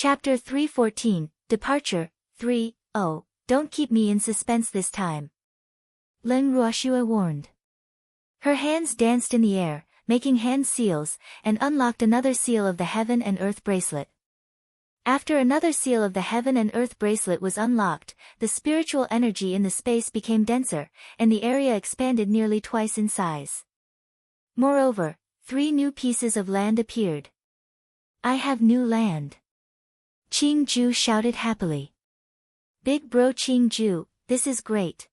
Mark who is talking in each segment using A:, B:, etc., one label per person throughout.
A: Chapter 314, Departure, 3, Oh, don't keep me in suspense this time. Leng Ruoxue warned. Her hands danced in the air, making hand seals, and unlocked another seal of the Heaven and Earth bracelet. After another seal of the Heaven and Earth bracelet was unlocked, the spiritual energy in the space became denser, and the area expanded nearly twice in size. Moreover, 3 new pieces of land appeared. I have new land. Qing Ju shouted happily. Big bro Qing Ju, this is great.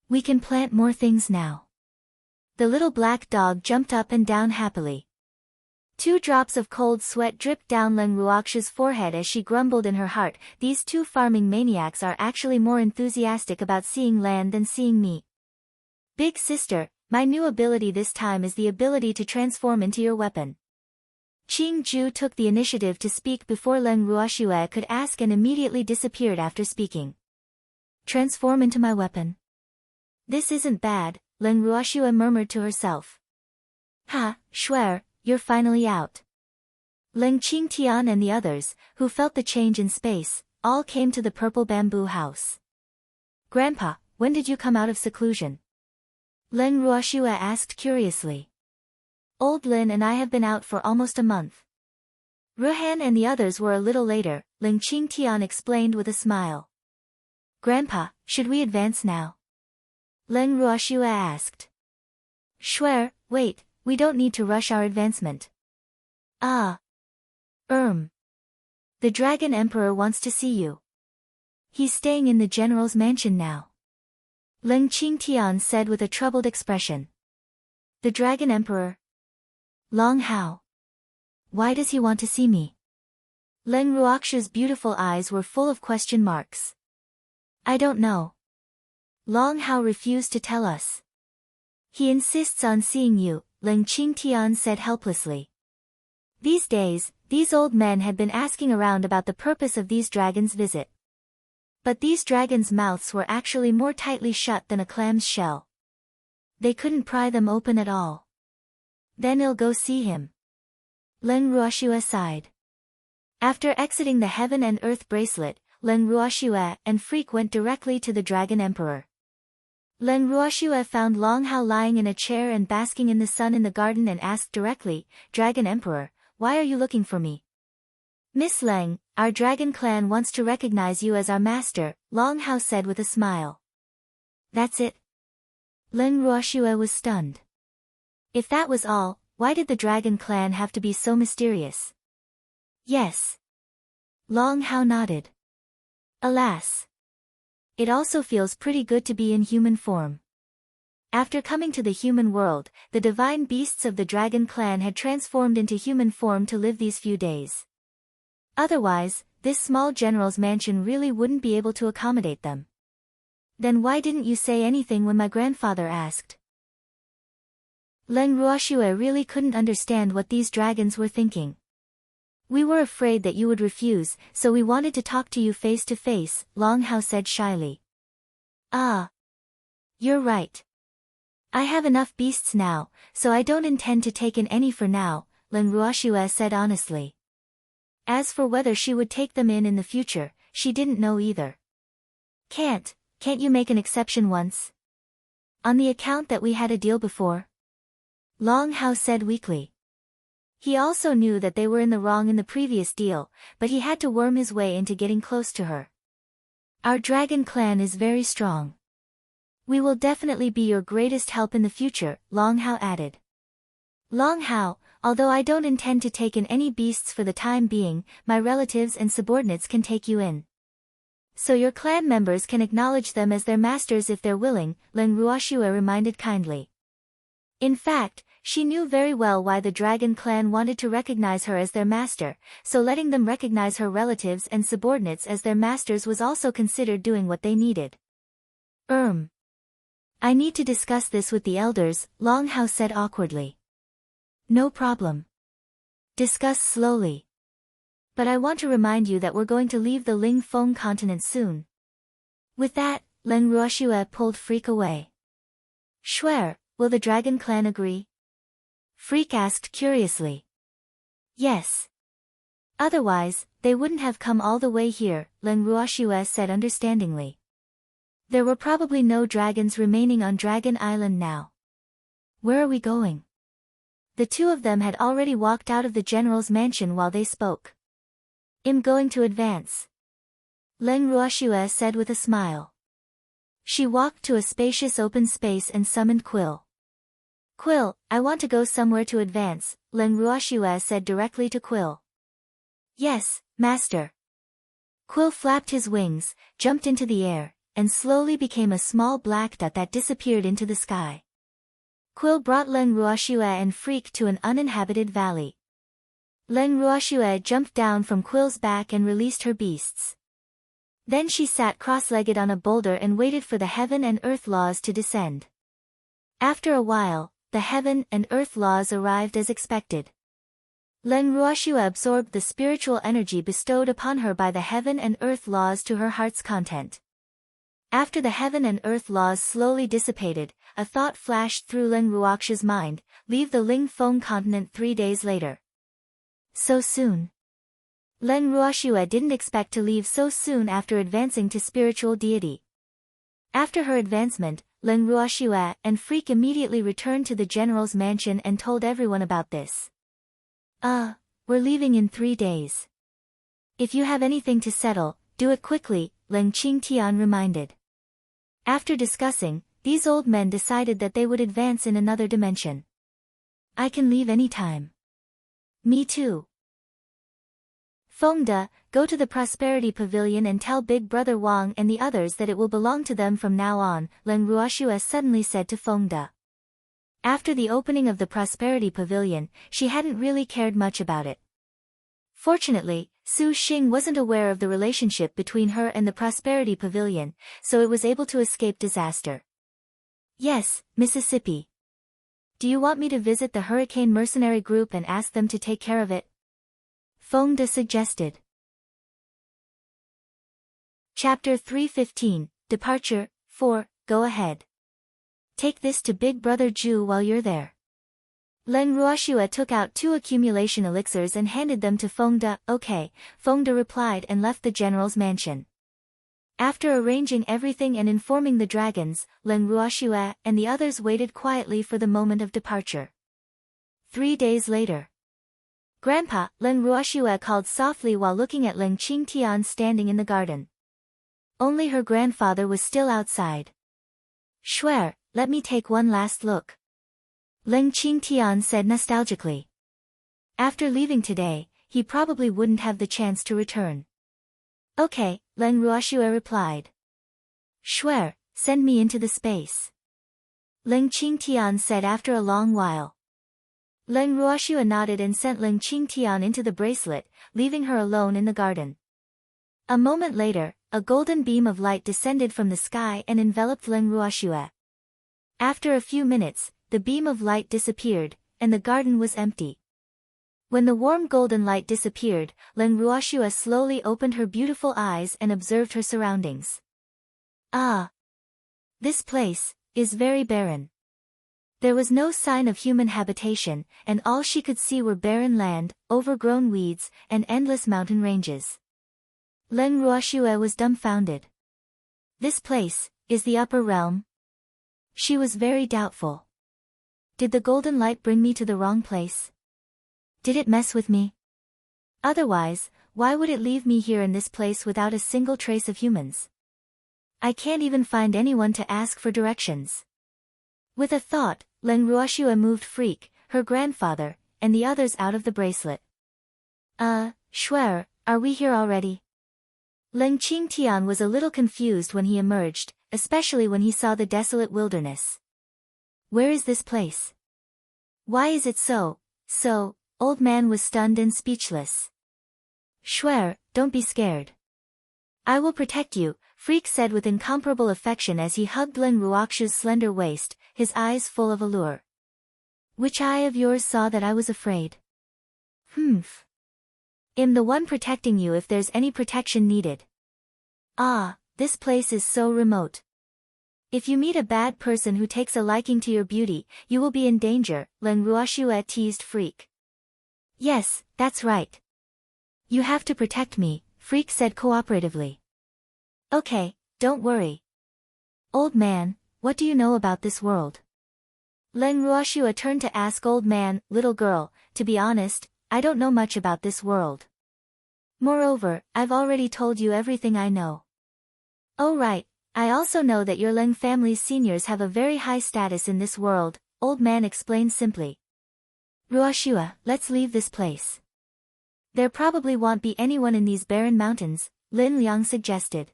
A: We can plant more things now. The little black dog jumped up and down happily. 2 drops of cold sweat dripped down Leng Ruoxue's forehead as she grumbled in her heart, these 2 farming maniacs are actually more enthusiastic about seeing land than seeing me. Big sister, my new ability this time is the ability to transform into your weapon. Qing Ju took the initiative to speak before Leng Ruoxue could ask and immediately disappeared after speaking. Transform into my weapon. This isn't bad, Leng Ruoxue murmured to herself. Ha, Shuer, you're finally out. Leng Qingtian and the others, who felt the change in space, all came to the purple bamboo house. Grandpa, when did you come out of seclusion? Leng Ruoxue asked curiously. Old Lin and I have been out for almost a month. Ruhan and the others were a little later, Leng Qingtian explained with a smile. Grandpa, should we advance now? Leng Ruoxue asked. Shuer, wait, we don't need to rush our advancement. Ah. The Dragon Emperor wants to see you. He's staying in the general's mansion now. Leng Qingtian said with a troubled expression. The Dragon Emperor? Long Hao. Why does he want to see me? Leng Ruoxue's beautiful eyes were full of question marks. I don't know. Long Hao refused to tell us. He insists on seeing you, Leng Qingtian said helplessly. These days, these old men had been asking around about the purpose of these dragons' visit. But these dragons' mouths were actually more tightly shut than a clam's shell. They couldn't pry them open at all. Then I'll go see him. Leng Ruoxue sighed. After exiting the Heaven and Earth bracelet, Leng Ruoxue and Freak went directly to the Dragon Emperor. Leng Ruoxue found Long Hao lying in a chair and basking in the sun in the garden and asked directly, Dragon Emperor, why are you looking for me? Miss Leng, our dragon clan wants to recognize you as our master, Long Hao said with a smile. That's it? Leng Ruoxue was stunned. If that was all, why did the dragon clan have to be so mysterious? Yes. Long Hao nodded. Alas. It also feels pretty good to be in human form. After coming to the human world, the divine beasts of the dragon clan had transformed into human form to live these few days. Otherwise, this small general's mansion really wouldn't be able to accommodate them. Then why didn't you say anything when my grandfather asked? Leng Ruoxue really couldn't understand what these dragons were thinking. We were afraid that you would refuse, so we wanted to talk to you face to face, Long Hao said shyly. Ah. You're right. I have enough beasts now, so I don't intend to take in any for now, Leng Ruoxue said honestly. As for whether she would take them in the future, she didn't know either. Can't you make an exception once? On the account that we had a deal before? Long Hao said weakly. He also knew that they were in the wrong in the previous deal, but he had to worm his way into getting close to her. Our dragon clan is very strong. We will definitely be your greatest help in the future, Long Hao added. Long Hao, although I don't intend to take in any beasts for the time being, my relatives and subordinates can take you in. So your clan members can acknowledge them as their masters if they're willing, Leng Ruoxue reminded kindly. In fact, she knew very well why the dragon clan wanted to recognize her as their master, so letting them recognize her relatives and subordinates as their masters was also considered doing what they needed. I need to discuss this with the elders, Long Hao said awkwardly. No problem. Discuss slowly. But I want to remind you that we're going to leave the Ling Feng continent soon. With that, Leng Ruoxue pulled Freak away. Shuer, will the dragon clan agree? Freak asked curiously. Yes. Otherwise, they wouldn't have come all the way here, Leng Ruoxue said understandingly. There were probably no dragons remaining on Dragon Island now. Where are we going? The two of them had already walked out of the general's mansion while they spoke. I'm going to advance, Leng Ruoxue said with a smile. She walked to a spacious open space and summoned Quill. Quill, I want to go somewhere to advance, Leng Ruoxue said directly to Quill. Yes, master. Quill flapped his wings, jumped into the air, and slowly became a small black dot that disappeared into the sky. Quill brought Leng Ruoxue and Freak to an uninhabited valley. Leng Ruoxue jumped down from Quill's back and released her beasts. Then she sat cross-legged on a boulder and waited for the heaven and earth laws to descend. After a while, the heaven and earth laws arrived as expected. Leng Ruoxue absorbed the spiritual energy bestowed upon her by the heaven and earth laws to her heart's content. After the heaven and earth laws slowly dissipated, a thought flashed through Leng Ruoxue's mind: leave the Ling Feng continent 3 days later. So soon? Leng Ruoxue didn't expect to leave so soon after advancing to spiritual deity. After her advancement, Leng Ruoxue and Freak immediately returned to the general's mansion and told everyone about this. We're leaving in 3 days. If you have anything to settle, do it quickly, Leng Qingtian reminded. After discussing, these old men decided that they would advance in another dimension. I can leave any time. Me too. Fengde, go to the Prosperity Pavilion and tell Big Brother Wang and the others that it will belong to them from now on, Leng Ruoxue suddenly said to Fengde. After the opening of the Prosperity Pavilion, she hadn't really cared much about it. Fortunately, Su Xing wasn't aware of the relationship between her and the Prosperity Pavilion, so it was able to escape disaster. Yes, Mississippi. Do you want me to visit the Hurricane Mercenary Group and ask them to take care of it? Fengde suggested. Chapter 315, Departure, 4, Go ahead. Take this to Big Brother Ju while you're there. Leng Ruoxue took out 2 accumulation elixirs and handed them to Fengde. Okay, Fengde replied and left the general's mansion. After arranging everything and informing the dragons, Leng Ruoxue and the others waited quietly for the moment of departure. 3 days later. Grandpa, Leng Ruoxue called softly while looking at Leng Qingtian standing in the garden. Only her grandfather was still outside. Swear, let me take one last look, Leng Qingtian said nostalgically. After leaving today, he probably wouldn't have the chance to return. Okay, Leng Ruoxue replied. Swear, send me into the space, Leng Qingtian said after a long while. Leng Ruoxue nodded and sent Leng Qingtian into the bracelet, leaving her alone in the garden. A moment later, a golden beam of light descended from the sky and enveloped Leng Ruoxue. After a few minutes, the beam of light disappeared, and the garden was empty. When the warm golden light disappeared, Leng Ruoxue slowly opened her beautiful eyes and observed her surroundings. Ah! This place is very barren. There was no sign of human habitation, and all she could see were barren land, overgrown weeds, and endless mountain ranges. Leng Ruoxue was dumbfounded. This place is the upper realm? She was very doubtful. Did the golden light bring me to the wrong place? Did it mess with me? Otherwise, why would it leave me here in this place without a single trace of humans? I can't even find anyone to ask for directions. With a thought, Leng Ruoxue moved Freak, her grandfather, and the others out of the bracelet. Swear, are we here already? Leng Qingtian was a little confused when he emerged, especially when he saw the desolate wilderness. Where is this place? Why is it so? Old man was stunned and speechless. Swear, don't be scared. I will protect you, Freak said with incomparable affection as he hugged Leng Ruoxue's slender waist, his eyes full of allure. Which eye of yours saw that I was afraid? Humph. I'm the one protecting you if there's any protection needed. Ah, this place is so remote. If you meet a bad person who takes a liking to your beauty, you will be in danger, Leng Ruoxue teased Freak. Yes, that's right. You have to protect me, Freak said cooperatively. Okay, don't worry. Old man, what do you know about this world? Leng Ruoxua turned to ask Old Man, little girl, to be honest, I don't know much about this world. Moreover, I've already told you everything I know. Oh right, I also know that your Leng family's seniors have a very high status in this world, Old Man explained simply. Ruoxua, let's leave this place. There probably won't be anyone in these barren mountains, Lin Liang suggested.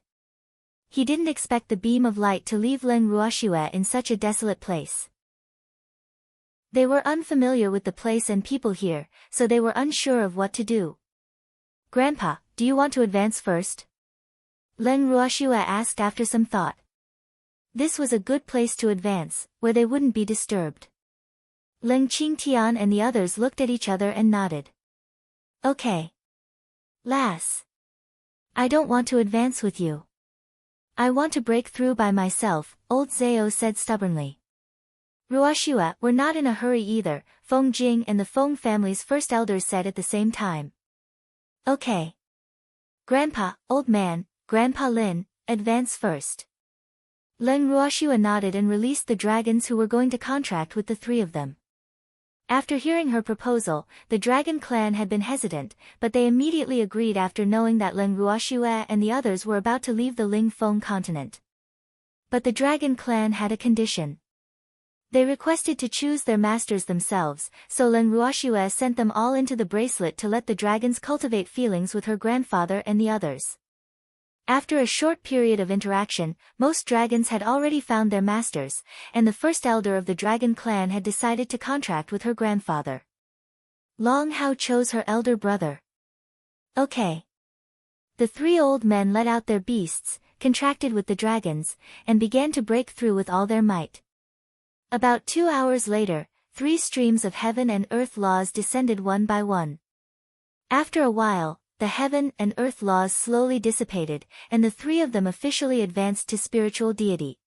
A: He didn't expect the beam of light to leave Leng Ruoxua in such a desolate place. They were unfamiliar with the place and people here, so they were unsure of what to do. Grandpa, do you want to advance first? Leng Ruoxua asked after some thought. This was a good place to advance, where they wouldn't be disturbed. Leng Qingtian and the others looked at each other and nodded. Okay. Lass. I don't want to advance with you. I want to break through by myself, old Zhao said stubbornly. Ruoxua, we're not in a hurry either, Feng Jing and the Feng family's first elders said at the same time. Okay. Grandpa, Old Man, Grandpa Lin, advance first. Leng Ruoxua nodded and released the dragons who were going to contract with the three of them. After hearing her proposal, the dragon clan had been hesitant, but they immediately agreed after knowing that Leng Ruoxua and the others were about to leave the Ling Feng continent. But the dragon clan had a condition. They requested to choose their masters themselves, so Leng Ruoxua sent them all into the bracelet to let the dragons cultivate feelings with her grandfather and the others. After a short period of interaction, most dragons had already found their masters, and the first elder of the dragon clan had decided to contract with her grandfather. Long Hao chose her elder brother. Okay. The three old men let out their beasts, contracted with the dragons, and began to break through with all their might. About 2 hours later, 3 streams of heaven and earth laws descended one by one. After a while, the heaven and earth laws slowly dissipated, and the three of them officially advanced to spiritual deity.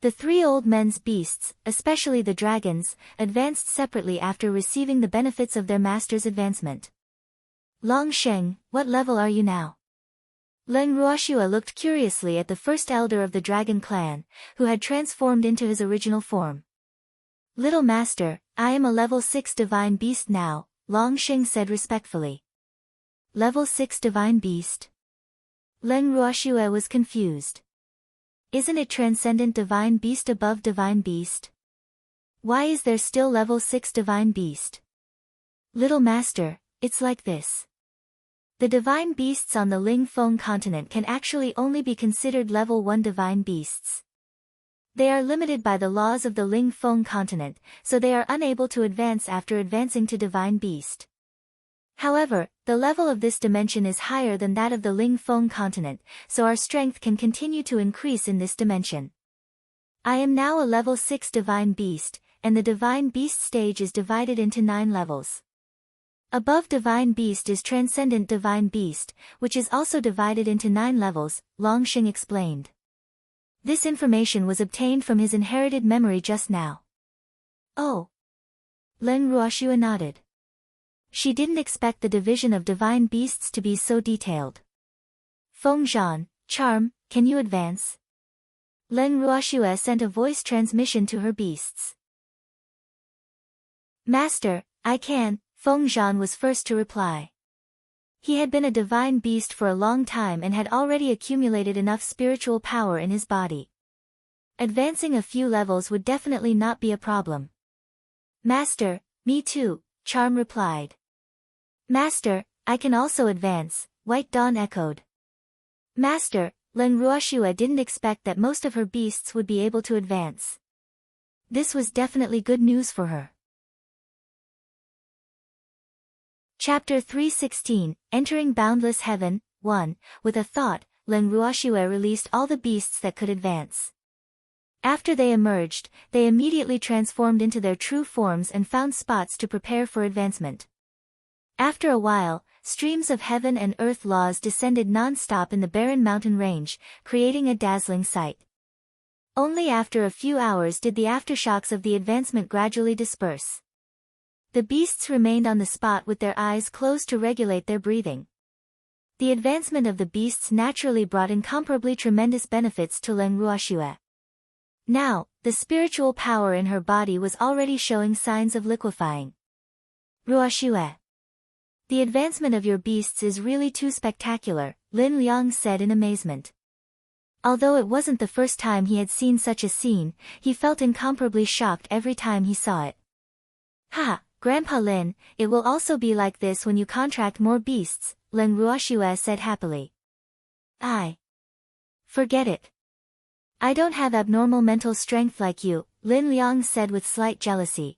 A: The three old men's beasts, especially the dragons, advanced separately after receiving the benefits of their master's advancement. Long Sheng, what level are you now? Leng Ruoxua looked curiously at the first elder of the dragon clan, who had transformed into his original form. Little master, I am a level 6 divine beast now, Long Sheng said respectfully. Level 6 divine beast? Leng Ruoxua was confused. Isn't it transcendent divine beast above divine beast? Why is there still level 6 divine beast? Little master, it's like this. The divine beasts on the Ling Feng continent can actually only be considered level 1 divine beasts. They are limited by the laws of the Ling Feng continent, so they are unable to advance after advancing to divine beast. However, the level of this dimension is higher than that of the Ling Feng continent, so our strength can continue to increase in this dimension. I am now a level 6 divine beast, and the divine beast stage is divided into 9 levels. Above divine beast is transcendent divine beast, which is also divided into 9 levels, Long Sheng explained. This information was obtained from his inherited memory just now. Oh. Leng Ruoxua nodded. She didn't expect the division of divine beasts to be so detailed. Feng Zhan, Charm, can you advance? Leng Ruoxua sent a voice transmission to her beasts. Master, I can, Feng Zhan was first to reply. He had been a divine beast for a long time and had already accumulated enough spiritual power in his body. Advancing a few levels would definitely not be a problem. Master, me too, Charm replied. Master, I can also advance, White Dawn echoed. Master, Leng Ruoxua didn't expect that most of her beasts would be able to advance. This was definitely good news for her. Chapter 316, Entering Boundless Heaven, 1, with a thought, Leng Ruoxua released all the beasts that could advance. After they emerged, they immediately transformed into their true forms and found spots to prepare for advancement. After a while, streams of heaven and earth laws descended non-stop in the barren mountain range, creating a dazzling sight. Only after a few hours did the aftershocks of the advancement gradually disperse. The beasts remained on the spot with their eyes closed to regulate their breathing. The advancement of the beasts naturally brought incomparably tremendous benefits to Leng Ruoxue. Now, the spiritual power in her body was already showing signs of liquefying. Ruoxue. The advancement of your beasts is really too spectacular, Lin Liang said in amazement. Although it wasn't the first time he had seen such a scene, he felt incomparably shocked every time he saw it. Ha, Grandpa Lin, it will also be like this when you contract more beasts, Leng Ruoxue said happily. Forget it. I don't have abnormal mental strength like you, Lin Liang said with slight jealousy.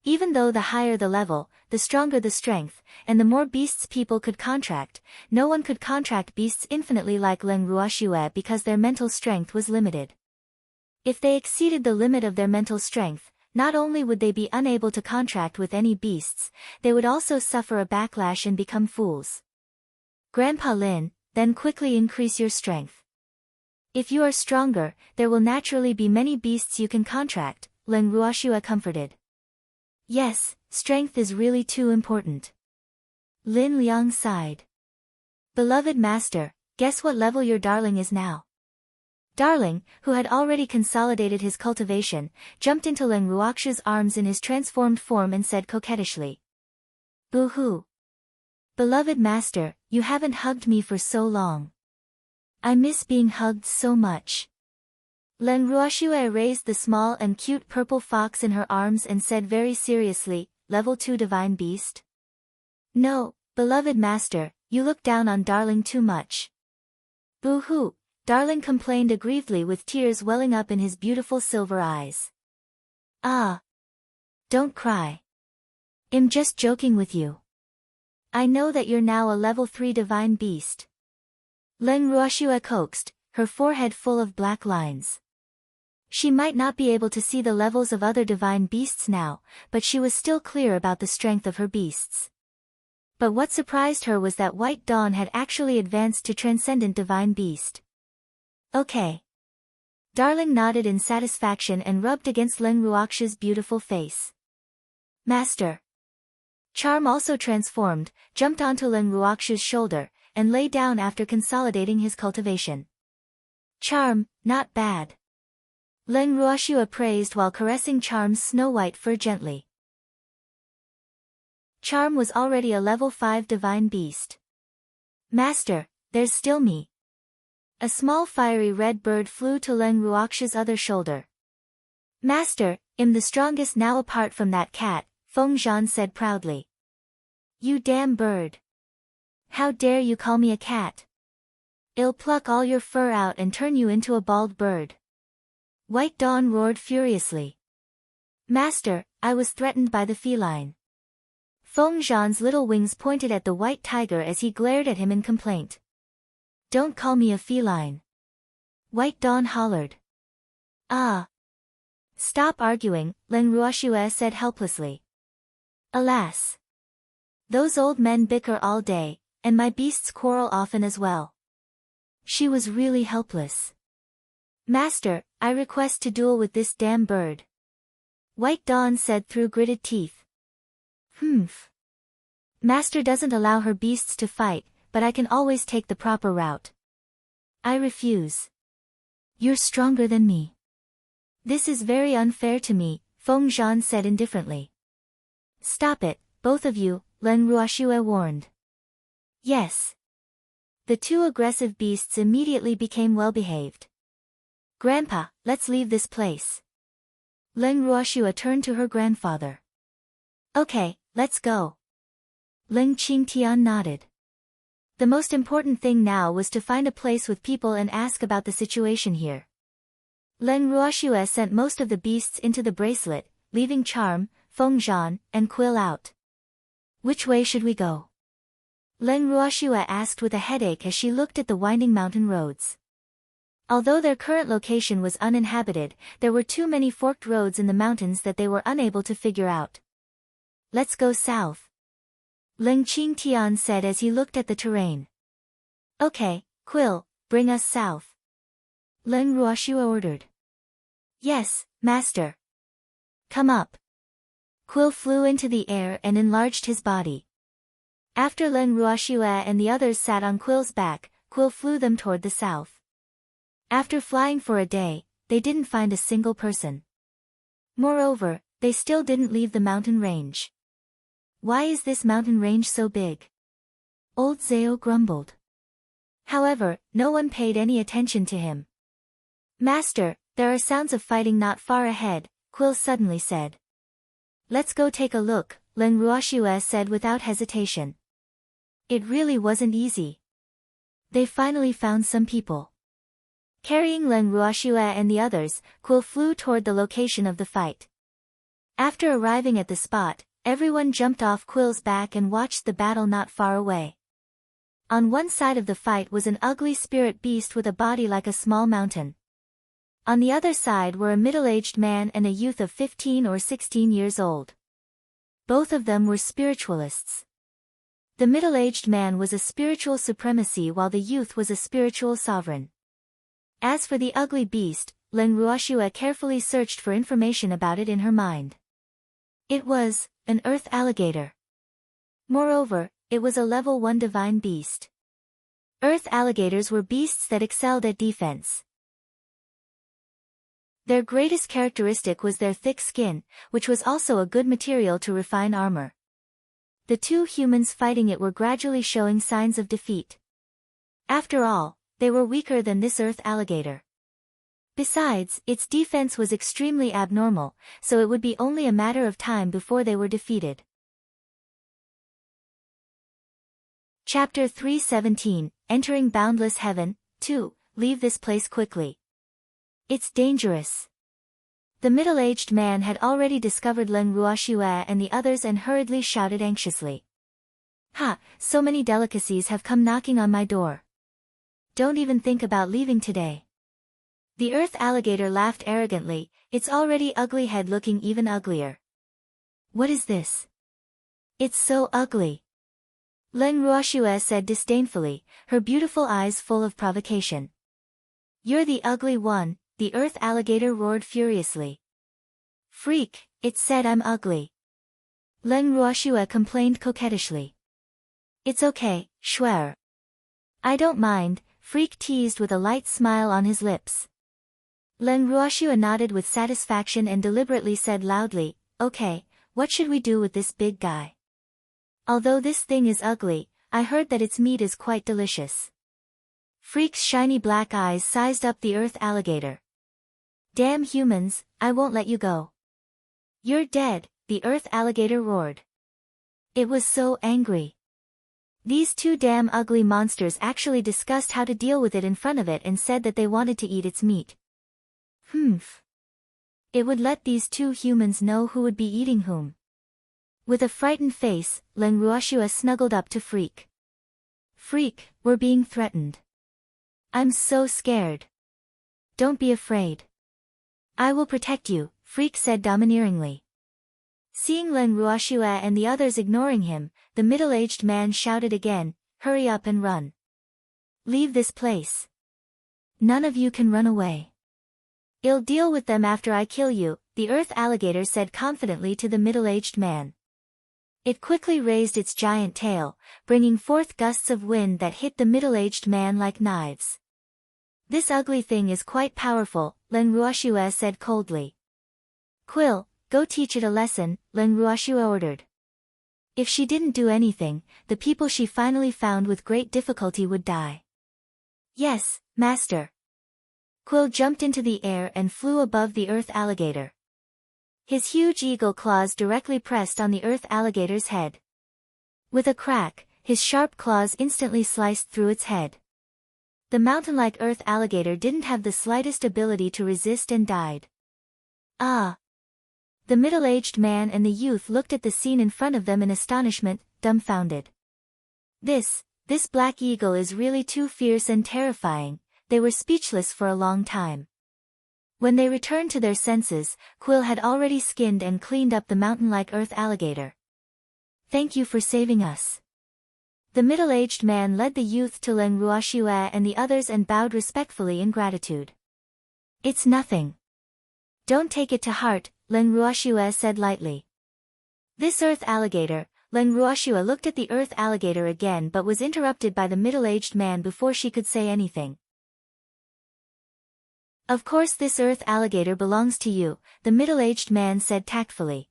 A: Even though the higher the level, the stronger the strength, and the more beasts people could contract, no one could contract beasts infinitely like Leng Ruoxue because their mental strength was limited. If they exceeded the limit of their mental strength, not only would they be unable to contract with any beasts, they would also suffer a backlash and become fools. Grandpa Lin, then quickly increase your strength. If you are stronger, there will naturally be many beasts you can contract, Leng Ruoxue comforted. Yes, strength is really too important. Lin Liang sighed. Beloved master, guess what level your darling is now? Darling, who had already consolidated his cultivation, jumped into Leng Ruoxue's arms in his transformed form and said coquettishly. Boo-hoo. Beloved master, you haven't hugged me for so long. I miss being hugged so much. Leng Ruoxue raised the small and cute purple fox in her arms and said very seriously, Level 2 Divine Beast? No, beloved master, you look down on darling too much. Boo-hoo, darling complained aggrievedly with tears welling up in his beautiful silver eyes. Ah. Don't cry. I'm just joking with you. I know that you're now a level 3 Divine Beast. Leng Ruoxue coaxed, her forehead full of black lines. She might not be able to see the levels of other divine beasts now, but she was still clear about the strength of her beasts. But what surprised her was that White Dawn had actually advanced to Transcendent Divine Beast. Okay. Darling nodded in satisfaction and rubbed against Leng Ruoxue's beautiful face. Master. Charm also transformed, jumped onto Leng Ruoxue's shoulder, and lay down after consolidating his cultivation. Charm, not bad. Leng Ruoxue praised while caressing Charm's snow-white fur gently. Charm was already a level 5 divine beast. Master, there's still me. A small fiery red bird flew to Leng Ruoxue's other shoulder. Master, I'm the strongest now apart from that cat, Feng Zhan said proudly. You damn bird. How dare you call me a cat? I'll pluck all your fur out and turn you into a bald bird. White Dawn roared furiously. Master, I was threatened by the feline. Feng Zhan's little wings pointed at the white tiger as he glared at him in complaint. Don't call me a feline. White Dawn hollered. Ah. Stop arguing, Leng Ruoxue said helplessly. Alas. Those old men bicker all day, and my beasts quarrel often as well. She was really helpless. Master, I request to duel with this damn bird. White Dawn said through gritted teeth. Humph. Master doesn't allow her beasts to fight, but I can always take the proper route. I refuse. You're stronger than me. This is very unfair to me, Feng Zhan said indifferently. Stop it, both of you, Leng Ruoxue warned. Yes. The two aggressive beasts immediately became well-behaved. Grandpa, let's leave this place. Leng Ruoxue turned to her grandfather. Okay, let's go. Leng Qingtian nodded. The most important thing now was to find a place with people and ask about the situation here. Leng Ruoxue sent most of the beasts into the bracelet, leaving Charm, Feng Zhan, and Quill out. Which way should we go? Leng Ruoxue asked with a headache as she looked at the winding mountain roads. Although their current location was uninhabited, there were too many forked roads in the mountains that they were unable to figure out. Let's go south. Leng Qingtian said as he looked at the terrain. Okay, Quill, bring us south. Leng Ruoxue ordered. Yes, master. Come up. Quill flew into the air and enlarged his body. After Leng Ruoxue and the others sat on Quill's back, Quill flew them toward the south. After flying for a day, they didn't find a single person. Moreover, they still didn't leave the mountain range. Why is this mountain range so big? Old Zhao grumbled. However, no one paid any attention to him. Master, there are sounds of fighting not far ahead, Quill suddenly said. Let's go take a look, Leng Ruoxue said without hesitation. It really wasn't easy. They finally found some people. Carrying Leng Ruoxue and the others, Quill flew toward the location of the fight. After arriving at the spot, everyone jumped off Quill's back and watched the battle not far away. On one side of the fight was an ugly spirit beast with a body like a small mountain. On the other side were a middle-aged man and a youth of 15 or 16 years old. Both of them were spiritualists. The middle-aged man was a spiritual supremacy while the youth was a spiritual sovereign. As for the ugly beast, Leng Ruoxue carefully searched for information about it in her mind. It was an earth alligator. Moreover, it was a level 1 divine beast. Earth alligators were beasts that excelled at defense. Their greatest characteristic was their thick skin, which was also a good material to refine armor. The two humans fighting it were gradually showing signs of defeat. After all, they were weaker than this earth alligator. Besides, its defense was extremely abnormal, so it would be only a matter of time before they were defeated. Chapter 317, Entering Boundless Heaven, 2, Leave this place quickly. It's dangerous. The middle-aged man had already discovered Leng Ruoxue and the others and hurriedly shouted anxiously. Ha, so many delicacies have come knocking on my door. Don't even think about leaving today. The earth alligator laughed arrogantly, its already ugly head looking even uglier. What is this? It's so ugly. Leng Ruoxue said disdainfully, her beautiful eyes full of provocation. You're the ugly one, the earth alligator roared furiously. Freak, it said I'm ugly. Leng Ruoxue complained coquettishly. It's okay, Schwer. I don't mind, Freak teased with a light smile on his lips. Leng Ruoxue nodded with satisfaction and deliberately said loudly, okay, what should we do with this big guy? Although this thing is ugly, I heard that its meat is quite delicious. Freak's shiny black eyes sized up the earth alligator. Damn humans, I won't let you go. You're dead, the earth alligator roared. It was so angry. These two damn ugly monsters actually discussed how to deal with it in front of it and said that they wanted to eat its meat. Humph. It would let these two humans know who would be eating whom. With a frightened face, Leng Ruoxue snuggled up to Freak. Freak, we're being threatened. I'm so scared. Don't be afraid. I will protect you, Freak said domineeringly. Seeing Leng Ruoxue and the others ignoring him, the middle-aged man shouted again, hurry up and run. Leave this place. None of you can run away. I'll deal with them after I kill you, the earth alligator said confidently to the middle-aged man. It quickly raised its giant tail, bringing forth gusts of wind that hit the middle-aged man like knives. This ugly thing is quite powerful, Leng Ruoxue said coldly. Quill, go teach it a lesson, Leng Ruoxue ordered. If she didn't do anything, the people she finally found with great difficulty would die. Yes, master. Quill jumped into the air and flew above the earth alligator. His huge eagle claws directly pressed on the earth alligator's head. With a crack, his sharp claws instantly sliced through its head. The mountain-like earth alligator didn't have the slightest ability to resist and died. Ah! The middle-aged man and the youth looked at the scene in front of them in astonishment, dumbfounded. This black eagle is really too fierce and terrifying, they were speechless for a long time. When they returned to their senses, Quill had already skinned and cleaned up the mountain-like earth alligator. Thank you for saving us. The middle-aged man led the youth to Leng Ruoxue and the others and bowed respectfully in gratitude. It's nothing. Don't take it to heart, Leng Ruoxue said lightly. This earth alligator, Leng Ruoxua looked at the earth alligator again but was interrupted by the middle-aged man before she could say anything. Of course this earth alligator belongs to you, the middle-aged man said tactfully.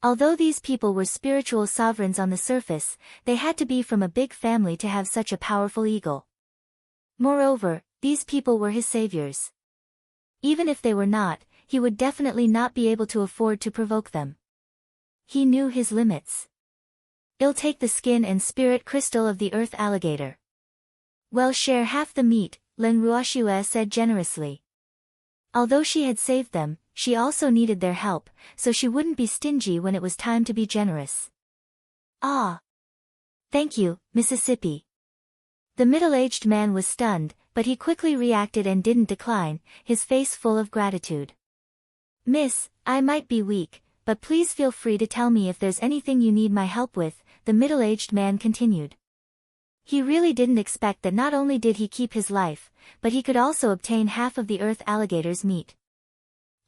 A: Although these people were spiritual sovereigns on the surface, they had to be from a big family to have such a powerful eagle. Moreover, these people were his saviors. Even if they were not, he would definitely not be able to afford to provoke them. He knew his limits. I'll take the skin and spirit crystal of the earth alligator. Well, share half the meat, Leng Ruoxua said generously. Although she had saved them, she also needed their help, so she wouldn't be stingy when it was time to be generous. Ah! Thank you, Mississippi. The middle-aged man was stunned, but he quickly reacted and didn't decline, his face full of gratitude. Miss, I might be weak, but please feel free to tell me if there's anything you need my help with, the middle-aged man continued. He really didn't expect that not only did he keep his life, but he could also obtain half of the earth alligator's meat.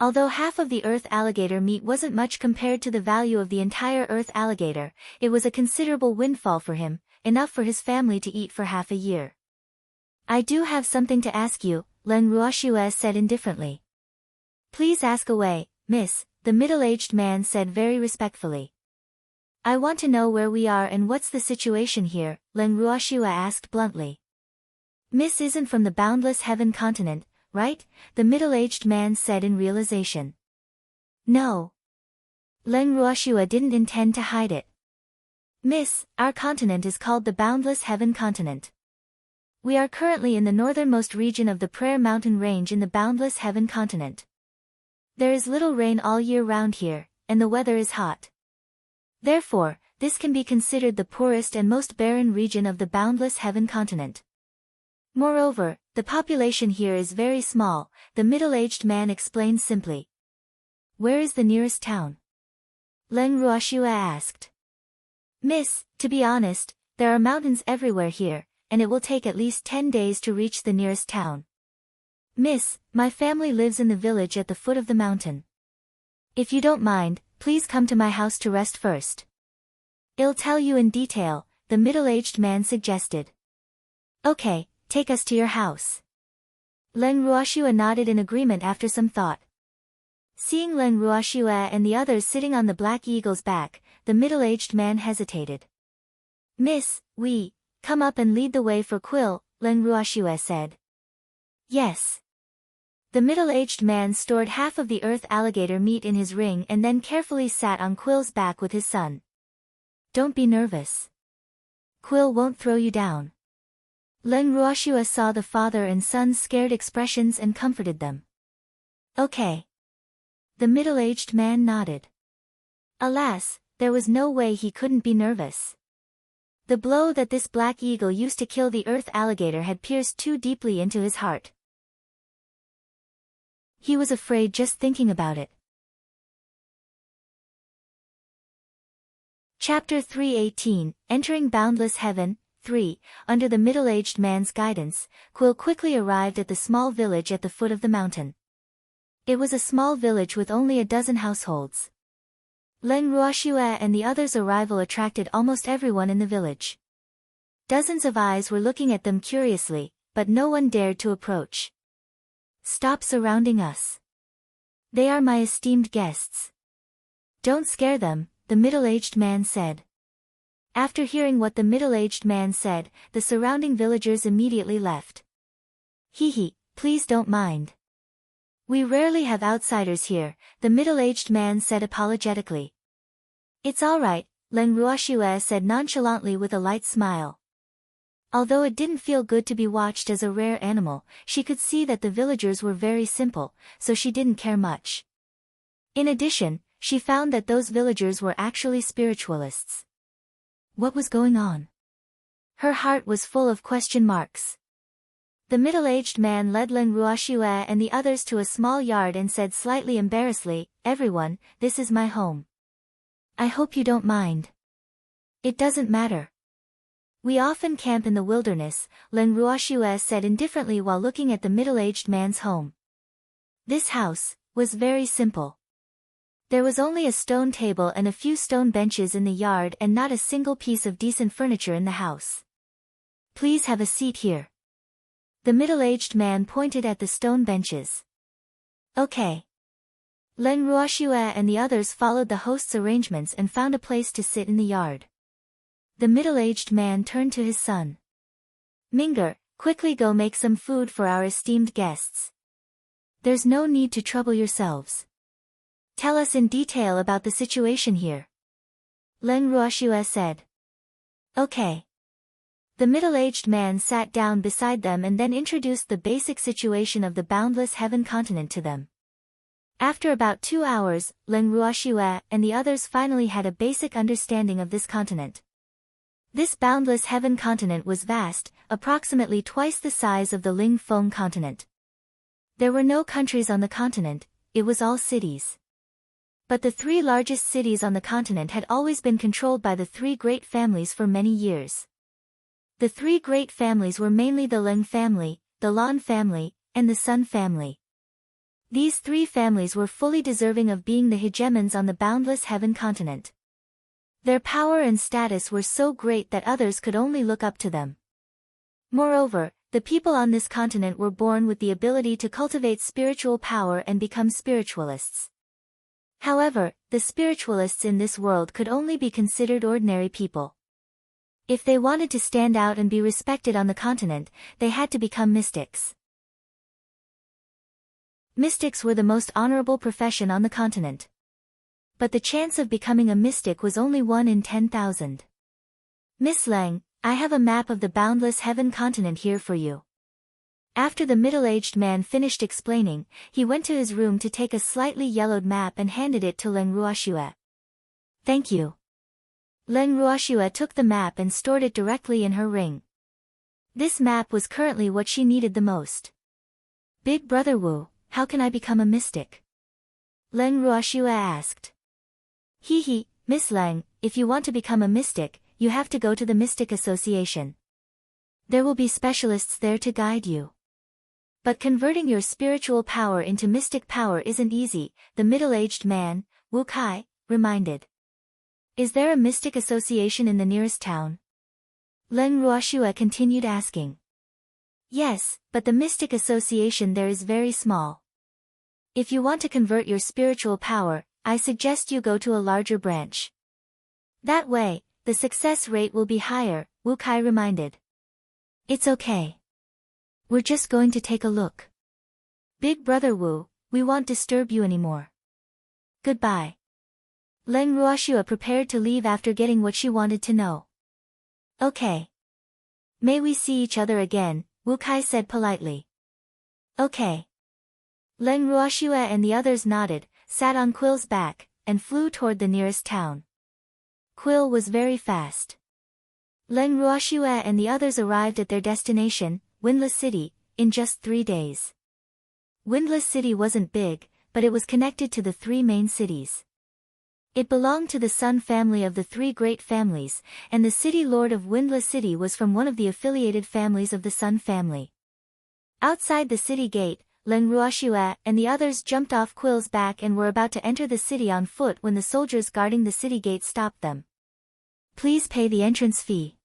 A: Although half of the earth alligator meat wasn't much compared to the value of the entire earth alligator, it was a considerable windfall for him, enough for his family to eat for half a year. I do have something to ask you, Leng Ruoxua said indifferently. Please ask away, miss, the middle-aged man said very respectfully. I want to know where we are and what's the situation here, Leng Ruoxua asked bluntly. Miss isn't from the boundless heaven continent, right? The middle-aged man said in realization. No. Leng Ruoxua didn't intend to hide it. Miss, our continent is called the Boundless Heaven Continent. We are currently in the northernmost region of the Prayer Mountain Range in the Boundless Heaven Continent. There is little rain all year round here, and the weather is hot. Therefore, this can be considered the poorest and most barren region of the Boundless Heaven Continent. Moreover, the population here is very small, the middle-aged man explained simply. Where is the nearest town? Leng Ruoxua asked. Miss, to be honest, there are mountains everywhere here, and it will take at least 10 days to reach the nearest town. Miss, my family lives in the village at the foot of the mountain. If you don't mind, please come to my house to rest first. I'll tell you in detail, the middle-aged man suggested. Okay, take us to your house. Leng Ruoxua nodded in agreement after some thought. Seeing Leng Ruoxua and the others sitting on the black eagle's back, the middle-aged man hesitated. Miss, come up and lead the way for Quill, Leng Ruoxua said. Yes. The middle-aged man stored half of the earth alligator meat in his ring and then carefully sat on Quill's back with his son. Don't be nervous. Quill won't throw you down. Leng Ruoxua saw the father and son's scared expressions and comforted them. Okay. The middle-aged man nodded. Alas, there was no way he couldn't be nervous. The blow that this black eagle used to kill the earth alligator had pierced too deeply into his heart. He was afraid just thinking about it. Chapter 318, Entering Boundless Heaven, 3. Under the middle-aged man's guidance, Quill quickly arrived at the small village at the foot of the mountain. It was a small village with only a dozen households. Leng Ruoxua and the others' arrival attracted almost everyone in the village. Dozens of eyes were looking at them curiously, but no one dared to approach. Stop surrounding us. They are my esteemed guests. Don't scare them, the middle-aged man said. After hearing what the middle-aged man said, the surrounding villagers immediately left. Hee, please don't mind. We rarely have outsiders here, the middle-aged man said apologetically. It's all right, Leng Ruoxua said nonchalantly with a light smile. Although it didn't feel good to be watched as a rare animal, she could see that the villagers were very simple, so she didn't care much. In addition, she found that those villagers were actually spiritualists. What was going on? Her heart was full of question marks. The middle-aged man led Leng Ruoxua and the others to a small yard and said slightly embarrassedly, Everyone, this is my home. I hope you don't mind. It doesn't matter. We often camp in the wilderness, Leng Ruoxua said indifferently while looking at the middle-aged man's home. This house was very simple. There was only a stone table and a few stone benches in the yard and not a single piece of decent furniture in the house. Please have a seat here. The middle-aged man pointed at the stone benches. Okay. Leng Ruoxue and the others followed the host's arrangements and found a place to sit in the yard. The middle-aged man turned to his son. Minger, quickly go make some food for our esteemed guests. There's no need to trouble yourselves. Tell us in detail about the situation here. Leng Ruoxue said. Okay. The middle-aged man sat down beside them and then introduced the basic situation of the boundless heaven continent to them. After about 2 hours, Leng Ruoxue and the others finally had a basic understanding of this continent. This boundless heaven continent was vast, approximately twice the size of the Ling Feng continent. There were no countries on the continent, it was all cities. But the 3 largest cities on the continent had always been controlled by the 3 great families for many years. The 3 great families were mainly the Leng family, the Lan family, and the Sun family. These 3 families were fully deserving of being the hegemons on the boundless heaven continent. Their power and status were so great that others could only look up to them. Moreover, the people on this continent were born with the ability to cultivate spiritual power and become spiritualists. However, the spiritualists in this world could only be considered ordinary people. If they wanted to stand out and be respected on the continent, they had to become mystics. Mystics were the most honorable profession on the continent. But the chance of becoming a mystic was only 1 in 10,000. Miss Leng, I have a map of the boundless heaven continent here for you. After the middle-aged man finished explaining, he went to his room to take a slightly yellowed map and handed it to Leng Ruoxue. Thank you. Leng Ruoxue took the map and stored it directly in her ring. This map was currently what she needed the most. Big Brother Wu, how can I become a mystic? Leng Ruoxue asked. Hee, Miss Leng, if you want to become a mystic, you have to go to the Mystic Association. There will be specialists there to guide you. But converting your spiritual power into mystic power isn't easy, the middle-aged man, Wu Kai, reminded. Is there a mystic association in the nearest town? Leng Ruoxue continued asking. Yes, but the mystic association there is very small. If you want to convert your spiritual power, I suggest you go to a larger branch. That way, the success rate will be higher, Wu Kai reminded. It's okay. We're just going to take a look. Big Brother Wu, we won't disturb you anymore. Goodbye. Leng Ruoxue prepared to leave after getting what she wanted to know. Okay. May we see each other again, Wu Kai said politely. Okay. Leng Ruoxue and the others nodded, sat on Quill's back, and flew toward the nearest town. Quill was very fast. Leng Ruoxue and the others arrived at their destination, Windless City, in just 3 days. Windless City wasn't big, but it was connected to the 3 main cities. It belonged to the Sun family of the 3 great families, and the city lord of Windless City was from one of the affiliated families of the Sun family. Outside the city gate, Leng Ruoxue and the others jumped off Quill's back and were about to enter the city on foot when the soldiers guarding the city gate stopped them. Please pay the entrance fee.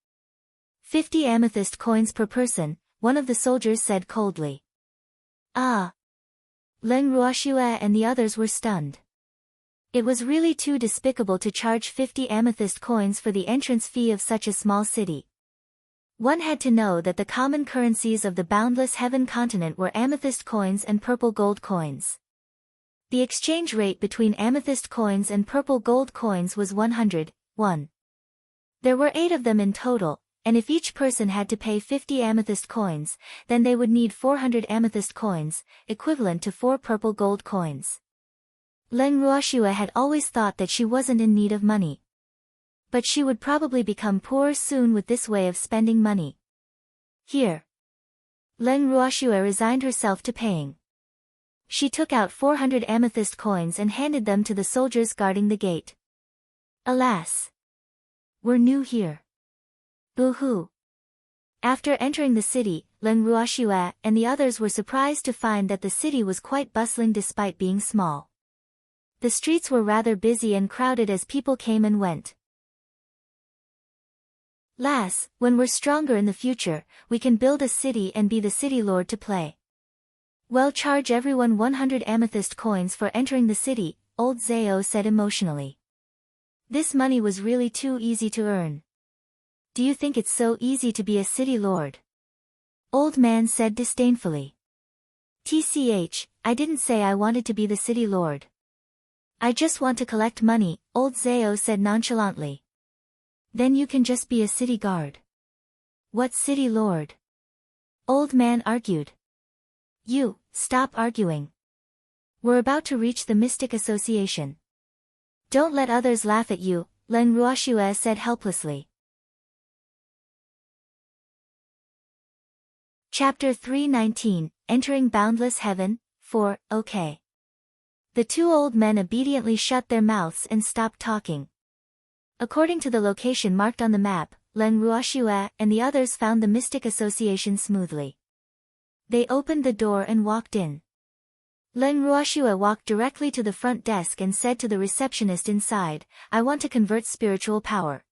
A: 50 amethyst coins per person, one of the soldiers said coldly. Ah! Leng Ruoxue and the others were stunned. It was really too despicable to charge 50 amethyst coins for the entrance fee of such a small city. One had to know that the common currencies of the boundless heaven continent were amethyst coins and purple gold coins. The exchange rate between amethyst coins and purple gold coins was 100:1. There were 8 of them in total, and if each person had to pay 50 amethyst coins, then they would need 400 amethyst coins, equivalent to 4 purple gold coins. Leng Ruoxue had always thought that she wasn't in need of money. But she would probably become poor soon with this way of spending money. Here. Leng Ruoxue resigned herself to paying. She took out 400 amethyst coins and handed them to the soldiers guarding the gate. Alas! We're new here. Boo-hoo. After entering the city, Leng Ruoxue and the others were surprised to find that the city was quite bustling despite being small. The streets were rather busy and crowded as people came and went. Lass, when we're stronger in the future, we can build a city and be the city lord to play. Well, charge everyone 100 amethyst coins for entering the city, old Zao said emotionally. This money was really too easy to earn. Do you think it's so easy to be a city lord? Old man said disdainfully. TCH, I didn't say I wanted to be the city lord. I just want to collect money, old Zao said nonchalantly. Then you can just be a city guard. What city lord? Old man argued. You, stop arguing. We're about to reach the Mystic Association. Don't let others laugh at you, Len Ruoxue said helplessly. Chapter 319, Entering Boundless Heaven, 4, okay. The two old men obediently shut their mouths and stopped talking. According to the location marked on the map, Len Ruoxue and the others found the Mystic Association smoothly. They opened the door and walked in. Len Ruoxue walked directly to the front desk and said to the receptionist inside, I want to convert spiritual power.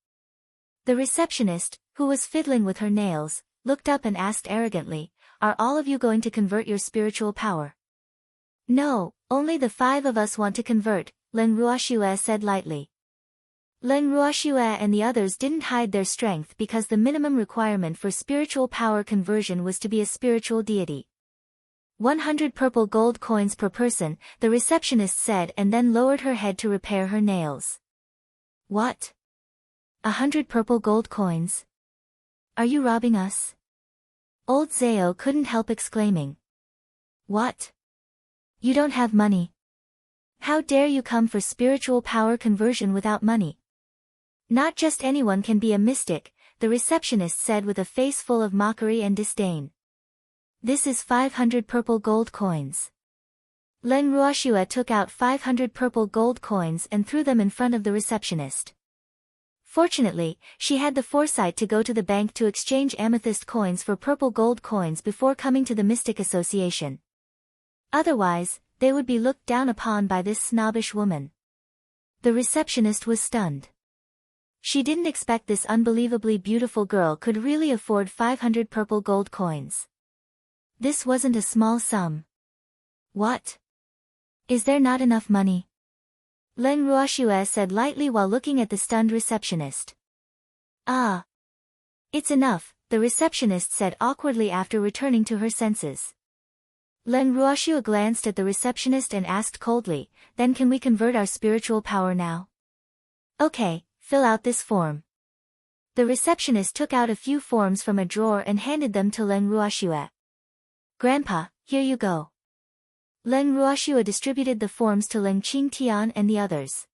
A: The receptionist, who was fiddling with her nails, looked up and asked arrogantly, are all of you going to convert your spiritual power? No, only the 5 of us want to convert, Len Ruoxue said lightly. Len Ruoxue and the others didn't hide their strength because the minimum requirement for spiritual power conversion was to be a spiritual deity. 100 purple gold coins per person, the receptionist said and then lowered her head to repair her nails. What? 100 purple gold coins? Are you robbing us? Old Zao couldn't help exclaiming. What? You don't have money. How dare you come for spiritual power conversion without money? Not just anyone can be a mystic, the receptionist said with a face full of mockery and disdain. This is 500 purple gold coins. Len Ruoxue took out 500 purple gold coins and threw them in front of the receptionist. Fortunately, she had the foresight to go to the bank to exchange amethyst coins for purple gold coins before coming to the Mystic Association. Otherwise, they would be looked down upon by this snobbish woman. The receptionist was stunned. She didn't expect this unbelievably beautiful girl could really afford 500 purple gold coins. This wasn't a small sum. What? Is there not enough money? Len Ruoxue said lightly while looking at the stunned receptionist. Ah. It's enough, the receptionist said awkwardly after returning to her senses. Len Ruoxue glanced at the receptionist and asked coldly, then can we convert our spiritual power now? Okay, fill out this form. The receptionist took out a few forms from a drawer and handed them to Len Ruoxue. Grandpa, here you go. Len Ruoxue distributed the forms to Len Qingtian and the others.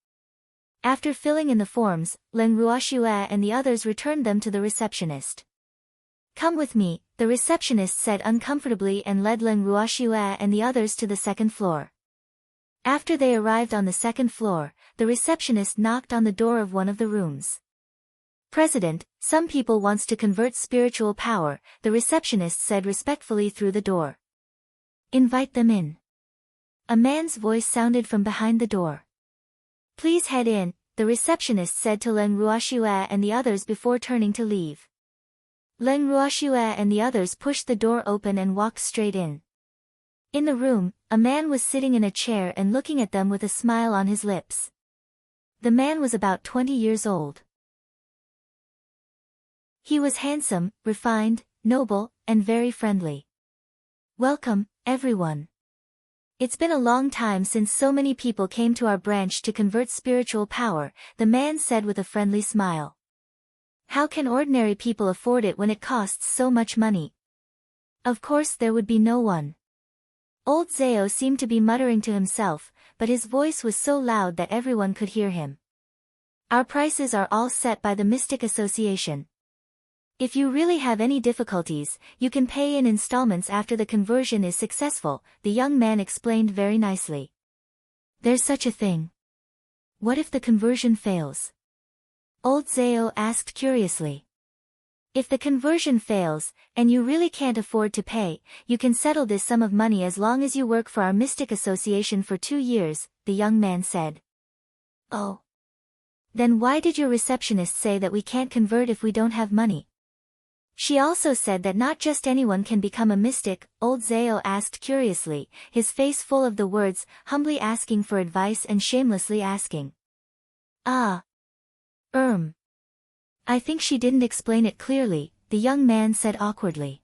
A: After filling in the forms, Len Ruoxue and the others returned them to the receptionist. Come with me, the receptionist said uncomfortably and led Len Ruoxue and the others to the second floor. After they arrived on the second floor, the receptionist knocked on the door of one of the rooms. President, some people wants to convert spiritual power, the receptionist said respectfully through the door. Invite them in. A man's voice sounded from behind the door. Please head in, the receptionist said to Len Ruoxue and the others before turning to leave. Len Ruoxue and the others pushed the door open and walked straight in. In the room, a man was sitting in a chair and looking at them with a smile on his lips. The man was about 20 years old. He was handsome, refined, noble, and very friendly. Welcome, everyone. It's been a long time since so many people came to our branch to convert spiritual power, the man said with a friendly smile. How can ordinary people afford it when it costs so much money? Of course there would be no one. Old Zao seemed to be muttering to himself, but his voice was so loud that everyone could hear him. Our prices are all set by the Mystic Association. If you really have any difficulties, you can pay in installments after the conversion is successful, the young man explained very nicely. There's such a thing. What if the conversion fails? Old Zao asked curiously. If the conversion fails, and you really can't afford to pay, you can settle this sum of money as long as you work for our mystic association for 2 years, the young man said. Oh. Then why did your receptionist say that we can't convert if we don't have money? She also said that not just anyone can become a mystic, old Zao asked curiously, his face full of the words, humbly asking for advice and shamelessly asking. Ah. I think she didn't explain it clearly, the young man said awkwardly.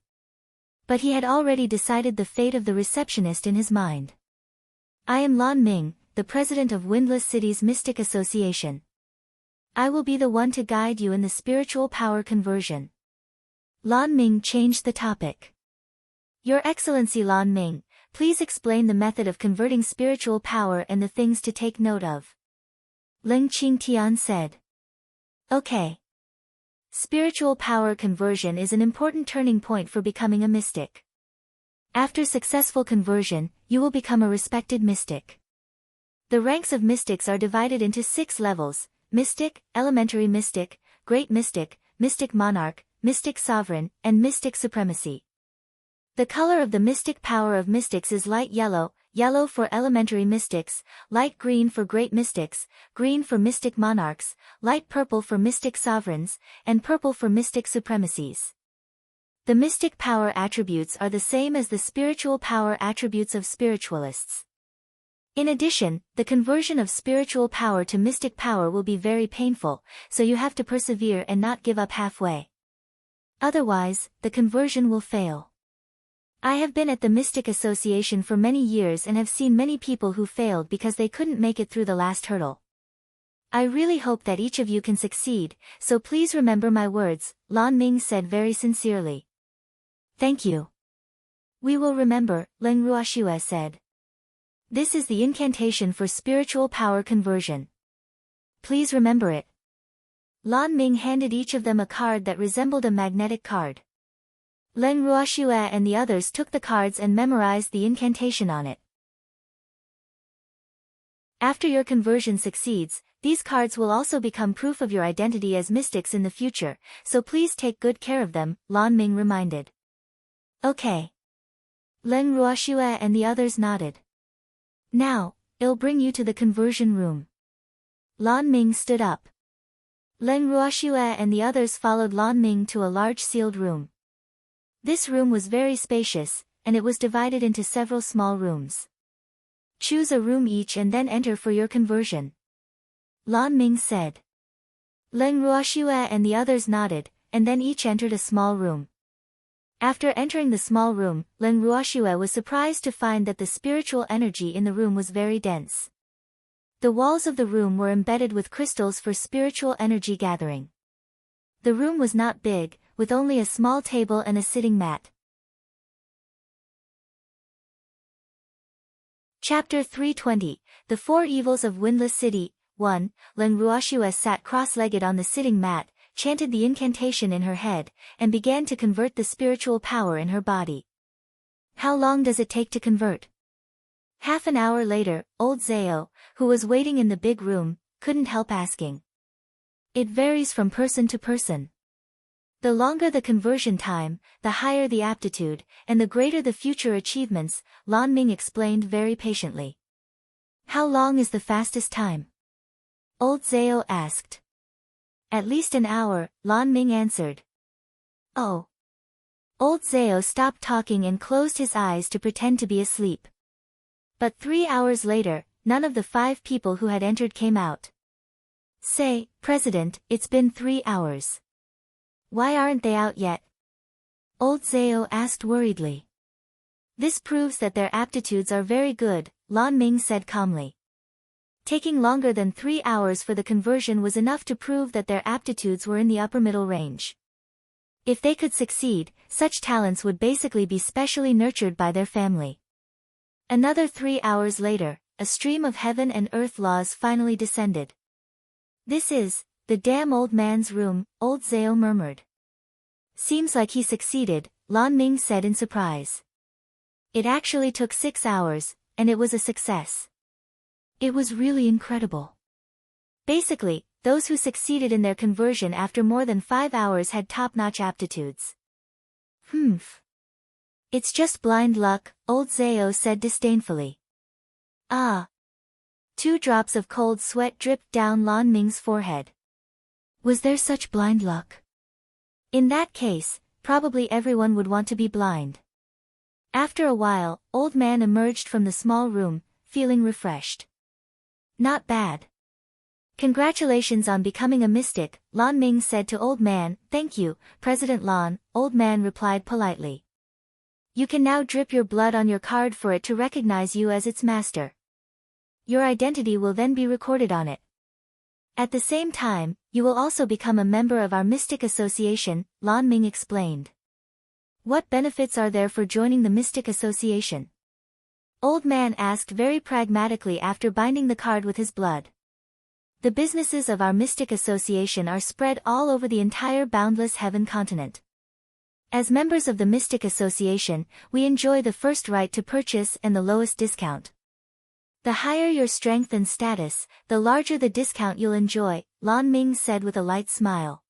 A: But he had already decided the fate of the receptionist in his mind. I am Lan Ming, the president of Windless City's Mystic Association. I will be the one to guide you in the spiritual power conversion. Lan Ming changed the topic. Your Excellency Lan Ming, please explain the method of converting spiritual power and the things to take note of. Ling Qingtian said. Okay. Spiritual power conversion is an important turning point for becoming a mystic. After successful conversion, you will become a respected mystic. The ranks of mystics are divided into 6 levels: mystic, elementary mystic, great mystic, mystic monarch, mystic sovereign, and mystic supremacy. The color of the mystic power of mystics is light yellow, yellow for elementary mystics, light green for great mystics, green for mystic monarchs, light purple for mystic sovereigns, and purple for mystic supremacies. The mystic power attributes are the same as the spiritual power attributes of spiritualists. In addition, the conversion of spiritual power to mystic power will be very painful, so you have to persevere and not give up halfway. Otherwise, the conversion will fail. I have been at the Mystic Association for many years and have seen many people who failed because they couldn't make it through the last hurdle. I really hope that each of you can succeed, so please remember my words, Lan Ming said very sincerely. Thank you. We will remember, Leng Ruoxue said. This is the incantation for spiritual power conversion. Please remember it. Lan Ming handed each of them a card that resembled a magnetic card. Leng Ruoxue and the others took the cards and memorized the incantation on it. After your conversion succeeds, these cards will also become proof of your identity as mystics in the future, so please take good care of them, Lan Ming reminded. Okay. Leng Ruoxue and the others nodded. Now, I'll bring you to the conversion room. Lan Ming stood up. Leng Ruoxue and the others followed Lan Ming to a large sealed room. This room was very spacious, and it was divided into several small rooms. Choose a room each and then enter for your conversion. Lan Ming said. Leng Ruoxue and the others nodded, and then each entered a small room. After entering the small room, Leng Ruoxue was surprised to find that the spiritual energy in the room was very dense. The walls of the room were embedded with crystals for spiritual energy gathering. The room was not big, with only a small table and a sitting mat. Chapter 320, The 4 Evils of Windless City. 1. Leng Ruoxue sat cross-legged on the sitting mat, chanted the incantation in her head, and began to convert the spiritual power in her body. How long does it take to convert? Half an hour later, old Zao, who was waiting in the big room, couldn't help asking. It varies from person to person. The longer the conversion time, the higher the aptitude, and the greater the future achievements, Lan Ming explained very patiently. How long is the fastest time? Old Zao asked. At least an hour, Lan Ming answered. Oh. Old Zao stopped talking and closed his eyes to pretend to be asleep. But 3 hours later, none of the 5 people who had entered came out. Say, President, it's been 3 hours. Why aren't they out yet? Old Zao asked worriedly. This proves that their aptitudes are very good, Lan Ming said calmly. Taking longer than 3 hours for the conversion was enough to prove that their aptitudes were in the upper middle range. If they could succeed, such talents would basically be specially nurtured by their family. Another 3 hours later, a stream of heaven and earth laws finally descended. This is the damn old man's room, old Zao murmured. Seems like he succeeded, Lan Ming said in surprise. It actually took 6 hours, and it was a success. It was really incredible. Basically, those who succeeded in their conversion after more than 5 hours had top-notch aptitudes. Humph. It's just blind luck, old Zhao said disdainfully. Ah. 2 drops of cold sweat dripped down Lan Ming's forehead. Was there such blind luck? In that case, probably everyone would want to be blind. After a while, Old Man emerged from the small room, feeling refreshed. Not bad. Congratulations on becoming a mystic, Lan Ming said to Old Man. Thank you, President Lan, Old Man replied politely. You can now drip your blood on your card for it to recognize you as its master. Your identity will then be recorded on it. At the same time, you will also become a member of our Mystic Association, Lan Ming explained. What benefits are there for joining the Mystic Association? Old Man asked very pragmatically after binding the card with his blood. The businesses of our Mystic Association are spread all over the entire boundless heaven continent. As members of the Mystic Association, we enjoy the first right to purchase and the lowest discount. The higher your strength and status, the larger the discount you'll enjoy, Lan Ming said with a light smile.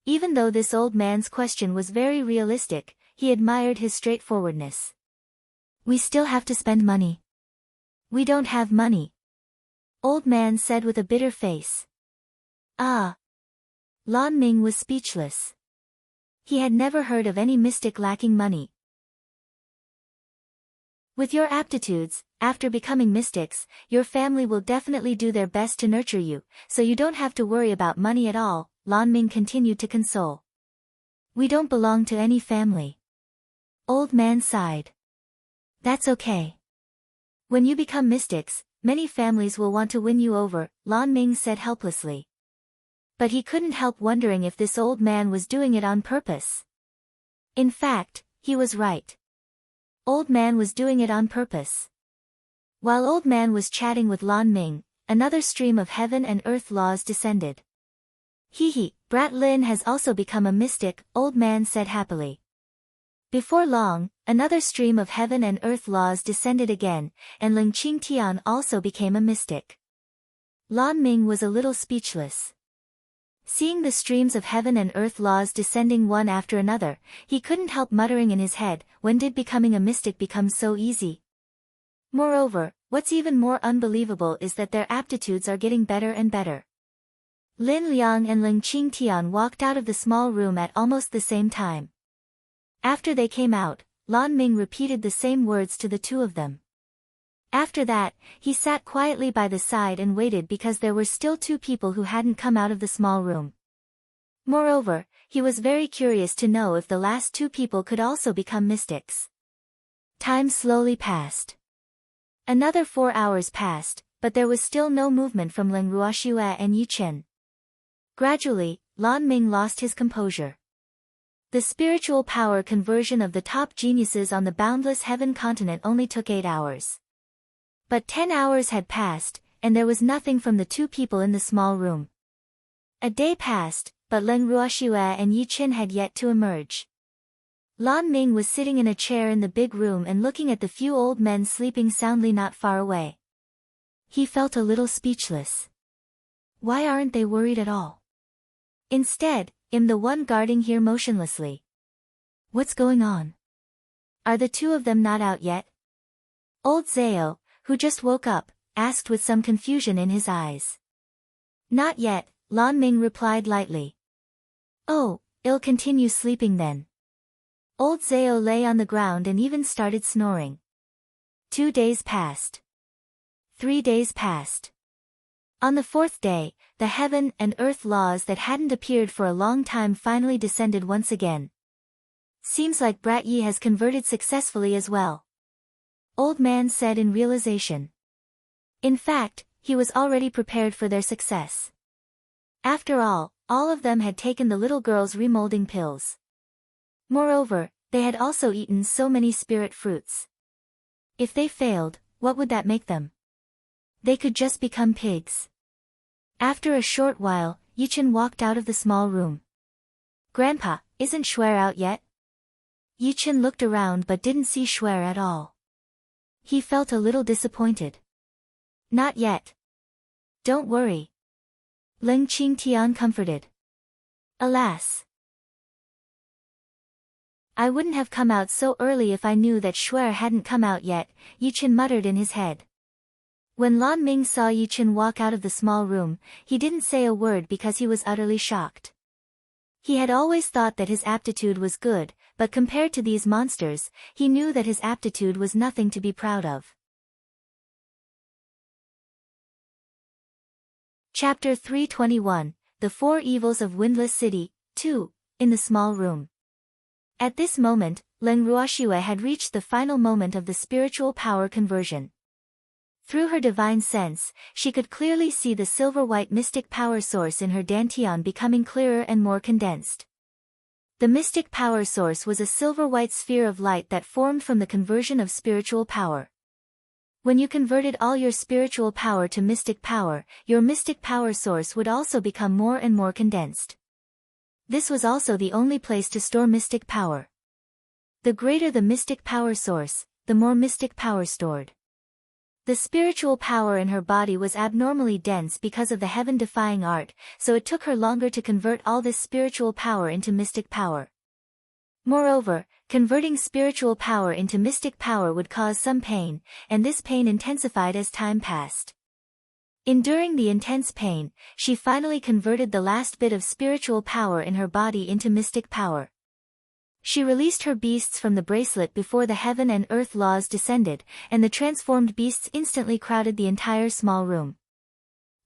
A: Even though this old man's question was very realistic, he admired his straightforwardness. We still have to spend money. We don't have money. Old Man said with a bitter face. Ah. Lan Ming was speechless. He had never heard of any mystic lacking money. With your aptitudes, after becoming mystics, your family will definitely do their best to nurture you, so you don't have to worry about money at all, Lan Ming continued to console. We don't belong to any family. Old Man sighed. That's okay. When you become mystics, many families will want to win you over, Lan Ming said helplessly. But he couldn't help wondering if this old man was doing it on purpose. In fact, he was right. Old Man was doing it on purpose. While Old Man was chatting with Lan Ming, another stream of heaven and earth laws descended. Hee, Brat Lin has also become a mystic, Old Man said happily. Before long, another stream of heaven and earth laws descended again, and Ling Qingtian also became a mystic. Lan Ming was a little speechless. Seeing the streams of heaven and earth laws descending one after another, he couldn't help muttering in his head, when did becoming a mystic become so easy? Moreover, what's even more unbelievable is that their aptitudes are getting better and better. Lin Liang and Ling Qingtian walked out of the small room at almost the same time. After they came out, Lan Ming repeated the same words to the two of them. After that, he sat quietly by the side and waited because there were still 2 people who hadn't come out of the small room. Moreover, he was very curious to know if the last 2 people could also become mystics. Time slowly passed. Another 4 hours passed, but there was still no movement from Ling Ruoxue and Yi Chen. Gradually, Lan Ming lost his composure. The spiritual power conversion of the top geniuses on the boundless heaven continent only took 8 hours. But 10 hours had passed, and there was nothing from the 2 people in the small room. A day passed, but Ling Ruoxue and Yi Chen had yet to emerge. Lan Ming was sitting in a chair in the big room and looking at the few old men sleeping soundly not far away. He felt a little speechless. Why aren't they worried at all? Instead, I'm the one guarding here motionlessly. What's going on? Are the 2 of them not out yet? Old Zhao, who just woke up, asked with some confusion in his eyes. Not yet, Lan Ming replied lightly. Oh, I'll continue sleeping then. Old Zhao lay on the ground and even started snoring. 2 days passed. 3 days passed. On the 4th day, the heaven and earth laws that hadn't appeared for a long time finally descended once again. Seems like Brat Yi has converted successfully as well. Old Man said in realization. In fact, he was already prepared for their success. After all of them had taken the little girl's remolding pills. Moreover, they had also eaten so many spirit fruits. If they failed, what would that make them? They could just become pigs. After a short while, Yi Chen walked out of the small room. Grandpa, isn't Shuer out yet? Yi Chen looked around but didn't see Shuer at all. He felt a little disappointed. Not yet. Don't worry. Ling Qingtian comforted. Alas! I wouldn't have come out so early if I knew that Shuer hadn't come out yet, Yichen muttered in his head. When Lan Ming saw Yichen walk out of the small room, he didn't say a word because he was utterly shocked. He had always thought that his aptitude was good, but compared to these monsters, he knew that his aptitude was nothing to be proud of. Chapter 321, The Four Evils of Windless City, 2, in the small room. At this moment, Leng Ruoxue had reached the final moment of the spiritual power conversion. Through her divine sense, she could clearly see the silver-white mystic power source in her dantian becoming clearer and more condensed. The mystic power source was a silver-white sphere of light that formed from the conversion of spiritual power. When you converted all your spiritual power to mystic power, your mystic power source would also become more and more condensed. This was also the only place to store mystic power. The greater the mystic power source, the more mystic power stored. The spiritual power in her body was abnormally dense because of the heaven-defying art, so it took her longer to convert all this spiritual power into mystic power. Moreover, converting spiritual power into mystic power would cause some pain, and this pain intensified as time passed. Enduring the intense pain, she finally converted the last bit of spiritual power in her body into mystic power. She released her beasts from the bracelet before the heaven and earth laws descended, and the transformed beasts instantly crowded the entire small room.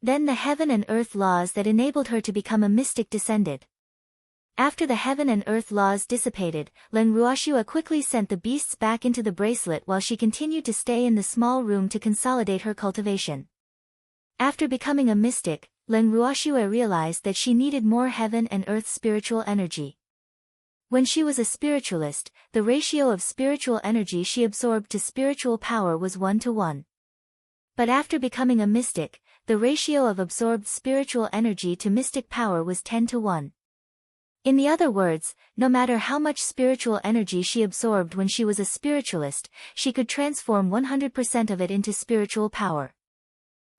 A: Then the heaven and earth laws that enabled her to become a mystic descended. After the heaven and earth laws dissipated, Leng Ruoxue quickly sent the beasts back into the bracelet while she continued to stay in the small room to consolidate her cultivation. After becoming a mystic, Leng Ruoxue realized that she needed more heaven and earth spiritual energy. When she was a spiritualist, the ratio of spiritual energy she absorbed to spiritual power was 1:1. But after becoming a mystic, the ratio of absorbed spiritual energy to mystic power was 10:1. In the other words, no matter how much spiritual energy she absorbed when she was a spiritualist, she could transform 100% of it into spiritual power.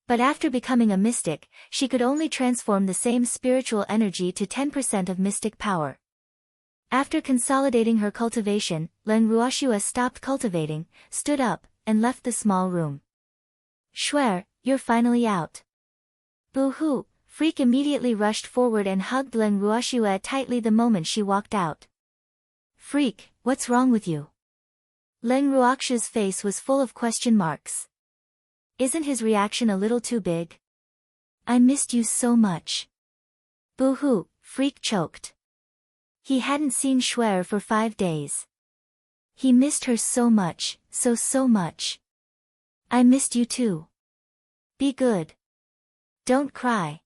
A: But after becoming a mystic, she could only transform the same spiritual energy to 10% of mystic power. After consolidating her cultivation, Leng Ruoxue stopped cultivating, stood up, and left the small room. Shuer, you're finally out. Boo-hoo! Freak immediately rushed forward and hugged Leng Ruoxue tightly the moment she walked out. Freak, what's wrong with you? Leng Ruoxue's face was full of question marks. Isn't his reaction a little too big? I missed you so much. Boo-hoo, Freak choked. He hadn't seen Shuer for 5 days. He missed her so much, so much. I missed you too. Be good. Don't cry.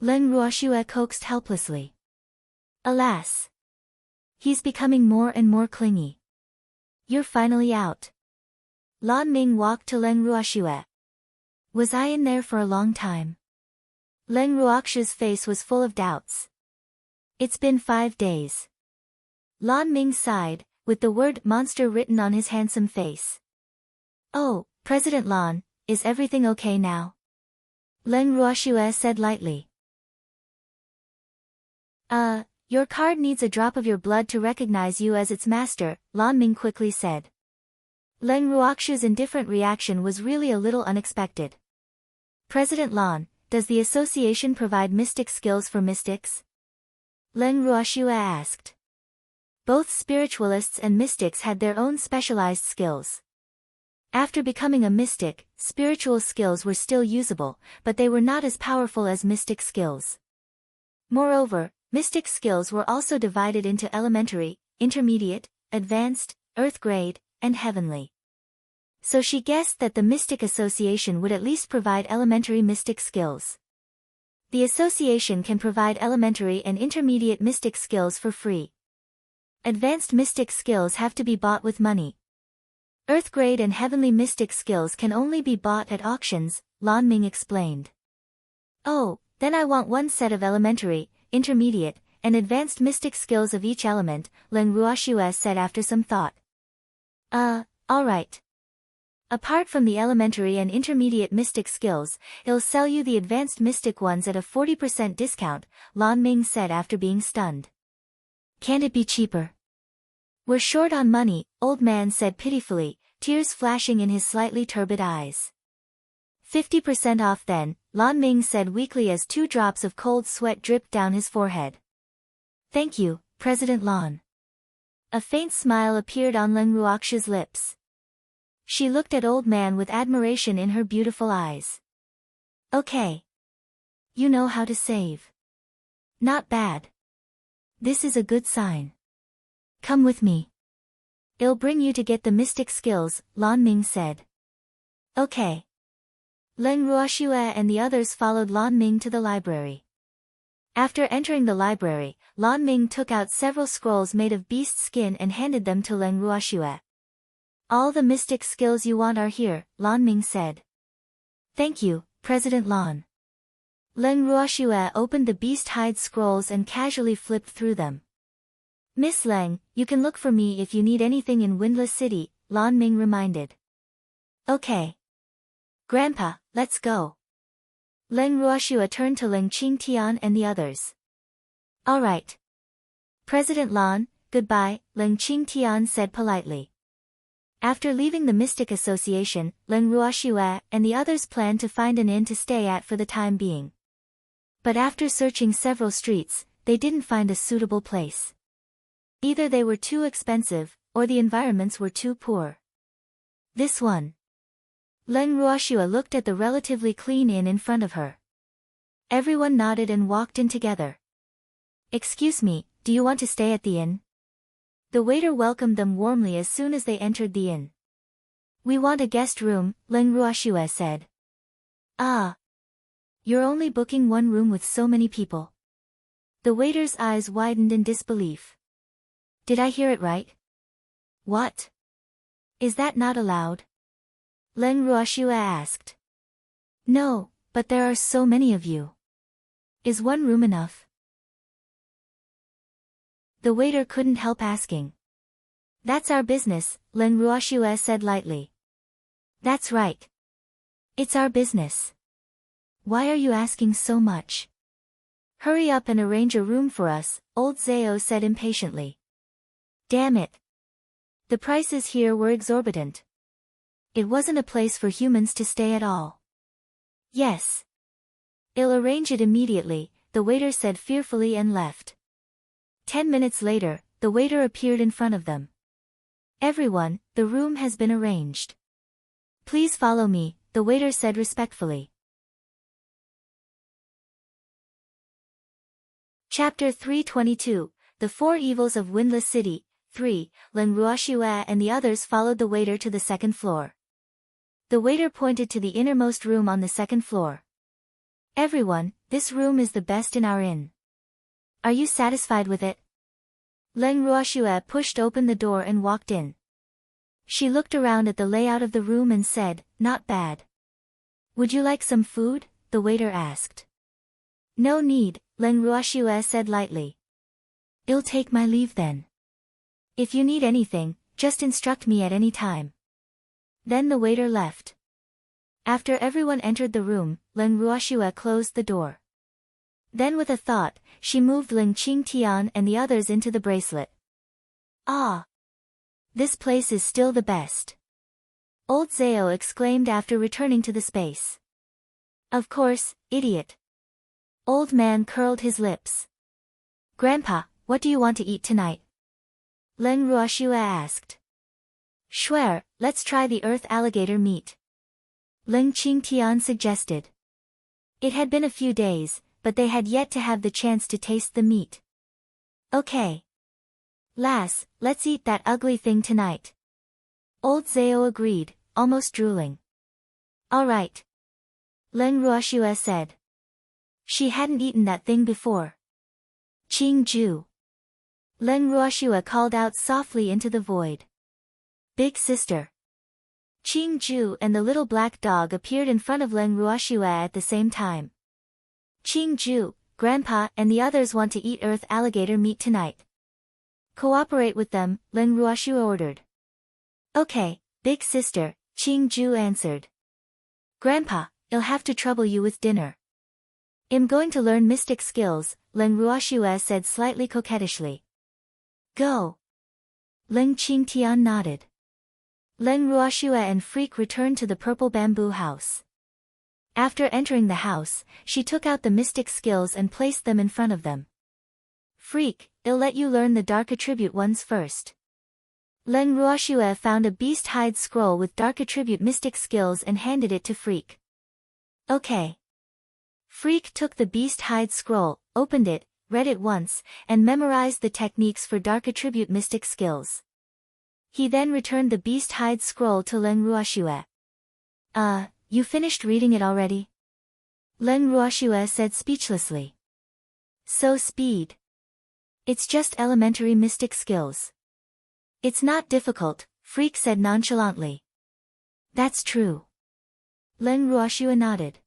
A: Leng Ruoxue coaxed helplessly. Alas! He's becoming more and more clingy. You're finally out. Lan Ming walked to Leng Ruoxue. Was I in there for a long time? Leng Ruoxue's face was full of doubts. It's been 5 days. Lan Ming sighed, with the word monster written on his handsome face. Oh, President Lan, is everything okay now? Leng Ruoxue said lightly. Your card needs a drop of your blood to recognize you as its master, Lan Ming quickly said. Leng Ruoxue's indifferent reaction was really a little unexpected. President Lan, does the association provide mystic skills for mystics? Leng Ruoxue asked. Both spiritualists and mystics had their own specialized skills. After becoming a mystic, spiritual skills were still usable, but they were not as powerful as mystic skills. Moreover, mystic skills were also divided into elementary, intermediate, advanced, earth grade, and heavenly. So she guessed that the Mystic Association would at least provide elementary mystic skills. The association can provide elementary and intermediate mystic skills for free. Advanced mystic skills have to be bought with money. Earth grade and heavenly mystic skills can only be bought at auctions, Lan Ming explained. Oh, then I want one set of elementary, intermediate, and advanced mystic skills of each element, Leng Ruoxue said after some thought. Alright. Apart from the elementary and intermediate mystic skills, it'll sell you the advanced mystic ones at a 40% discount, Lan Ming said after being stunned. Can't it be cheaper? We're short on money, old man said pitifully, tears flashing in his slightly turbid eyes. 50% off then, Lan Ming said weakly as 2 drops of cold sweat dripped down his forehead. Thank you, President Lan. A faint smile appeared on Leng Ruoxia's lips. She looked at old man with admiration in her beautiful eyes. Okay. You know how to save. Not bad. This is a good sign. Come with me. It'll bring you to get the mystic skills, Lan Ming said. Okay. Leng Ruoxia and the others followed Lan Ming to the library. After entering the library, Lan Ming took out several scrolls made of beast skin and handed them to Leng Ruoxia. All the mystic skills you want are here, Lan Ming said. Thank you, President Lan. Leng Ruoxia opened the beast hide scrolls and casually flipped through them. Miss Leng, you can look for me if you need anything in Windless City, Lan Ming reminded. Okay. Grandpa, let's go. Leng Ruoxia turned to Leng Qingtian and the others. All right. President Lan, goodbye, Leng Qingtian said politely. After leaving the Mystic Association, Leng Ruoxia and the others planned to find an inn to stay at for the time being. But after searching several streets, they didn't find a suitable place. Either they were too expensive, or the environments were too poor. This one. Leng Ruoxia looked at the relatively clean inn in front of her. Everyone nodded and walked in together. Excuse me, do you want to stay at the inn? The waiter welcomed them warmly as soon as they entered the inn. We want a guest room, Leng Ruoxia said. Ah. You're only booking one room with so many people. The waiter's eyes widened in disbelief. Did I hear it right? What? Is that not allowed? Leng Ruoxia asked. No, but there are so many of you. Is one room enough? The waiter couldn't help asking. That's our business, Leng Ruoxia said lightly. That's right. It's our business. Why are you asking so much? Hurry up and arrange a room for us, old Zhao said impatiently. Damn it. The prices here were exorbitant. It wasn't a place for humans to stay at all. Yes. I'll arrange it immediately, the waiter said fearfully and left. 10 minutes later, the waiter appeared in front of them. Everyone, the room has been arranged. Please follow me, the waiter said respectfully. Chapter 322, The Four Evils of Windless City, 3, Leng Ruoxia and the others followed the waiter to the second floor. The waiter pointed to the innermost room on the second floor. Everyone, this room is the best in our inn. Are you satisfied with it? Leng Ruoxia pushed open the door and walked in. She looked around at the layout of the room and said, not bad. Would you like some food? The waiter asked. No need, Leng Ruoxia said lightly. I'll take my leave then. If you need anything, just instruct me at any time. Then the waiter left. After everyone entered the room, Leng Ruoxia closed the door. Then with a thought, she moved Leng Qingtian and the others into the bracelet. Ah! This place is still the best. Old Zhao exclaimed after returning to the space. Of course, idiot. Old man curled his lips. Grandpa, what do you want to eat tonight? Leng Ruoxia asked. Sure, let's try the earth alligator meat. Leng Qingtian suggested. It had been a few days, but they had yet to have the chance to taste the meat. Okay. Lass, let's eat that ugly thing tonight. Old Zhao agreed, almost drooling. All right. Leng Ruoxia said. She hadn't eaten that thing before. Qing Ju. Leng Ruoxia called out softly into the void. Big sister. Qing Ju and the little black dog appeared in front of Leng Ruoxia at the same time. Qing Ju, Grandpa and the others want to eat earth alligator meat tonight. Cooperate with them, Leng Ruoxia ordered. Okay, big sister, Qingju answered. Grandpa, I'll have to trouble you with dinner. I'm going to learn mystic skills, Leng Ruoxue said slightly coquettishly. Go. Leng Qingtian nodded. Leng Ruoxue and Freak returned to the purple bamboo house. After entering the house, she took out the mystic skills and placed them in front of them. Freak, I'll let you learn the dark attribute ones first. Leng Ruoxue found a beast hide scroll with dark attribute mystic skills and handed it to Freak. Okay. Freak took the beast hide scroll, opened it, read it once, and memorized the techniques for dark attribute mystic skills. He then returned the beast hide scroll to Leng Ruoxue. You finished reading it already? Leng Ruoxue said speechlessly. So speed. It's just elementary mystic skills. It's not difficult, Freak said nonchalantly. That's true. Leng Ruoxue nodded.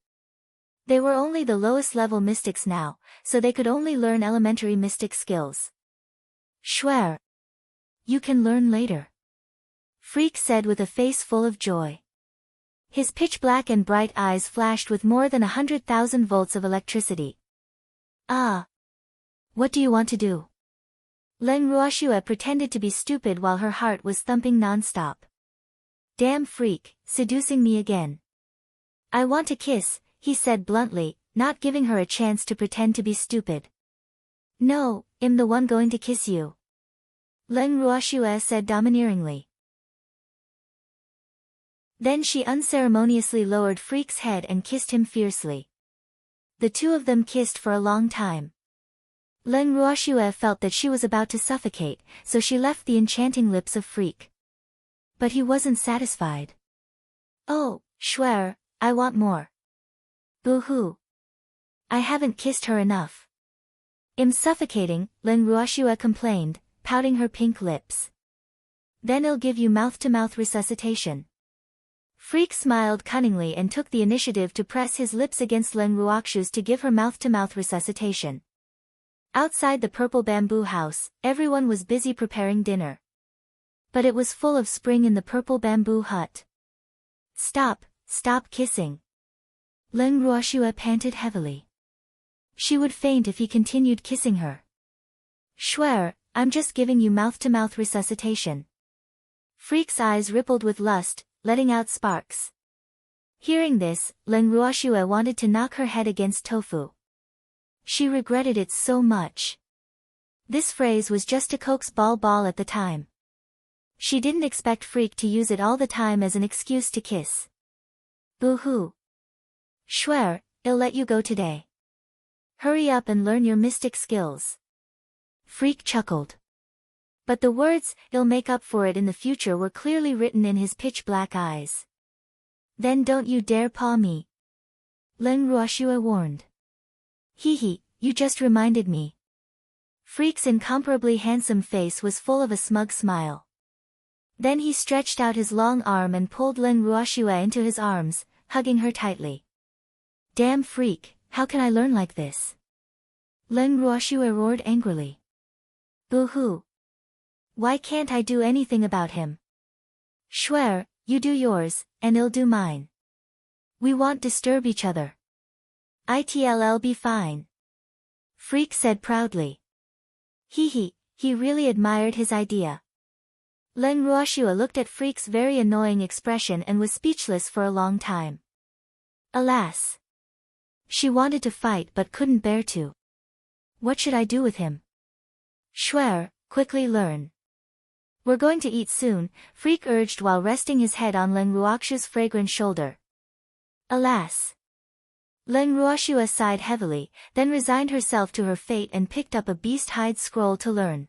A: They were only the lowest level mystics now, so they could only learn elementary mystic skills. Schwer. You can learn later. Freak said with a face full of joy. His pitch-black and bright eyes flashed with more than 100,000 volts of electricity. Ah. What do you want to do? Leng Ruoxue pretended to be stupid while her heart was thumping non-stop. Damn Freak, seducing me again. I want to kiss, he said bluntly, not giving her a chance to pretend to be stupid. No, I'm the one going to kiss you. Leng Ruoxue said domineeringly. Then she unceremoniously lowered Freak's head and kissed him fiercely. The two of them kissed for a long time. Leng Ruoxue felt that she was about to suffocate, so she left the enchanting lips of Freak. But he wasn't satisfied. Oh, Schwer, I want more. Boo-hoo. I haven't kissed her enough. I'm suffocating, Leng Ruoxue complained, pouting her pink lips. Then I'll give you mouth-to-mouth resuscitation. Freak smiled cunningly and took the initiative to press his lips against Leng Ruoxue's to give her mouth-to-mouth resuscitation. Outside the purple bamboo house, everyone was busy preparing dinner. But it was full of spring in the purple bamboo hut. Stop kissing. Leng Ruoxue panted heavily. She would faint if he continued kissing her. Schwer, I'm just giving you mouth-to-mouth resuscitation. Freak's eyes rippled with lust, letting out sparks. Hearing this, Leng Ruoxue wanted to knock her head against tofu. She regretted it so much. This phrase was just to coax ball at the time. She didn't expect Freak to use it all the time as an excuse to kiss. Boo-hoo. Schwer, I'll let you go today. Hurry up and learn your mystic skills. Freak chuckled. But the words, "I'll make up for it in the future" were clearly written in his pitch-black eyes. Then don't you dare paw me. Leng Ruoxue warned. Hee, you just reminded me. Freak's incomparably handsome face was full of a smug smile. Then he stretched out his long arm and pulled Leng Ruoxue into his arms, hugging her tightly. Damn Freak, how can I learn like this? Leng Ruoxue roared angrily. Boo-hoo. Why can't I do anything about him? Schwer, you do yours, and I'll do mine. We won't disturb each other. It'll be fine. Freak said proudly. He really admired his idea. Leng Ruoxue looked at Freak's very annoying expression and was speechless for a long time. Alas. She wanted to fight but couldn't bear to. What should I do with him? Schwer, quickly learn. We're going to eat soon, Freak urged while resting his head on Leng Ruoxue's fragrant shoulder. Alas. Leng Ruoxue sighed heavily, then resigned herself to her fate and picked up a beast hide scroll to learn.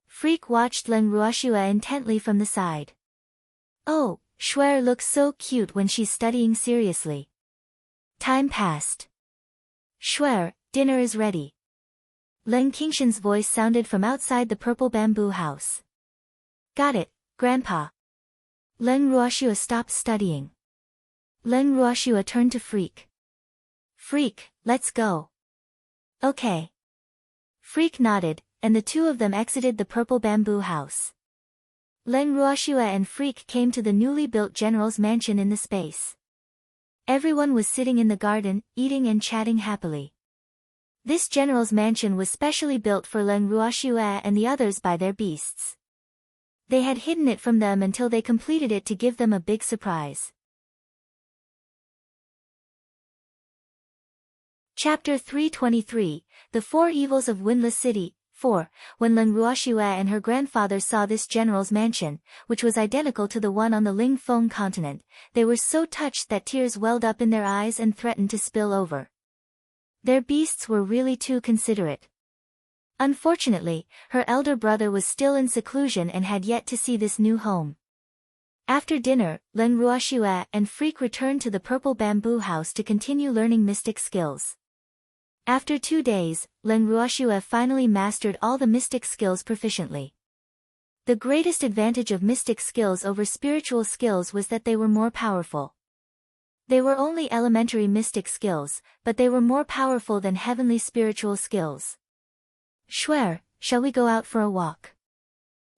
A: Freak watched Leng Ruoxue intently from the side. Oh, Schwer looks so cute when she's studying seriously. Time passed. Schwer, dinner is ready. Leng Qingshan's voice sounded from outside the purple bamboo house. Got it, Grandpa. Leng Ruoxue stopped studying. Leng Ruoxue turned to Freak. Freak, let's go. Okay. Freak nodded, and the two of them exited the purple bamboo house. Leng Ruoxue and Freak came to the newly built general's mansion in the space. Everyone was sitting in the garden, eating and chatting happily. This general's mansion was specially built for Leng Ruoxue and the others by their beasts. They had hidden it from them until they completed it to give them a big surprise. Chapter 323, The Four Evils of Windless City. 4. When Leng Ruoxue and her grandfather saw this general's mansion, which was identical to the one on the Ling Feng continent, they were so touched that tears welled up in their eyes and threatened to spill over. Their beasts were really too considerate. Unfortunately, her elder brother was still in seclusion and had yet to see this new home. After dinner, Leng Ruoxue and Freak returned to the purple bamboo house to continue learning mystic skills. After 2 days, Leng Ruoxue finally mastered all the mystic skills proficiently. The greatest advantage of mystic skills over spiritual skills was that they were more powerful. They were only elementary mystic skills, but they were more powerful than heavenly spiritual skills. Shuer, shall we go out for a walk?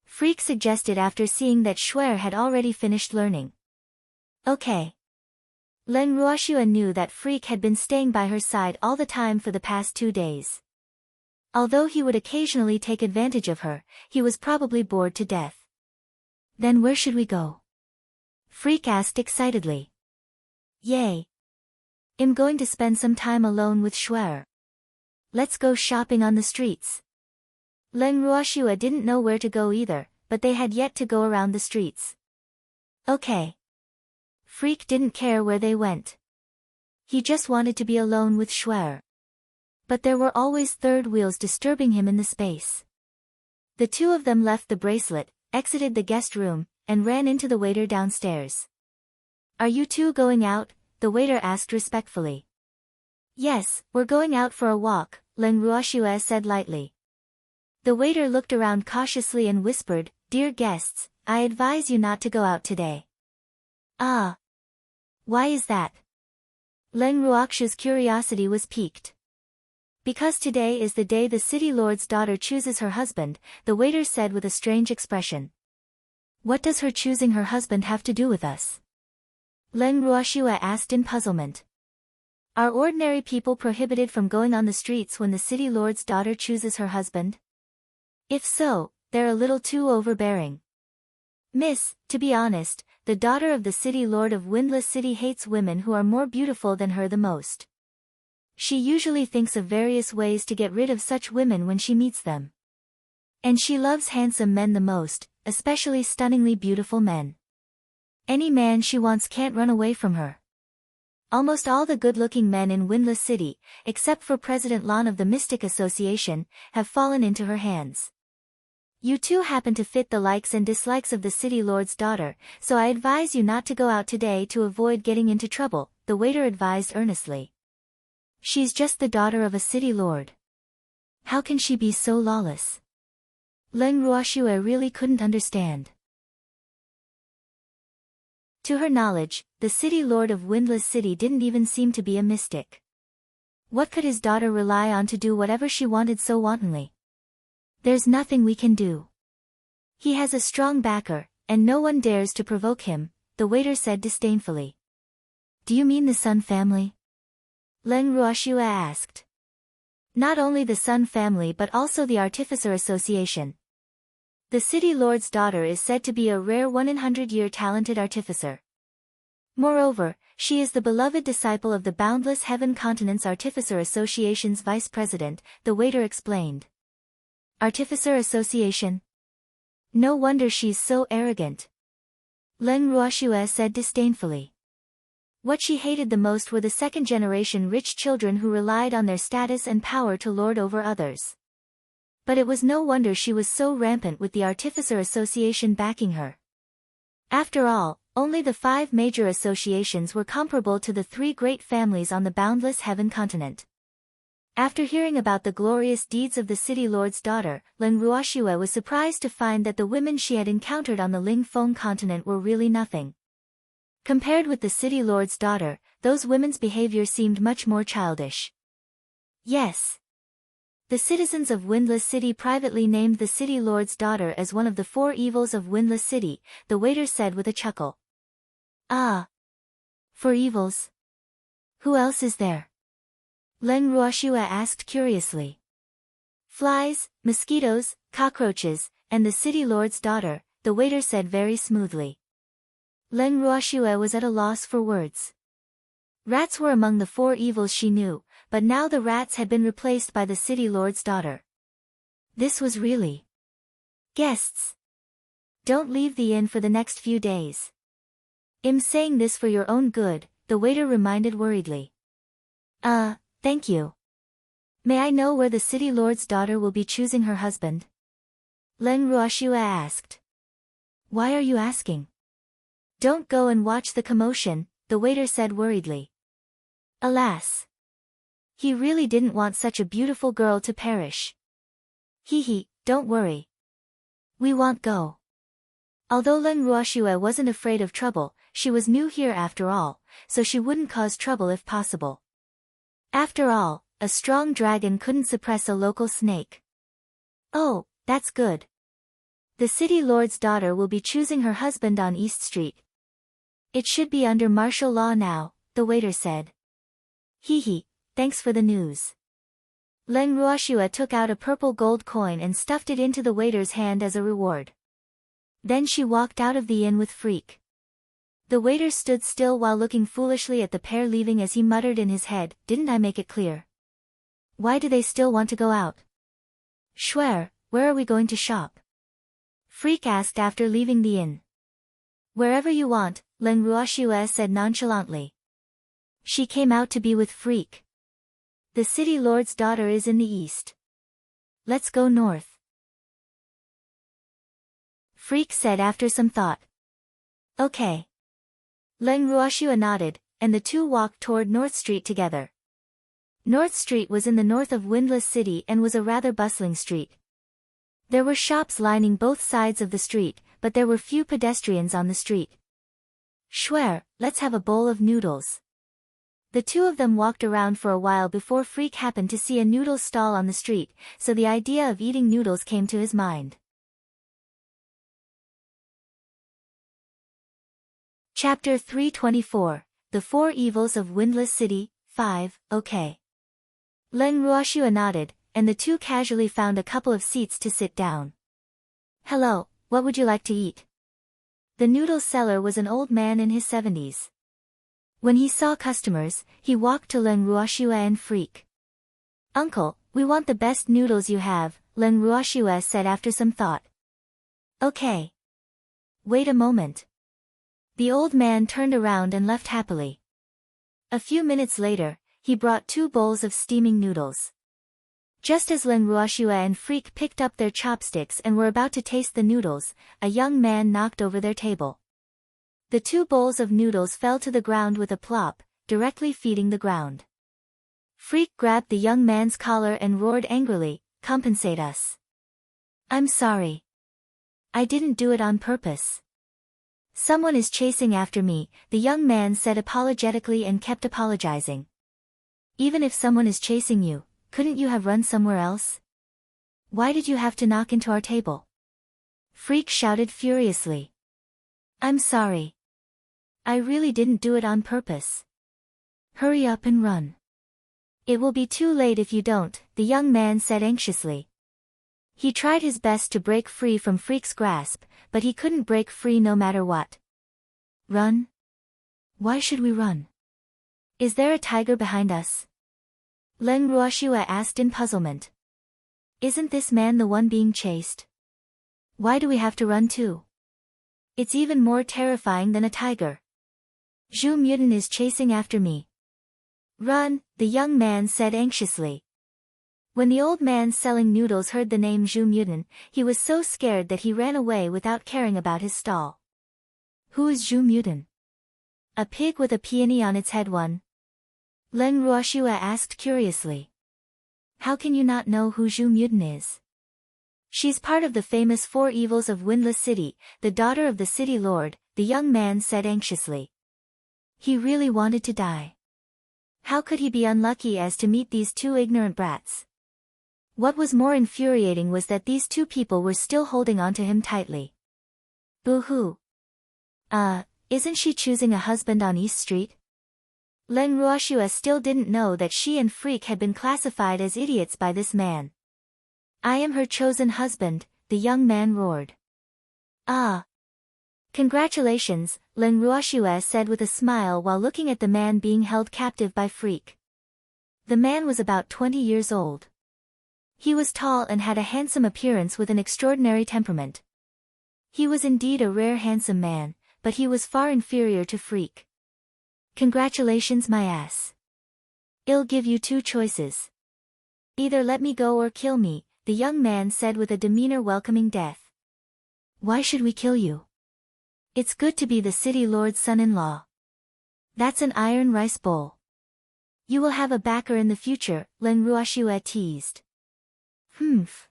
A: Freak suggested after seeing that Shuer had already finished learning. Okay. Leng Ruoxue knew that Freak had been staying by her side all the time for the past 2 days. Although he would occasionally take advantage of her, he was probably bored to death. Then where should we go? Freak asked excitedly. Yay! I'm going to spend some time alone with Shuer. Let's go shopping on the streets. Leng Ruoxue didn't know where to go either, but they had yet to go around the streets. Okay. Freak didn't care where they went. He just wanted to be alone with Shuer. But there were always third wheels disturbing him in the space. The two of them left the bracelet, exited the guest room, and ran into the waiter downstairs. Are you two going out? The waiter asked respectfully. Yes, we're going out for a walk, Leng Ruoxue said lightly. The waiter looked around cautiously and whispered, Dear guests, I advise you not to go out today. Ah. Why is that? Leng Ruoxue's curiosity was piqued. Because today is the day the city lord's daughter chooses her husband, the waiter said with a strange expression. What does her choosing her husband have to do with us? Leng Ruoxue asked in puzzlement. Are ordinary people prohibited from going on the streets when the city lord's daughter chooses her husband? If so, they're a little too overbearing. Miss, to be honest, the daughter of the city lord of Windless City hates women who are more beautiful than her the most. She usually thinks of various ways to get rid of such women when she meets them. And she loves handsome men the most, especially stunningly beautiful men. Any man she wants can't run away from her. Almost all the good-looking men in Windless City, except for President Lan of the Mystic Association, have fallen into her hands. You two happen to fit the likes and dislikes of the city lord's daughter, so I advise you not to go out today to avoid getting into trouble, the waiter advised earnestly. She's just the daughter of a city lord. How can she be so lawless? Leng Ruoxue really couldn't understand. To her knowledge, the city lord of Windless City didn't even seem to be a mystic. What could his daughter rely on to do whatever she wanted so wantonly? There's nothing we can do. He has a strong backer, and no one dares to provoke him, the waiter said disdainfully. Do you mean the Sun family? Leng Ruoxue asked. Not only the Sun family but also the Artificer Association. The city lord's daughter is said to be a rare 100-year talented artificer. Moreover, she is the beloved disciple of the Boundless Heaven Continent's Artificer Association's vice president, the waiter explained. Artificer Association? No wonder she's so arrogant. Leng Ruoxue said disdainfully. What she hated the most were the second-generation rich children who relied on their status and power to lord over others. But it was no wonder she was so rampant with the Artificer Association backing her. After all, only the 5 major associations were comparable to the 3 great families on the Boundless Heaven continent. After hearing about the glorious deeds of the city lord's daughter, Leng Ruoxue was surprised to find that the women she had encountered on the Ling Feng continent were really nothing. Compared with the city lord's daughter, those women's behavior seemed much more childish. Yes. The citizens of Windless City privately named the city lord's daughter as one of the 4 evils of Windless City, the waiter said with a chuckle. Ah. 4 evils? Who else is there? Leng Ruoxue asked curiously. Flies, mosquitoes, cockroaches, and the city lord's daughter, the waiter said very smoothly. Leng Ruoxue was at a loss for words. Rats were among the 4 evils she knew, but now the rats had been replaced by the city lord's daughter. This was really... Guests! Don't leave the inn for the next few days. I'm saying this for your own good, the waiter reminded worriedly. Thank you. May I know where the city lord's daughter will be choosing her husband? Leng Ruoxue asked. Why are you asking? Don't go and watch the commotion, the waiter said worriedly. Alas. He really didn't want such a beautiful girl to perish. Hee, don't worry. We won't go. Although Leng Ruoxue wasn't afraid of trouble, she was new here after all, so she wouldn't cause trouble if possible. After all, a strong dragon couldn't suppress a local snake. Oh, that's good. The city lord's daughter will be choosing her husband on East Street. It should be under martial law now, the waiter said. Hee, thanks for the news. Leng Ruoxue took out a purple gold coin and stuffed it into the waiter's hand as a reward. Then she walked out of the inn with Freak. The waiter stood still while looking foolishly at the pair leaving as he muttered in his head, didn't I make it clear? Why do they still want to go out? Schwer, where are we going to shop? Freak asked after leaving the inn. Wherever you want, Leng Ruoxue said nonchalantly. She came out to be with Freak. The city lord's daughter is in the east. Let's go north. Freak said after some thought. Okay. Leng Ruoxue nodded, and the two walked toward North Street together. North Street was in the north of Windless City and was a rather bustling street. There were shops lining both sides of the street, but there were few pedestrians on the street. Schwer, let's have a bowl of noodles. The two of them walked around for a while before Freak happened to see a noodle stall on the street, so the idea of eating noodles came to his mind. Chapter 324, The 4 Evils of Windless City, 5, okay. Leng Ruoxue nodded, and the two casually found a couple of seats to sit down. Hello, what would you like to eat? The noodle seller was an old man in his 70s. When he saw customers, he walked to Leng Ruoxue and Freak. Uncle, we want the best noodles you have, Leng Ruoxue said after some thought. Okay. Wait a moment. The old man turned around and left happily. A few minutes later, he brought 2 bowls of steaming noodles. Just as Leng Ruoxue and Freak picked up their chopsticks and were about to taste the noodles, a young man knocked over their table. The 2 bowls of noodles fell to the ground with a plop, directly feeding the ground. Freak grabbed the young man's collar and roared angrily, compensate us. I'm sorry. I didn't do it on purpose. Someone is chasing after me, the young man said apologetically and kept apologizing. Even if someone is chasing you, couldn't you have run somewhere else? Why did you have to knock into our table? Freak shouted furiously. I'm sorry. I really didn't do it on purpose. Hurry up and run. It will be too late if you don't, the young man said anxiously. He tried his best to break free from Freak's grasp, but he couldn't break free no matter what. Run? Why should we run? Is there a tiger behind us? Leng Ruoxue asked in puzzlement. Isn't this man the one being chased? Why do we have to run too? It's even more terrifying than a tiger. Zhu Mutin is chasing after me. Run, the young man said anxiously. When the old man selling noodles heard the name Zhu Mutin, he was so scared that he ran away without caring about his stall. Who is Zhu Mutin? A pig with a peony on its head one? Leng Ruoxue asked curiously. How can you not know who Zhu Mutin is? She's part of the famous 4 evils of Windless City, the daughter of the city lord, the young man said anxiously. He really wanted to die. How could he be unlucky as to meet these 2 ignorant brats? What was more infuriating was that these two people were still holding on to him tightly. Boo-hoo. Isn't she choosing a husband on East Street? Leng Ruoxue still didn't know that she and Freak had been classified as idiots by this man. I am her chosen husband, the young man roared. Ah. Congratulations, Leng Ruoxue said with a smile while looking at the man being held captive by Freak. The man was about 20 years old. He was tall and had a handsome appearance with an extraordinary temperament. He was indeed a rare handsome man, but he was far inferior to Freak. Congratulations my ass. I'll give you two choices. Either let me go or kill me, the young man said with a demeanor welcoming death. Why should we kill you? It's good to be the city lord's son-in-law. That's an iron rice bowl. You will have a backer in the future, Leng Ruoxue teased. Humph.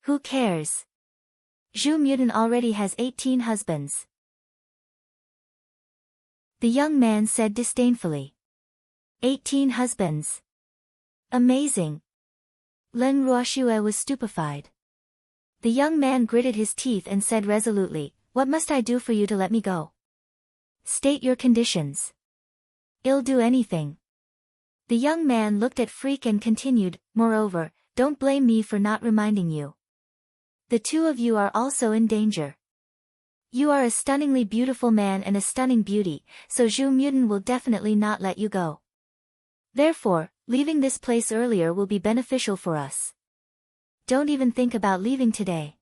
A: Who cares? Zhu Mudan already has 18 husbands. The young man said disdainfully. 18 husbands. Amazing. Leng Ruoxue was stupefied. The young man gritted his teeth and said resolutely, What must I do for you to let me go? State your conditions. I'll do anything. The young man looked at Freak and continued, Moreover, don't blame me for not reminding you. The two of you are also in danger. You are a stunningly beautiful man and a stunning beauty, so Zhu Mudan will definitely not let you go. Therefore, leaving this place earlier will be beneficial for us. Don't even think about leaving today.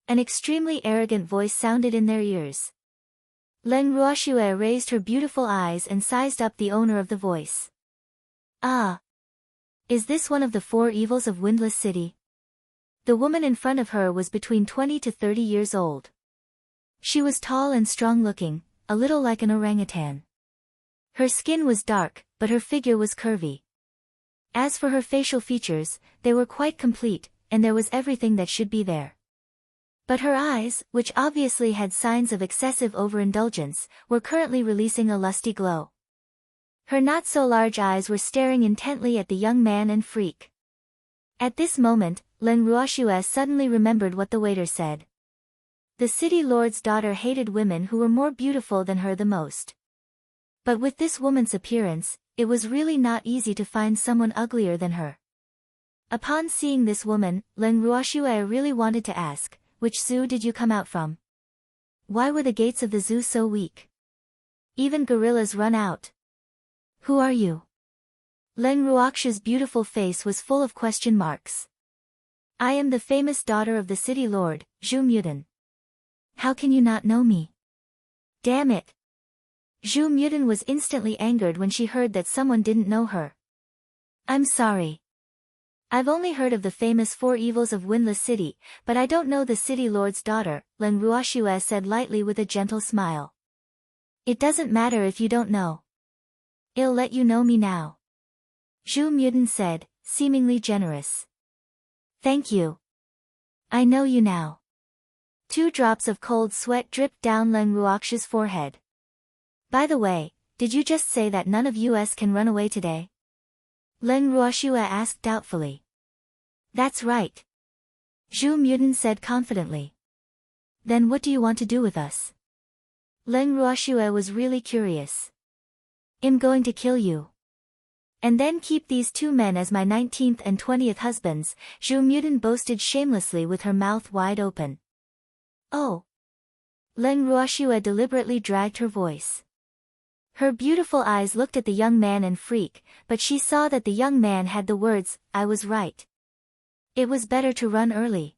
A: An extremely arrogant voice sounded in their ears. Leng Ruoxue raised her beautiful eyes and sized up the owner of the voice. Ah! Is this one of the four evils of Windless City? The woman in front of her was between 20 to 30 years old. She was tall and strong-looking, a little like an orangutan. Her skin was dark, but her figure was curvy. As for her facial features, they were quite complete, and there was everything that should be there. But her eyes, which obviously had signs of excessive overindulgence, were currently releasing a lusty glow. Her not-so-large eyes were staring intently at the young man and Freak. At this moment, Leng Ruoxue suddenly remembered what the waiter said. The city lord's daughter hated women who were more beautiful than her the most. But with this woman's appearance, it was really not easy to find someone uglier than her. Upon seeing this woman, Leng Ruoxue really wanted to ask, which zoo did you come out from? Why were the gates of the zoo so weak? Even gorillas run out. Who are you? Leng Ruoxue's beautiful face was full of question marks. I am the famous daughter of the city lord, Zhu Mudan. How can you not know me? Damn it! Zhu Mudan was instantly angered when she heard that someone didn't know her. I'm sorry. I've only heard of the famous four evils of Windless City, but I don't know the city lord's daughter, Leng Ruoxue said lightly with a gentle smile. It doesn't matter if you don't know. I'll let you know me now. Zhu Mudan said, seemingly generous. Thank you. I know you now. 2 drops of cold sweat dripped down Leng Ruoxue's forehead. By the way, did you just say that none of us can run away today? Leng Ruoxue asked doubtfully. That's right. Zhu Mudan said confidently. Then what do you want to do with us? Leng Ruoxue was really curious. I'm going to kill you. And then keep these 2 men as my 19th and 20th husbands, Zhu Mudan boasted shamelessly with her mouth wide open. Oh. Leng Ruoxue deliberately dragged her voice. Her beautiful eyes looked at the young man and Freak, but she saw that the young man had the words, I was right. It was better to run early.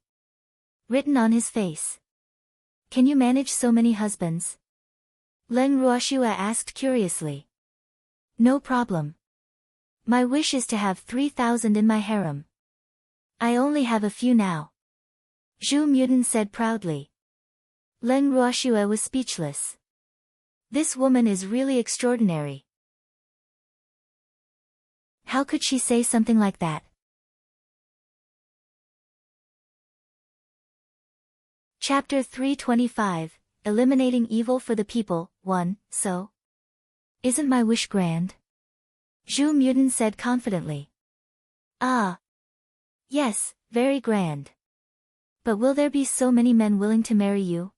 A: Written on his face. Can you manage so many husbands? Leng Ruoxue asked curiously. No problem. My wish is to have 3,000 in my harem. I only have a few now. Zhu Mudan said proudly. Leng Ruoxue was speechless. This woman is really extraordinary. How could she say something like that? Chapter 325, Eliminating Evil for the People, 1, So? Isn't my wish grand? Zhu Mudan said confidently. Ah. Yes, very grand. But will there be so many men willing to marry you?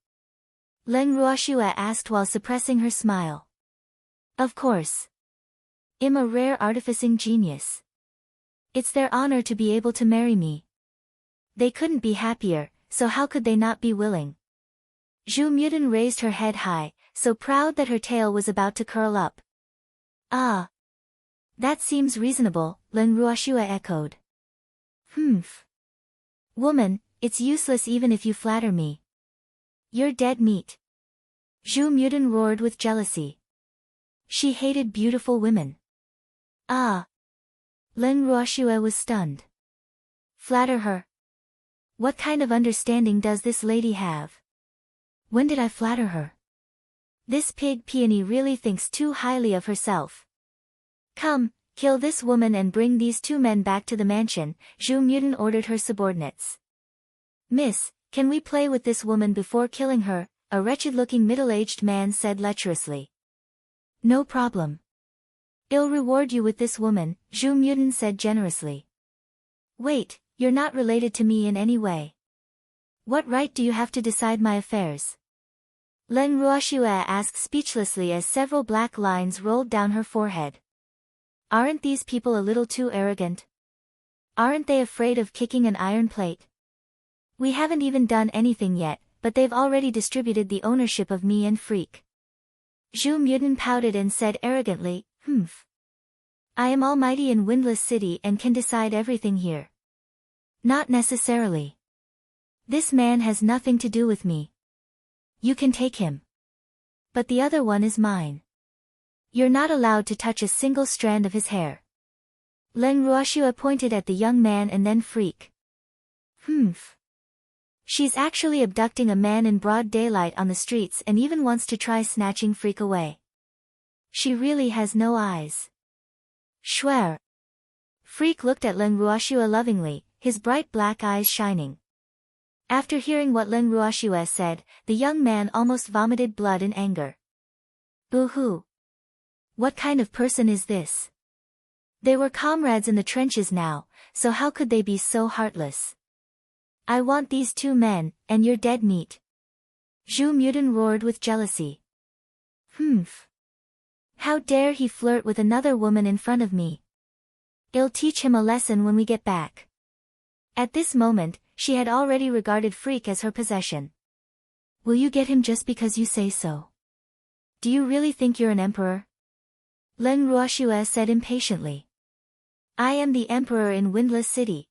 A: Leng Ruoxue asked while suppressing her smile. Of course. I'm a rare artificing genius. It's their honor to be able to marry me. They couldn't be happier, so how could they not be willing? Zhu Muten raised her head high, so proud that her tail was about to curl up. Ah. That seems reasonable, Leng Ruoxue echoed. Humph. Woman, it's useless even if you flatter me. You're dead meat. Zhu Muten roared with jealousy. She hated beautiful women. Ah. Leng Ruoxue was stunned. Flatter her? What kind of understanding does this lady have? When did I flatter her? This pig peony really thinks too highly of herself. Come, kill this woman and bring these two men back to the mansion, Zhu Muten ordered her subordinates. Miss, can we play with this woman before killing her? A wretched-looking middle-aged man said lecherously. No problem. I'll reward you with this woman, Zhu Muten said generously. Wait, you're not related to me in any way. What right do you have to decide my affairs? Leng Ruoxue asked speechlessly as several black lines rolled down her forehead. Aren't these people a little too arrogant? Aren't they afraid of kicking an iron plate? We haven't even done anything yet, but they've already distributed the ownership of me and Freak. Zhu Muten pouted and said arrogantly, Humph. I am almighty in Windless City and can decide everything here. Not necessarily. This man has nothing to do with me. You can take him. But the other one is mine. You're not allowed to touch a single strand of his hair. Leng Ruoxue pointed at the young man and then Freak. Humph. She's actually abducting a man in broad daylight on the streets and even wants to try snatching Freak away. She really has no eyes. Schwer. Freak looked at Leng Ruoxue lovingly, his bright black eyes shining. After hearing what Leng Ruoxue said, the young man almost vomited blood in anger. Boo-hoo. What kind of person is this? They were comrades in the trenches now, so how could they be so heartless? I want these two men, and you're dead meat. Zhu Muten roared with jealousy. Humph. How dare he flirt with another woman in front of me? I'll teach him a lesson when we get back. At this moment, she had already regarded Freak as her possession. Will you get him just because you say so? Do you really think you're an emperor? Leng Ruoxue said impatiently. I am the emperor in Windless City.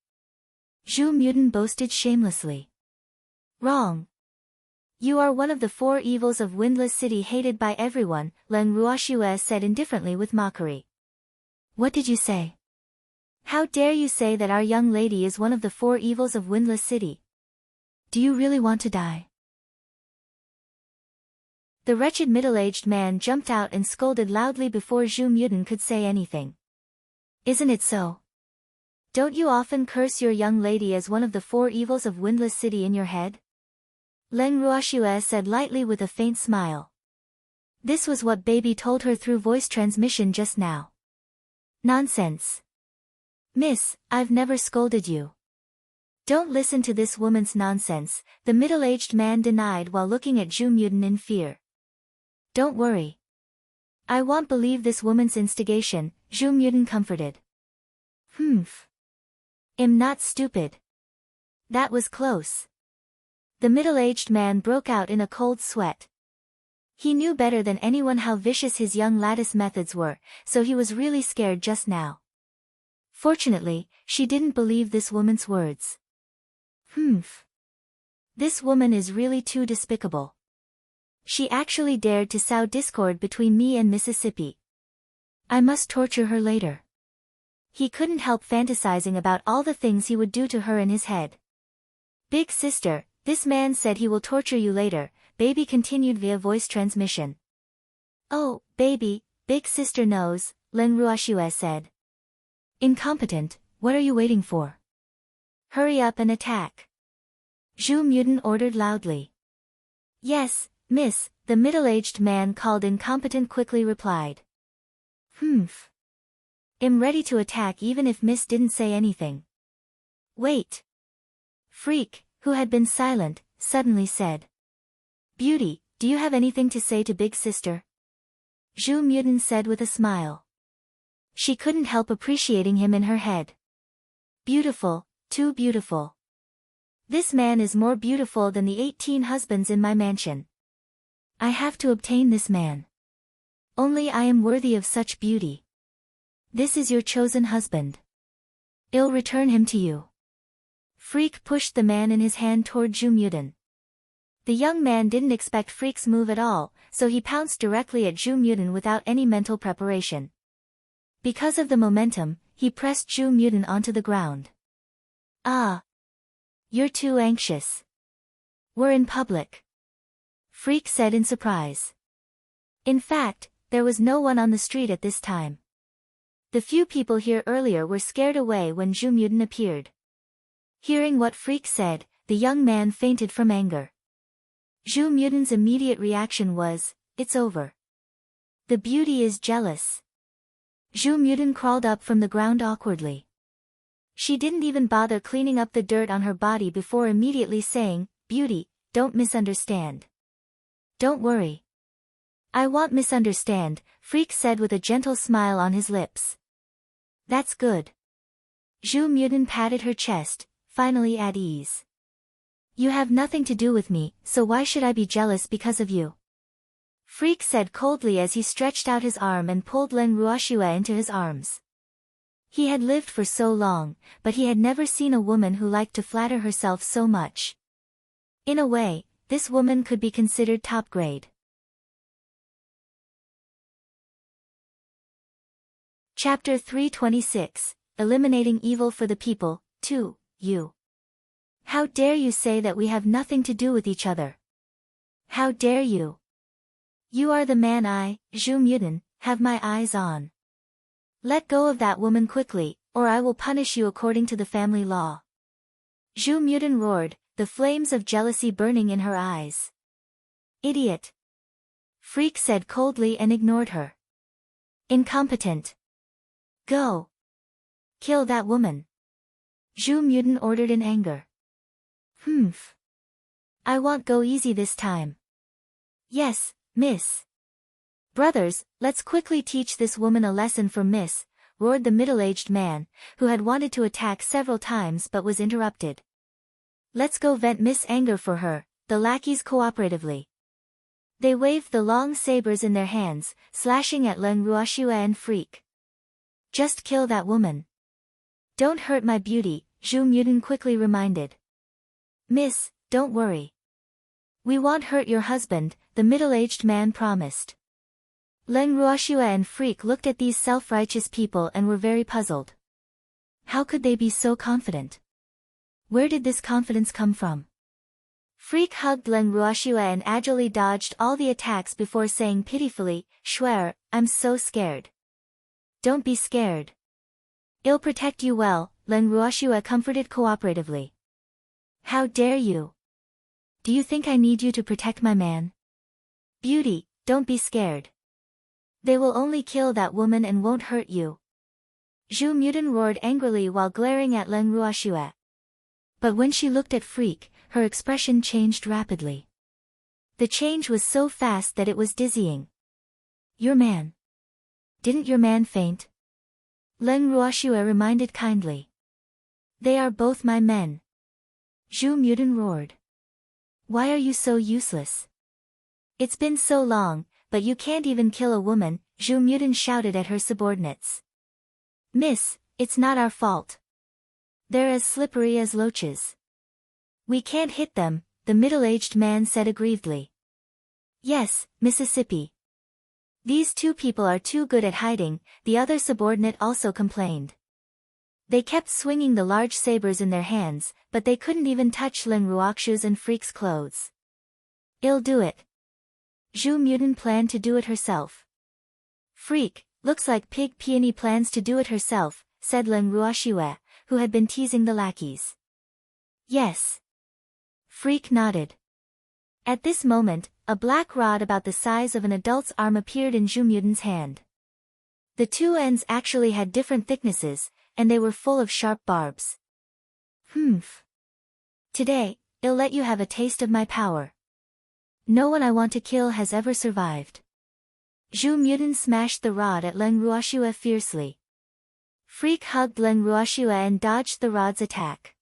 A: Zhu Muten boasted shamelessly. Wrong. You are one of the four evils of Windless City hated by everyone, Leng Ruoxue said indifferently with mockery. What did you say? How dare you say that our young lady is one of the four evils of Windless City? Do you really want to die? The wretched middle-aged man jumped out and scolded loudly before Zhu Muten could say anything. Isn't it so? Don't you often curse your young lady as one of the four evils of Windless City in your head? Leng Ruoxue said lightly with a faint smile. This was what Baby told her through voice transmission just now. Nonsense. Miss, I've never scolded you. Don't listen to this woman's nonsense, the middle-aged man denied while looking at Zhu Muten in fear. Don't worry. I won't believe this woman's instigation, Zhu Muten comforted. Humph. I'm not stupid. That was close. The middle-aged man broke out in a cold sweat. He knew better than anyone how vicious his young lattice methods were, so he was really scared just now. Fortunately, she didn't believe this woman's words. Humph. This woman is really too despicable. She actually dared to sow discord between me and Mississippi. I must torture her later. He couldn't help fantasizing about all the things he would do to her in his head. Big sister, this man said he will torture you later, Baby continued via voice transmission. Oh, Baby, big sister knows, Leng Ruoxue said. Incompetent, what are you waiting for? Hurry up and attack. Zhu Muten ordered loudly. Yes, miss, the middle-aged man called incompetent quickly replied. Humph. I'm ready to attack even if miss didn't say anything. Wait. Freak, who had been silent, suddenly said. Beauty, do you have anything to say to Big Sister? Zhu Mutin said with a smile. She couldn't help appreciating him in her head. Beautiful, too beautiful. This man is more beautiful than the 18 husbands in my mansion. I have to obtain this man. Only I am worthy of such beauty. This is your chosen husband. I'll return him to you. Freak pushed the man in his hand toward Zhu Mutin. The young man didn't expect Freak's move at all, so he pounced directly at Zhu Mutin without any mental preparation. Because of the momentum, he pressed Zhu Mutin onto the ground. Ah! You're too anxious. We're in public. Freak said in surprise. In fact, there was no one on the street at this time. The few people here earlier were scared away when Zhu Mutin appeared. Hearing what Freak said, the young man fainted from anger. Zhu Mutin's immediate reaction was, it's over. The beauty is jealous. Zhu Mutin crawled up from the ground awkwardly. She didn't even bother cleaning up the dirt on her body before immediately saying, Beauty, don't misunderstand. Don't worry. I won't misunderstand, Freak said with a gentle smile on his lips. That's good. Zhu Mutin patted her chest, finally at ease. You have nothing to do with me, so why should I be jealous because of you? Freak said coldly as he stretched out his arm and pulled Leng Ruoxue into his arms. He had lived for so long, but he had never seen a woman who liked to flatter herself so much. In a way, this woman could be considered top grade. Chapter 326, Eliminating Evil for the People, 2, You. How dare you say that we have nothing to do with each other? How dare you? You are the man I, Zhu Mutin, have my eyes on. Let go of that woman quickly, or I will punish you according to the family law. Zhu Mutin roared, the flames of jealousy burning in her eyes. Idiot. Freak said coldly and ignored her. Incompetent. Go. Kill that woman. Zhu Mutin ordered in anger. Humph. I won't go easy this time. Yes, miss. Brothers, let's quickly teach this woman a lesson for Miss, roared the middle-aged man, who had wanted to attack several times but was interrupted. Let's go vent Miss' anger for her, the lackeys cooperatively. They waved the long sabers in their hands, slashing at Leng Ruoxue and Freak. Just kill that woman. Don't hurt my beauty, Zhu Mutin quickly reminded. Miss, don't worry. We won't hurt your husband, the middle-aged man promised. Leng Ruoxue and Freak looked at these self-righteous people and were very puzzled. How could they be so confident? Where did this confidence come from? Freak hugged Leng Ruoxue and agilely dodged all the attacks before saying pitifully, Schwer, I'm so scared. Don't be scared. I'll protect you well, Leng Ruoxue comforted cooperatively. How dare you? Do you think I need you to protect my man? Beauty, don't be scared. They will only kill that woman and won't hurt you. Zhu Mutin roared angrily while glaring at Leng Ruoxue. But when she looked at Freak, her expression changed rapidly. The change was so fast that it was dizzying. Your man. Didn't your man faint? Leng Ruoxue reminded kindly. They are both my men. Zhu Mutin roared. Why are you so useless? It's been so long, but you can't even kill a woman, Zhu Mutin shouted at her subordinates. Miss, it's not our fault. They're as slippery as loaches. We can't hit them, the middle-aged man said aggrievedly. Yes, Mississippi. These two people are too good at hiding, the other subordinate also complained. They kept swinging the large sabers in their hands, but they couldn't even touch Leng Ruoxue's and Freak's clothes. I'll do it. Zhu Mutin planned to do it herself. Freak, looks like Pig Peony plans to do it herself, said Leng Ruoxue, who had been teasing the lackeys. Yes. Freak nodded. At this moment, a black rod about the size of an adult's arm appeared in Zhu Mutin's hand. The two ends actually had different thicknesses, and they were full of sharp barbs. Humph. Today, I'll let you have a taste of my power. No one I want to kill has ever survived. Zhu Mudan smashed the rod at Leng Ruoxue fiercely. Freak hugged Leng Ruoxue and dodged the rod's attack.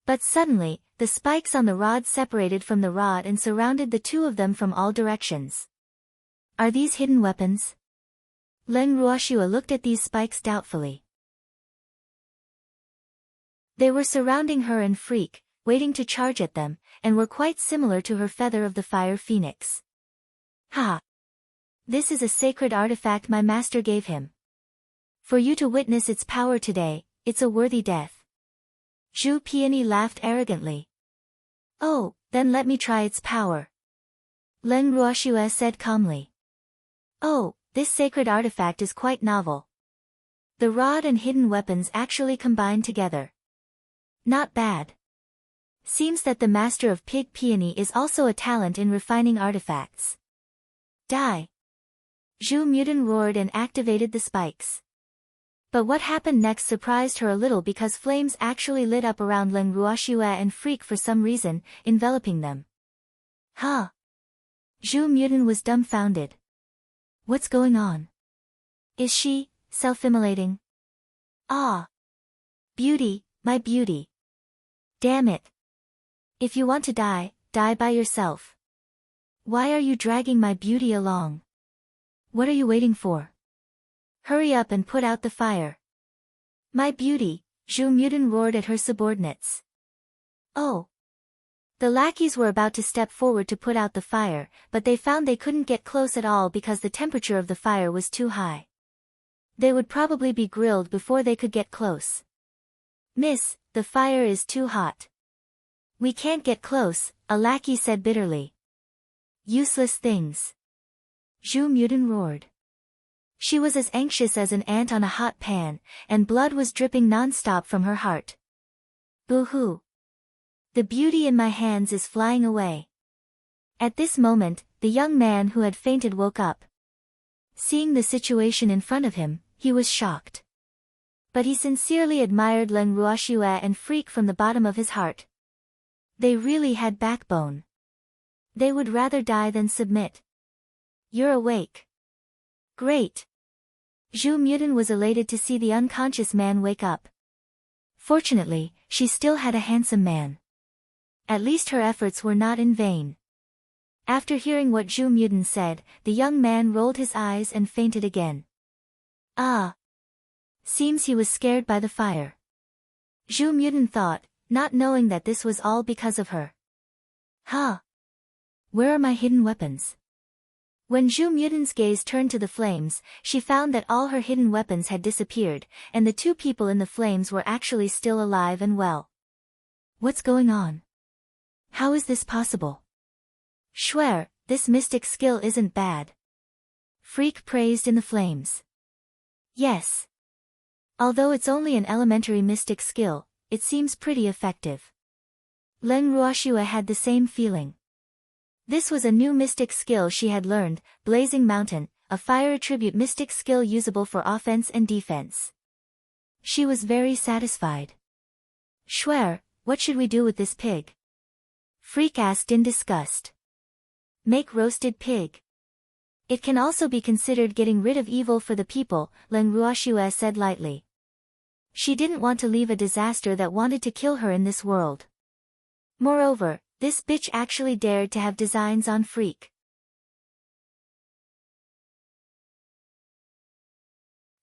A: But suddenly, the spikes on the rod separated from the rod and surrounded the two of them from all directions. Are these hidden weapons? Leng Ruoxue looked at these spikes doubtfully. They were surrounding her and Freak, waiting to charge at them, and were quite similar to her feather of the fire phoenix. Ha! This is a sacred artifact my master gave him. For you to witness its power today, it's a worthy death. Zhu Peony laughed arrogantly. Oh, then let me try its power. Leng Ruoxue said calmly. Oh, this sacred artifact is quite novel. The rod and hidden weapons actually combine together. Not bad. Seems that the master of Pig Peony is also a talent in refining artifacts. Die! Zhu Mudan roared and activated the spikes. But what happened next surprised her a little because flames actually lit up around Leng Ruoxue and Freak for some reason, enveloping them. Huh? Zhu Mudan was dumbfounded. What's going on? Is she self-immolating? Ah! Beauty, my beauty. Damn it. If you want to die, die by yourself. Why are you dragging my beauty along? What are you waiting for? Hurry up and put out the fire. My beauty, Zhu Mudan roared at her subordinates. Oh. The lackeys were about to step forward to put out the fire, but they found they couldn't get close at all because the temperature of the fire was too high. They would probably be grilled before they could get close. Miss, the fire is too hot. We can't get close, a lackey said bitterly. Useless things. Zhu Mudan roared. She was as anxious as an ant on a hot pan, and blood was dripping non-stop from her heart. Boo-hoo. The beauty in my hands is flying away. At this moment, the young man who had fainted woke up. Seeing the situation in front of him, he was shocked. But he sincerely admired Leng Ruoxue and Freak from the bottom of his heart. They really had backbone. They would rather die than submit. You're awake. Great. Zhu Mudan was elated to see the unconscious man wake up. Fortunately, she still had a handsome man. At least her efforts were not in vain. After hearing what Zhu Mudan said, the young man rolled his eyes and fainted again. Ah. Seems he was scared by the fire. Zhu Mudan thought, not knowing that this was all because of her. Huh? Where are my hidden weapons? When Zhu Mudan's gaze turned to the flames, she found that all her hidden weapons had disappeared, and the two people in the flames were actually still alive and well. What's going on? How is this possible? Schwer, this mystic skill isn't bad. Freak praised in the flames. Yes. Although it's only an elementary mystic skill, it seems pretty effective. Leng Ruoxue had the same feeling. This was a new mystic skill she had learned, Blazing Mountain, a fire attribute mystic skill usable for offense and defense. She was very satisfied. Schwer, what should we do with this pig? Freak asked in disgust. Make roasted pig. It can also be considered getting rid of evil for the people, Leng Ruoxue said lightly. She didn't want to leave a disaster that wanted to kill her in this world. Moreover, this bitch actually dared to have designs on Freak.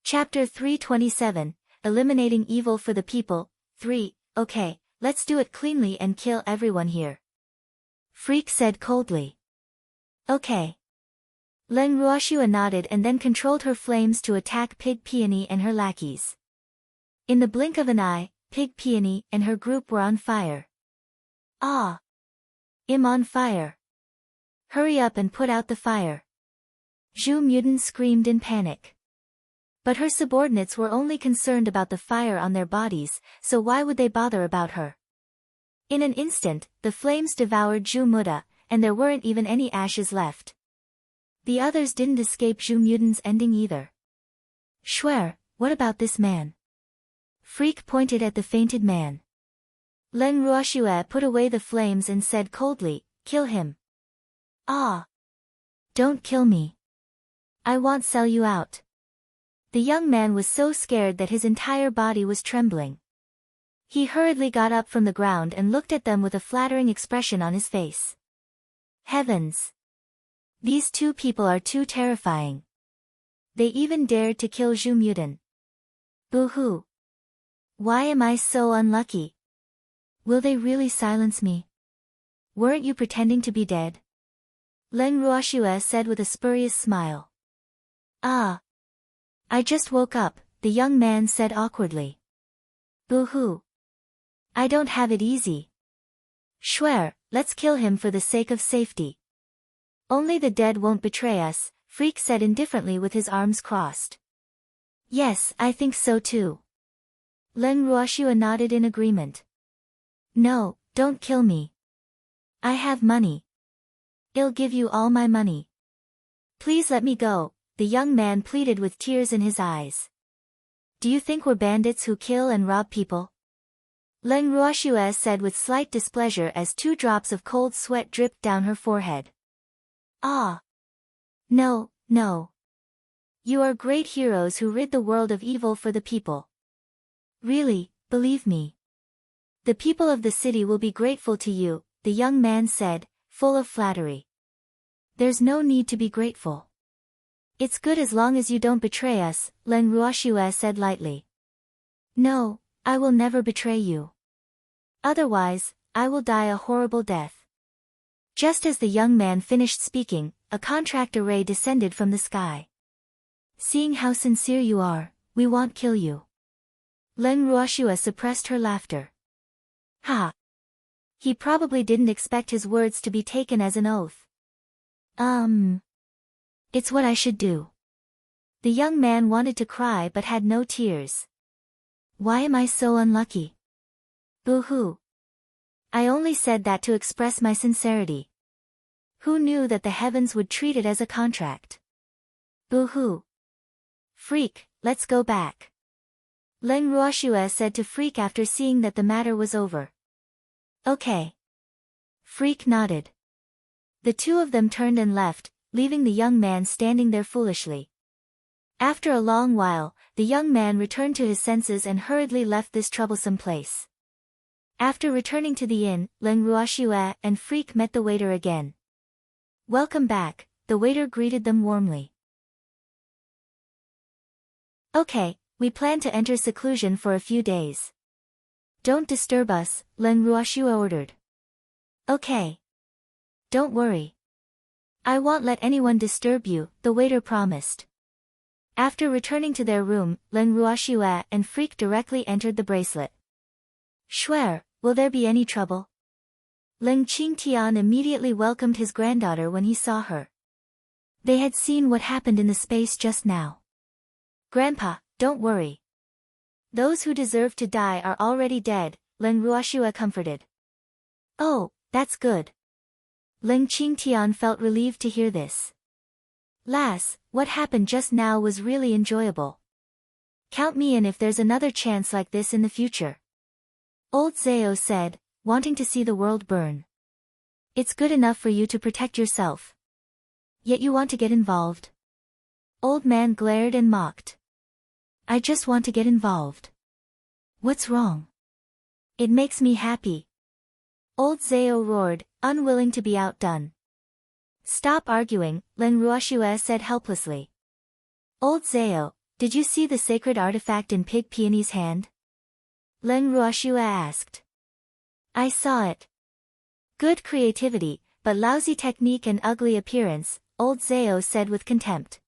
A: Chapter 327, Eliminating Evil for the People, 3, okay, let's do it cleanly and kill everyone here. Freak said coldly. Okay. Leng Ruoxue nodded and then controlled her flames to attack Pig Peony and her lackeys. In the blink of an eye, Pig Peony and her group were on fire. Ah! I'm on fire. Hurry up and put out the fire. Zhu Mudan screamed in panic. But her subordinates were only concerned about the fire on their bodies, so why would they bother about her? In an instant, the flames devoured Zhu Muda, and there weren't even any ashes left. The others didn't escape Zhu Mudan's ending either. Schwer, what about this man? Freak pointed at the fainted man. Leng Ruoxue put away the flames and said coldly, "Kill him." "Ah! Don't kill me. I won't sell you out." The young man was so scared that his entire body was trembling. He hurriedly got up from the ground and looked at them with a flattering expression on his face. Heavens! These two people are too terrifying. They even dared to kill Zhu Mudan. Boo-hoo! Why am I so unlucky? Will they really silence me? Weren't you pretending to be dead? Leng Ruoxue said with a spurious smile. "Ah. I just woke up," the young man said awkwardly. "Boo-hoo. I don't have it easy." "Swear, let's kill him for the sake of safety." "Only the dead won't betray us," Freak said indifferently with his arms crossed. "Yes, I think so too." Leng Ruoxue nodded in agreement. "No, don't kill me. I have money. I'll give you all my money. Please let me go," the young man pleaded with tears in his eyes. "Do you think we're bandits who kill and rob people?" Leng Ruoxue said with slight displeasure as 2 drops of cold sweat dripped down her forehead. "Ah! No, no. You are great heroes who rid the world of evil for the people. Really, believe me. The people of the city will be grateful to you," the young man said, full of flattery. "There's no need to be grateful. It's good as long as you don't betray us," Leng Ruoxue said lightly. "No, I will never betray you. Otherwise, I will die a horrible death." Just as the young man finished speaking, a contractor ray descended from the sky. "Seeing how sincere you are, we won't kill you." Leng Ruoxue suppressed her laughter. Ha! He probably didn't expect his words to be taken as an oath. It's what I should do." The young man wanted to cry but had no tears. "Why am I so unlucky? Boo-hoo. I only said that to express my sincerity. Who knew that the heavens would treat it as a contract? Boo-hoo. Freak, let's go back." Leng Ruoxue said to Freak after seeing that the matter was over. "Okay." Freak nodded. The 2 of them turned and left, leaving the young man standing there foolishly. After a long while, the young man returned to his senses and hurriedly left this troublesome place. After returning to the inn, Leng Ruoxue and Freak met the waiter again. "Welcome back," the waiter greeted them warmly. "Okay, we plan to enter seclusion for a few days. Don't disturb us," Leng Ruoxue ordered. "Okay. Don't worry. I won't let anyone disturb you," the waiter promised. After returning to their room, Leng Ruoxue and Freak directly entered the bracelet. "Swear, will there be any trouble?" Leng Qingtian immediately welcomed his granddaughter when he saw her. They had seen what happened in the space just now. "Grandpa, don't worry. Those who deserve to die are already dead," Leng Ruoxue comforted. "Oh, that's good." Leng Qingtian felt relieved to hear this. "Lass, what happened just now was really enjoyable. Count me in if there's another chance like this in the future." Old Zao said, wanting to see the world burn. "It's good enough for you to protect yourself. Yet you want to get involved." Old man glared and mocked. "I just want to get involved. What's wrong? It makes me happy." Old Zao roared, unwilling to be outdone. "Stop arguing," Leng Ruoxue said helplessly. "Old Zao, did you see the sacred artifact in Pig Peony's hand?" Leng Ruoxue asked. "I saw it. Good creativity, but lousy technique and ugly appearance," Old Zao said with contempt.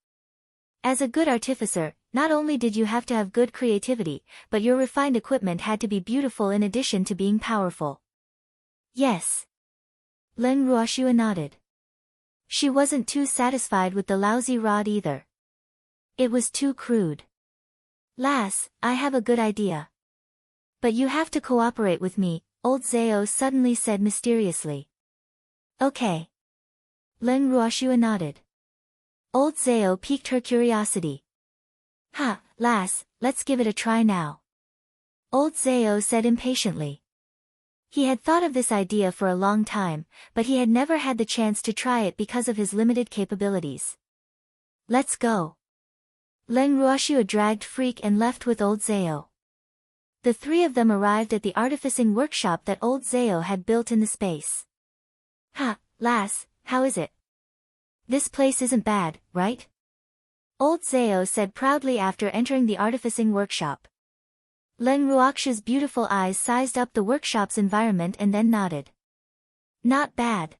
A: "As a good artificer, not only did you have to have good creativity, but your refined equipment had to be beautiful in addition to being powerful." "Yes." Leng Ruoxue nodded. She wasn't too satisfied with the lousy rod either. It was too crude. "Lass, I have a good idea. But you have to cooperate with me," Old Zao suddenly said mysteriously. "Okay." Leng Ruoxue nodded. Old Zao piqued her curiosity. "Ha, lass, let's give it a try now." Old Zao said impatiently. He had thought of this idea for a long time, but he had never had the chance to try it because of his limited capabilities. Let's go. Leng Ruoxue dragged Freak and left with old Zao. The three of them arrived at the artificing workshop that old Zao had built in the space. Ha, lass, how is it? This place isn't bad, right? Old Zao said proudly after entering the artificing workshop. Leng Ruoxue's beautiful eyes sized up the workshop's environment and then nodded. Not bad.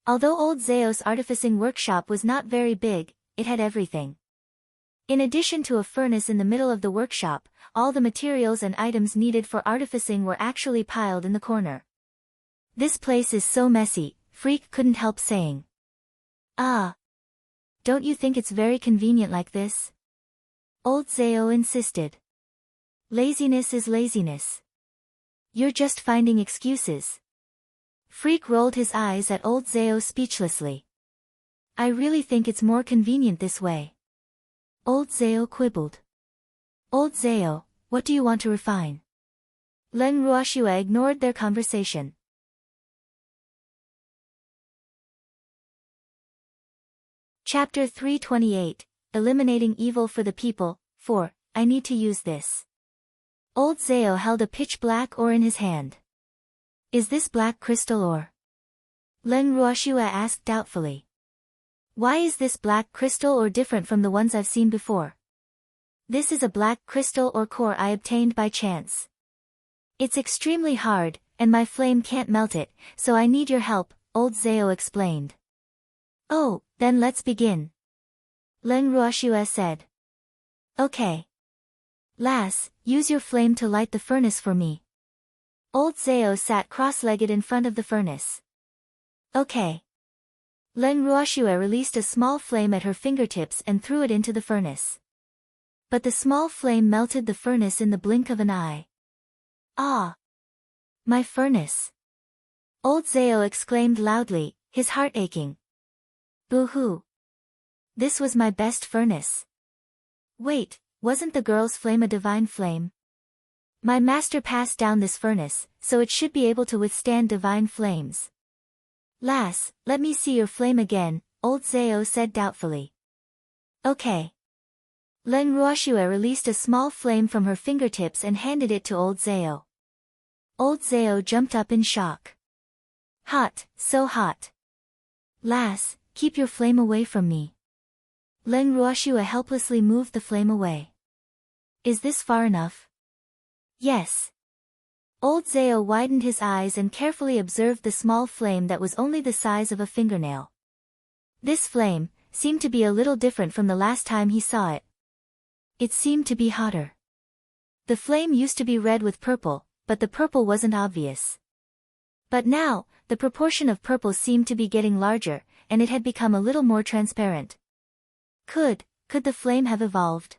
A: Although old Zao's artificing workshop was not very big, it had everything. In addition to a furnace in the middle of the workshop, all the materials and items needed for artificing were actually piled in the corner. This place is so messy, Freak couldn't help saying. Ah. Don't you think it's very convenient like this? Old Zao insisted. Laziness is laziness. You're just finding excuses. Freak rolled his eyes at old Zao speechlessly. I really think it's more convenient this way. Old Zao quibbled. Old Zao, what do you want to refine? Leng Ruoxue ignored their conversation. Chapter 328, Eliminating Evil for the People. 4. I need to use this. Old Zao held a pitch-black ore in his hand. Is this black crystal ore? Leng Ruoxue asked doubtfully. Why is this black crystal ore different from the ones I've seen before? This is a black crystal ore core I obtained by chance. It's extremely hard, and my flame can't melt it, so I need your help, old Zao explained. Oh, then let's begin. Leng Ruoxue said. Okay. Lass, use your flame to light the furnace for me. Old Zao sat cross-legged in front of the furnace. Okay. Leng Ruoxue released a small flame at her fingertips and threw it into the furnace. But the small flame melted the furnace in the blink of an eye. Ah! My furnace! Old Zao exclaimed loudly, his heart aching. Boo-hoo! This was my best furnace. Wait, wasn't the girl's flame a divine flame? My master passed down this furnace, so it should be able to withstand divine flames. Lass, let me see your flame again, old Zao said doubtfully. Okay. Leng Ruoxue released a small flame from her fingertips and handed it to old Zao. Old Zao jumped up in shock. Hot, so hot. Lass, keep your flame away from me. Leng Ruoxue helplessly moved the flame away. Is this far enough? Yes. Old Zao widened his eyes and carefully observed the small flame that was only the size of a fingernail. This flame seemed to be a little different from the last time he saw it. It seemed to be hotter. The flame used to be red with purple, but the purple wasn't obvious. But now, the proportion of purple seemed to be getting larger, and it had become a little more transparent. Could the flame have evolved?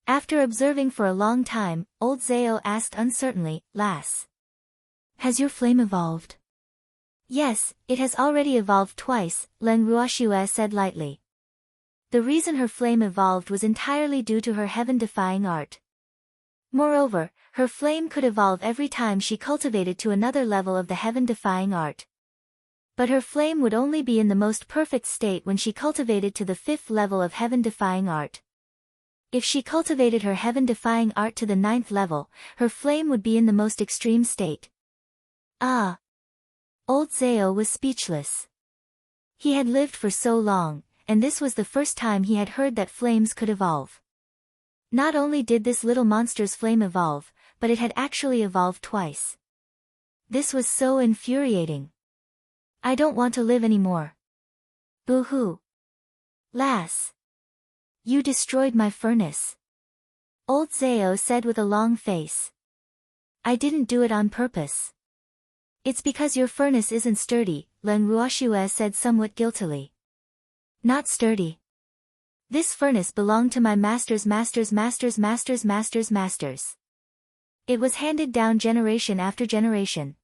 A: After observing for a long time, old Zao asked uncertainly, Lass. Has your flame evolved? Yes, it has already evolved twice, Leng Ruoxue said lightly. The reason her flame evolved was entirely due to her heaven-defying art. Moreover, her flame could evolve every time she cultivated to another level of the heaven-defying art. But her flame would only be in the most perfect state when she cultivated to the 5th level of heaven-defying art. If she cultivated her heaven-defying art to the 9th level, her flame would be in the most extreme state. Ah! Old Zao was speechless. He had lived for so long, and this was the first time he had heard that flames could evolve. Not only did this little monster's flame evolve, but it had actually evolved twice. This was so infuriating. I don't want to live anymore. Boo-hoo. Lass. You destroyed my furnace. Old Zao said with a long face. I didn't do it on purpose. It's because your furnace isn't sturdy, Leng Ruoxue said somewhat guiltily. Not sturdy. This furnace belonged to my master's master's master's master's master's masters. It was handed down generation after generation.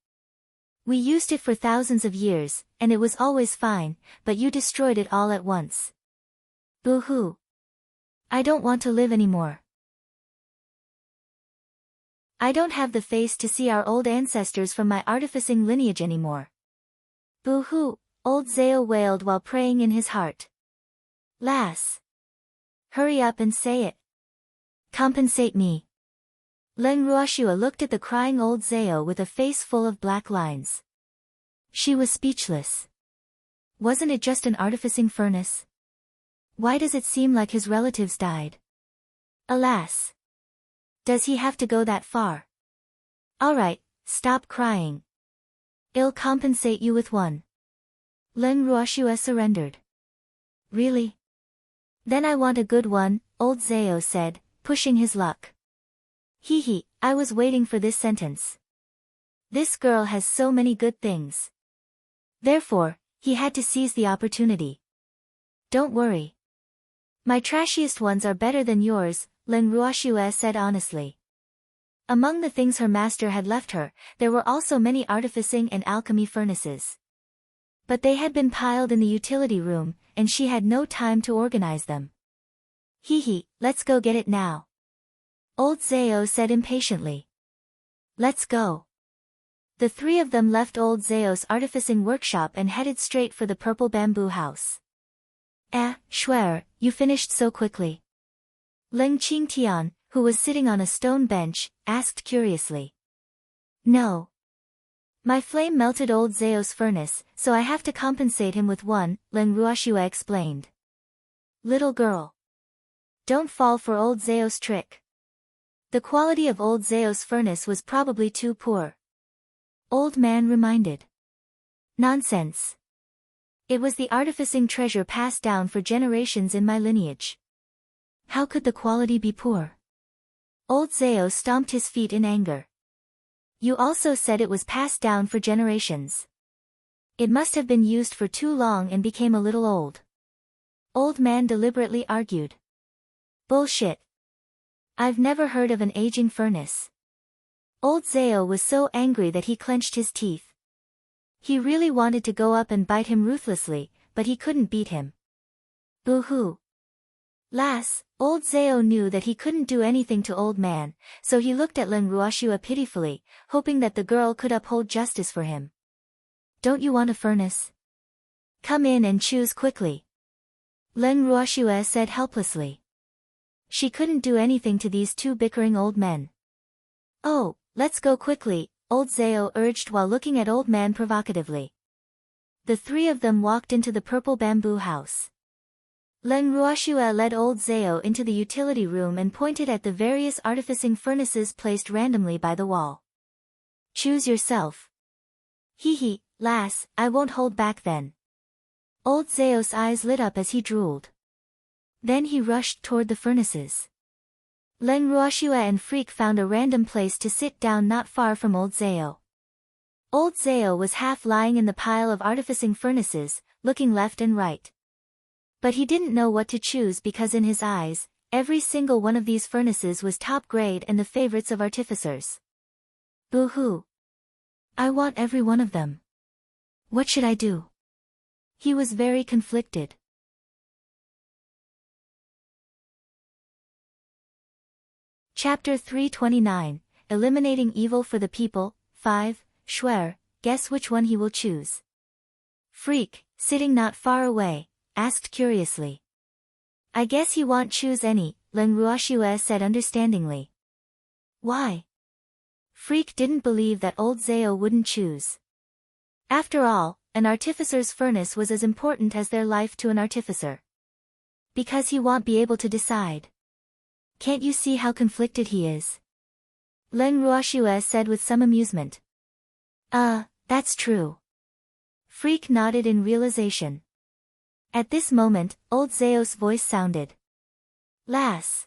A: We used it for thousands of years, and it was always fine, but you destroyed it all at once. Boo-hoo. I don't want to live anymore. I don't have the face to see our old ancestors from my artificing lineage anymore. Boo-hoo, old Zao wailed while praying in his heart. Lass. Hurry up and say it. Compensate me. Leng Ruoshua looked at the crying old Zao with a face full of black lines. She was speechless. Wasn't it just an artificing furnace? Why does it seem like his relatives died? Alas. Does he have to go that far? Alright, stop crying. I'll compensate you with one. Leng Ruoshua surrendered. Really? Then I want a good one, old Zao said, pushing his luck. Hee, I was waiting for this sentence. This girl has so many good things. Therefore, he had to seize the opportunity. Don't worry. My trashiest ones are better than yours, Leng Ruoshua said honestly. Among the things her master had left her, there were also many artificing and alchemy furnaces. But they had been piled in the utility room, and she had no time to organize them. Hee, let's go get it now. Old Zao said impatiently. Let's go. The three of them left old Zao's artificing workshop and headed straight for the purple bamboo house. Schwer, you finished so quickly. Leng Qingtian, who was sitting on a stone bench, asked curiously. No. My flame melted old Zao's furnace, so I have to compensate him with one, Leng Ruoshua explained. Little girl. Don't fall for old Zao's trick. The quality of old Zao's furnace was probably too poor. Old man reminded. Nonsense. It was the artificing treasure passed down for generations in my lineage. How could the quality be poor? Old Zao stomped his feet in anger. You also said it was passed down for generations. It must have been used for too long and became a little old. Old man deliberately argued. Bullshit. I've never heard of an aging furnace. Old Zao was so angry that he clenched his teeth. He really wanted to go up and bite him ruthlessly, but he couldn't beat him. Boo-hoo. Lass, old Zao knew that he couldn't do anything to old man, so he looked at Leng Ruoshua pitifully, hoping that the girl could uphold justice for him. Don't you want a furnace? Come in and choose quickly. Leng Ruoshua said helplessly. She couldn't do anything to these two bickering old men. Oh, let's go quickly, old Zao urged while looking at old man provocatively. The three of them walked into the purple bamboo house. Leng Ruoshua led old Zao into the utility room and pointed at the various artificing furnaces placed randomly by the wall. Choose yourself. Hee, lass, I won't hold back then. Old Zao's eyes lit up as he drooled. Then he rushed toward the furnaces. Leng Ruoshua and Freak found a random place to sit down not far from old Zao. Old Zao was half lying in the pile of artificing furnaces, looking left and right. But he didn't know what to choose because in his eyes, every single one of these furnaces was top grade and the favorites of artificers. Boo-hoo. I want every one of them. What should I do? He was very conflicted. Chapter 329, Eliminating Evil for the People, 5, Schwer, guess which one he will choose. Freak, sitting not far away, asked curiously. I guess he won't choose any, Leng Ruoshua said understandingly. Why? Freak didn't believe that old Zao wouldn't choose. After all, an artificer's furnace was as important as their life to an artificer. Because he won't be able to decide. Can't you see how conflicted he is? Leng Ruoshua said with some amusement. That's true. Freak nodded in realization. At this moment, old Zao's voice sounded. Lass.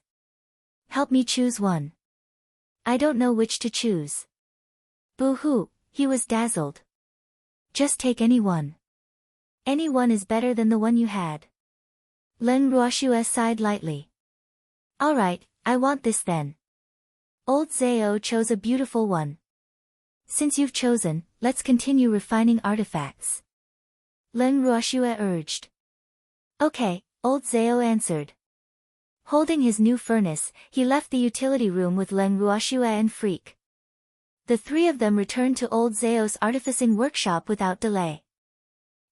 A: Help me choose one. I don't know which to choose. Boo-hoo, he was dazzled. Just take any one. Any one is better than the one you had. Leng Ruoshua sighed lightly. Alright, I want this then. Old Zao chose a beautiful one. Since you've chosen, let's continue refining artifacts. Leng Ruoshua urged. Okay, old Zao answered. Holding his new furnace, he left the utility room with Leng Ruoshua and Freak. The three of them returned to old Zao's artificing workshop without delay.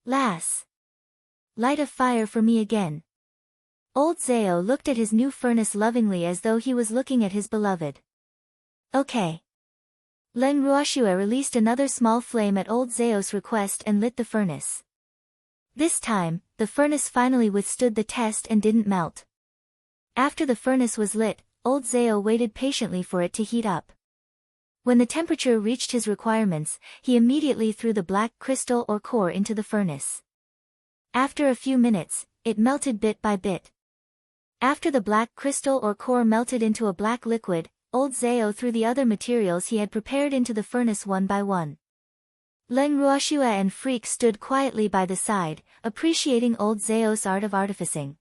A: Lass! Light a fire for me again. Old Zao looked at his new furnace lovingly as though he was looking at his beloved. Okay. Leng Ruoxue released another small flame at old Zao's request and lit the furnace. This time, the furnace finally withstood the test and didn't melt. After the furnace was lit, old Zao waited patiently for it to heat up. When the temperature reached his requirements, he immediately threw the black crystal or core into the furnace. After a few minutes, it melted bit by bit. After the black crystal or core melted into a black liquid, old Zao threw the other materials he had prepared into the furnace one by one. Leng Ruoxue and Freak stood quietly by the side, appreciating old Zao's art of artificing.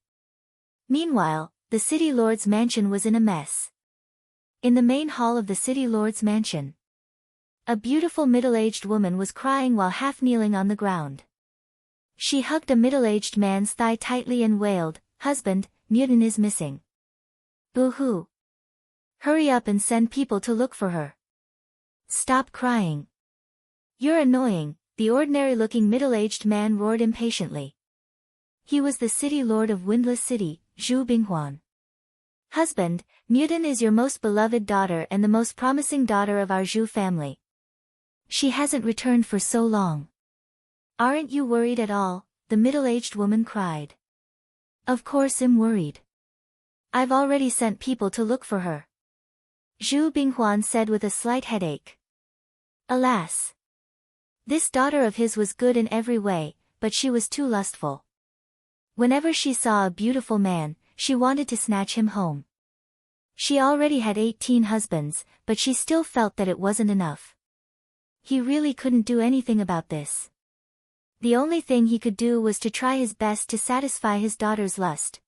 A: Meanwhile, the city lord's mansion was in a mess. In the main hall of the city lord's mansion, a beautiful middle-aged woman was crying while half-kneeling on the ground. She hugged a middle-aged man's thigh tightly and wailed, "Husband, Muten is missing. Boo-hoo. Hurry up and send people to look for her. Stop crying. You're annoying," the ordinary-looking middle-aged man roared impatiently. He was the city lord of Windless City, Zhu Binghuan. "Husband, Muten is your most beloved daughter and the most promising daughter of our Zhu family. She hasn't returned for so long. Aren't you worried at all?" the middle-aged woman cried. "Of course I'm worried. I've already sent people to look for her," Zhu Binghuan said with a slight headache. Alas! This daughter of his was good in every way, but she was too lustful. Whenever she saw a beautiful man, she wanted to snatch him home. She already had 18 husbands, but she still felt that it wasn't enough. He really couldn't do anything about this. The only thing he could do was to try his best to satisfy his daughter's lust.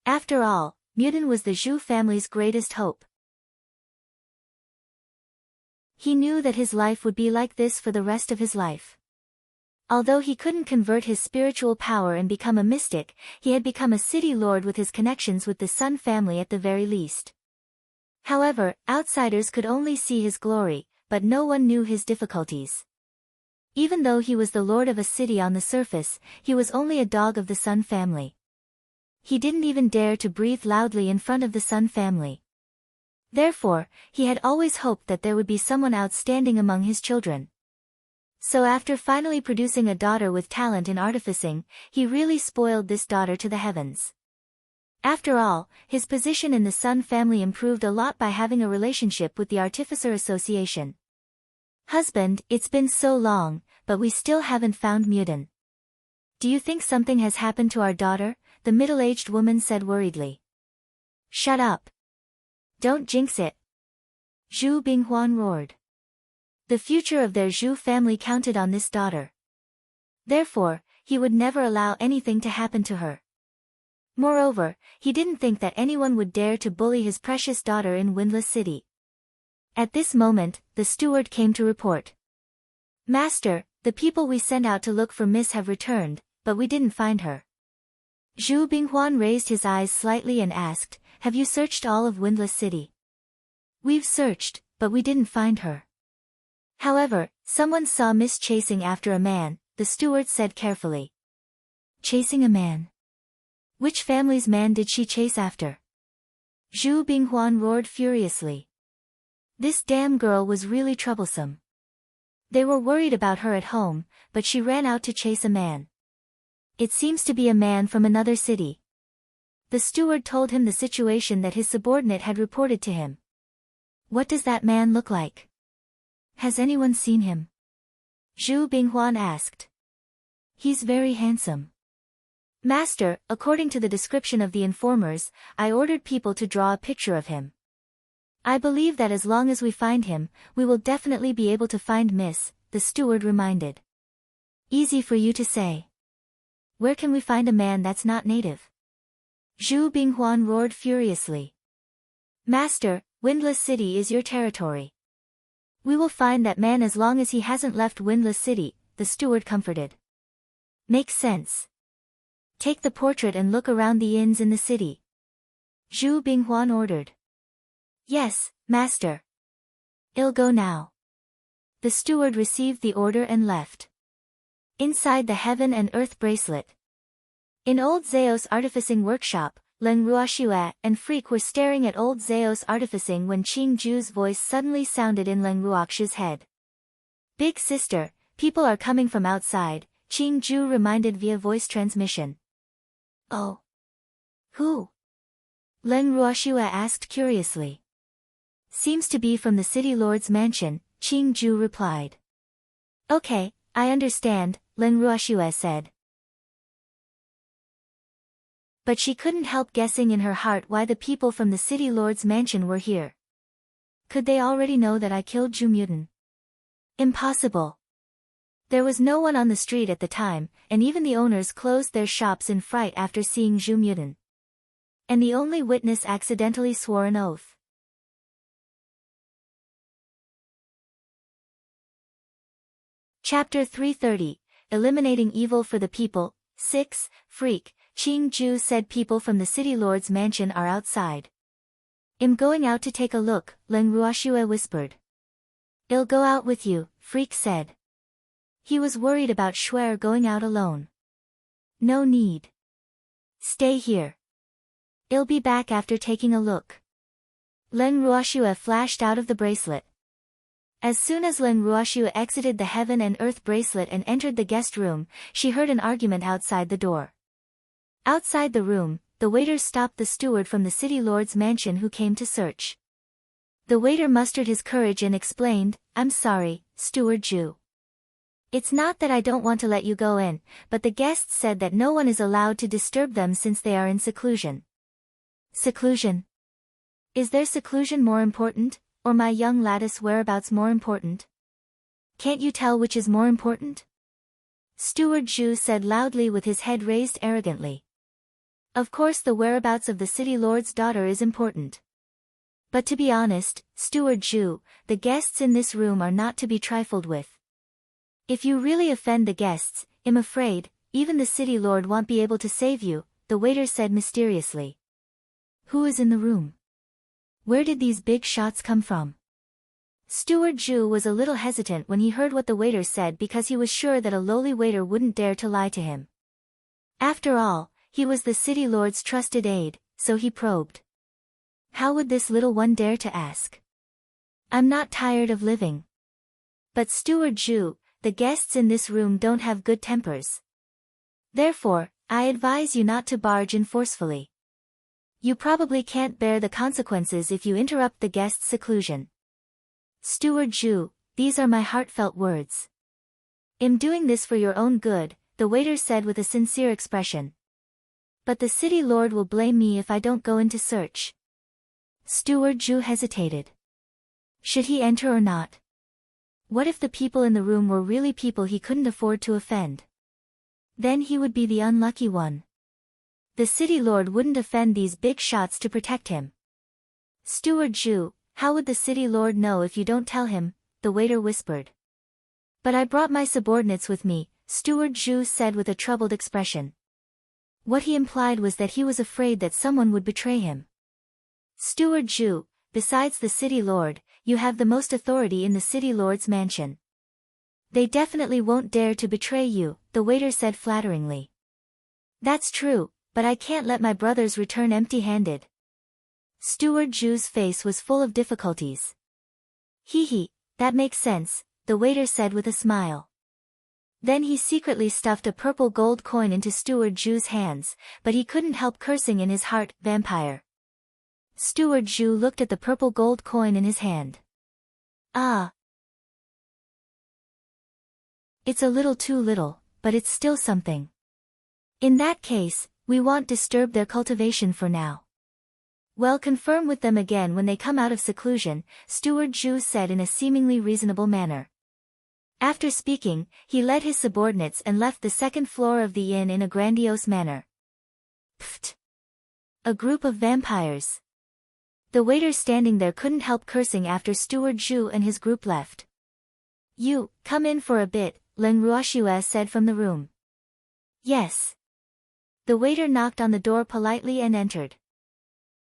A: After all, Muten was the Zhu family's greatest hope. He knew that his life would be like this for the rest of his life. Although he couldn't convert his spiritual power and become a mystic, he had become a city lord with his connections with the Sun family at the very least. However, outsiders could only see his glory, but no one knew his difficulties. Even though he was the lord of a city on the surface, he was only a dog of the Sun family. He didn't even dare to breathe loudly in front of the Sun family. Therefore, he had always hoped that there would be someone outstanding among his children. So after finally producing a daughter with talent in artificing, he really spoiled this daughter to the heavens. After all, his position in the Sun family improved a lot by having a relationship with the Artificer Association. "Husband, it's been so long, but we still haven't found Muten. Do you think something has happened to our daughter?" the middle-aged woman said worriedly. "Shut up. Don't jinx it," Zhu Binghuan roared. The future of their Zhu family counted on this daughter. Therefore, he would never allow anything to happen to her. Moreover, he didn't think that anyone would dare to bully his precious daughter in Windless City. At this moment, the steward came to report. "Master, the people we sent out to look for Miss have returned, but we didn't find her." Zhu Binghuan raised his eyes slightly and asked, "Have you searched all of Windless City?" "We've searched, but we didn't find her. However, someone saw Miss chasing after a man," the steward said carefully. "Chasing a man? Which family's man did she chase after?" Zhu Binghuan roared furiously. This damn girl was really troublesome. They were worried about her at home, but she ran out to chase a man. It seems to be a man from another city. The steward told him the situation that his subordinate had reported to him. "What does that man look like? Has anyone seen him?" Zhu Binghuan asked. "He's very handsome." "Master, according to the description of the informers, I ordered people to draw a picture of him. I believe that as long as we find him, we will definitely be able to find Miss," the steward reminded. "Easy for you to say. Where can we find a man that's not native?" Zhu Binghuan roared furiously. "Master, Windless City is your territory. We will find that man as long as he hasn't left Windless City," the steward comforted. "Makes sense. Take the portrait and look around the inns in the city," Zhu Binghuan ordered. "Yes, master. I'll go now." The steward received the order and left. Inside the heaven and earth bracelet. In old Zeo's artificing workshop, Leng Ruoxue and Freak were staring at old Zeo's artificing when Qing Ju's voice suddenly sounded in Leng Ruoxue's head. Big sister, people are coming from outside, Qing Ju reminded via voice transmission. Oh. Who? Leng Ruoxue asked curiously. Seems to be from the city lord's mansion, Qing Ju replied. Okay, I understand, Leng Ruoxue said. But she couldn't help guessing in her heart why the people from the city lord's mansion were here. Could they already know that I killed Zhu Mutin? Impossible. There was no one on the street at the time, and even the owners closed their shops in fright after seeing Zhu Mutin. And the only witness accidentally swore an oath. Chapter 330, Eliminating Evil for the People, 6, Freak, Qing Ju said people from the city lord's mansion are outside. I'm going out to take a look, Leng Ruoxue whispered. I'll go out with you, Freak said. He was worried about Shuer going out alone. No need. Stay here. I'll be back after taking a look. Leng Ruoxue flashed out of the bracelet. As soon as Leng Ruoxue exited the heaven and earth bracelet and entered the guest room, she heard an argument outside the door. Outside the room, the waiter stopped the steward from the city lord's mansion who came to search. The waiter mustered his courage and explained, I'm sorry, Steward Ju. It's not that I don't want to let you go in, but the guests said that no one is allowed to disturb them since they are in seclusion. Seclusion? Is their seclusion more important, or my young lattice whereabouts more important? Can't you tell which is more important? Steward Ju said loudly with his head raised arrogantly. Of course the whereabouts of the city lord's daughter is important. But to be honest, Steward Ju, the guests in this room are not to be trifled with. If you really offend the guests, I'm afraid, even the city lord won't be able to save you, the waiter said mysteriously. Who is in the room? Where did these big shots come from? Steward Ju was a little hesitant when he heard what the waiter said because he was sure that a lowly waiter wouldn't dare to lie to him. After all, he was the city lord's trusted aide, so he probed. How would this little one dare to ask? I'm not tired of living. But Steward Ju, the guests in this room don't have good tempers. Therefore, I advise you not to barge in forcefully. You probably can't bear the consequences if you interrupt the guest's seclusion. Steward Ju, these are my heartfelt words. I'm doing this for your own good, the waiter said with a sincere expression. But the city lord will blame me if I don't go in to search. Steward Ju hesitated. Should he enter or not? What if the people in the room were really people he couldn't afford to offend? Then he would be the unlucky one. The city lord wouldn't offend these big shots to protect him. Steward Ju, how would the city lord know if you don't tell him? The waiter whispered. But I brought my subordinates with me, Steward Ju said with a troubled expression. What he implied was that he was afraid that someone would betray him. Steward Ju, besides the city lord, you have the most authority in the city lord's mansion. They definitely won't dare to betray you, the waiter said flatteringly. That's true, but I can't let my brothers return empty-handed. Steward Ju's face was full of difficulties. Hee, that makes sense, the waiter said with a smile. Then he secretly stuffed a purple gold coin into Steward Ju's hands, but he couldn't help cursing in his heart, vampire. Steward Ju looked at the purple gold coin in his hand. Ah. It's a little too little, but it's still something. In that case, we won't disturb their cultivation for now. Well, confirm with them again when they come out of seclusion, Steward Ju said in a seemingly reasonable manner. After speaking, he led his subordinates and left the second floor of the inn in a grandiose manner. Pfft! A group of vampires. The waiter standing there couldn't help cursing after Steward Ju and his group left. You, come in for a bit, Leng Ruoxue said from the room. Yes. The waiter knocked on the door politely and entered.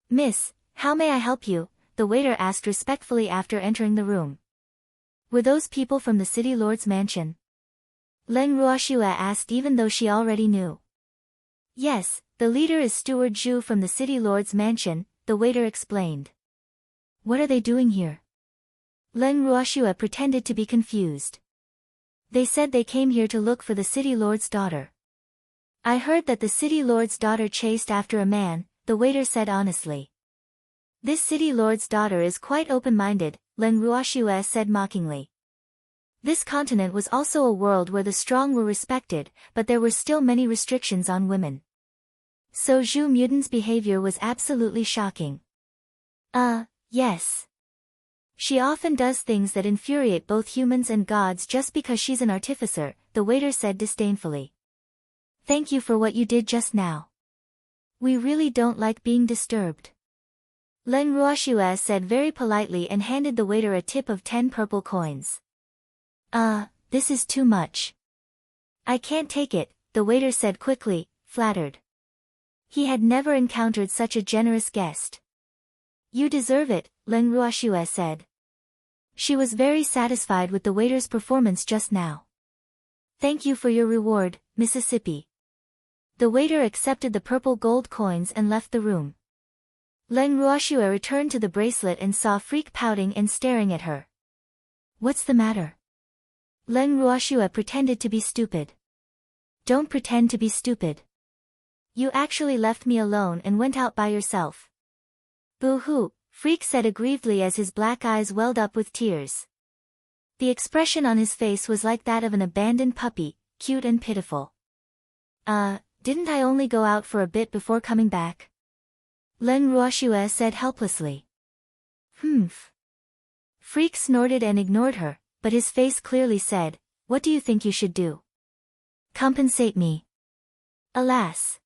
A: Miss, how may I help you? The waiter asked respectfully after entering the room. Were those people from the city lord's mansion? Leng Ruoxue asked even though she already knew. Yes, the leader is Steward Zhu from the city lord's mansion, the waiter explained. What are they doing here? Leng Ruoxue pretended to be confused. They said they came here to look for the city lord's daughter. I heard that the city lord's daughter chased after a man, the waiter said honestly. This city lord's daughter is quite open-minded, Leng Ruoxue said mockingly. This continent was also a world where the strong were respected, but there were still many restrictions on women. So Zhu Mudan's behavior was absolutely shocking. Yes. She often does things that infuriate both humans and gods just because she's an artificer, the waiter said disdainfully. Thank you for what you did just now. We really don't like being disturbed. Leng Ruoxue said very politely and handed the waiter a tip of 10 purple coins. This is too much. I can't take it, the waiter said quickly, flattered. He had never encountered such a generous guest. You deserve it, Leng Ruoxue said. She was very satisfied with the waiter's performance just now. Thank you for your reward, Mississippi. The waiter accepted the purple gold coins and left the room. Leng Ruoxue returned to the bracelet and saw Freak pouting and staring at her. What's the matter? Leng Ruoxue pretended to be stupid. Don't pretend to be stupid. You actually left me alone and went out by yourself. Boo-hoo, Freak said aggrievedly as his black eyes welled up with tears. The expression on his face was like that of an abandoned puppy, cute and pitiful. Didn't I only go out for a bit before coming back? Leng Ruoxue said helplessly. Humph. Freak snorted and ignored her, but his face clearly said, what do you think you should do? Compensate me. Alas.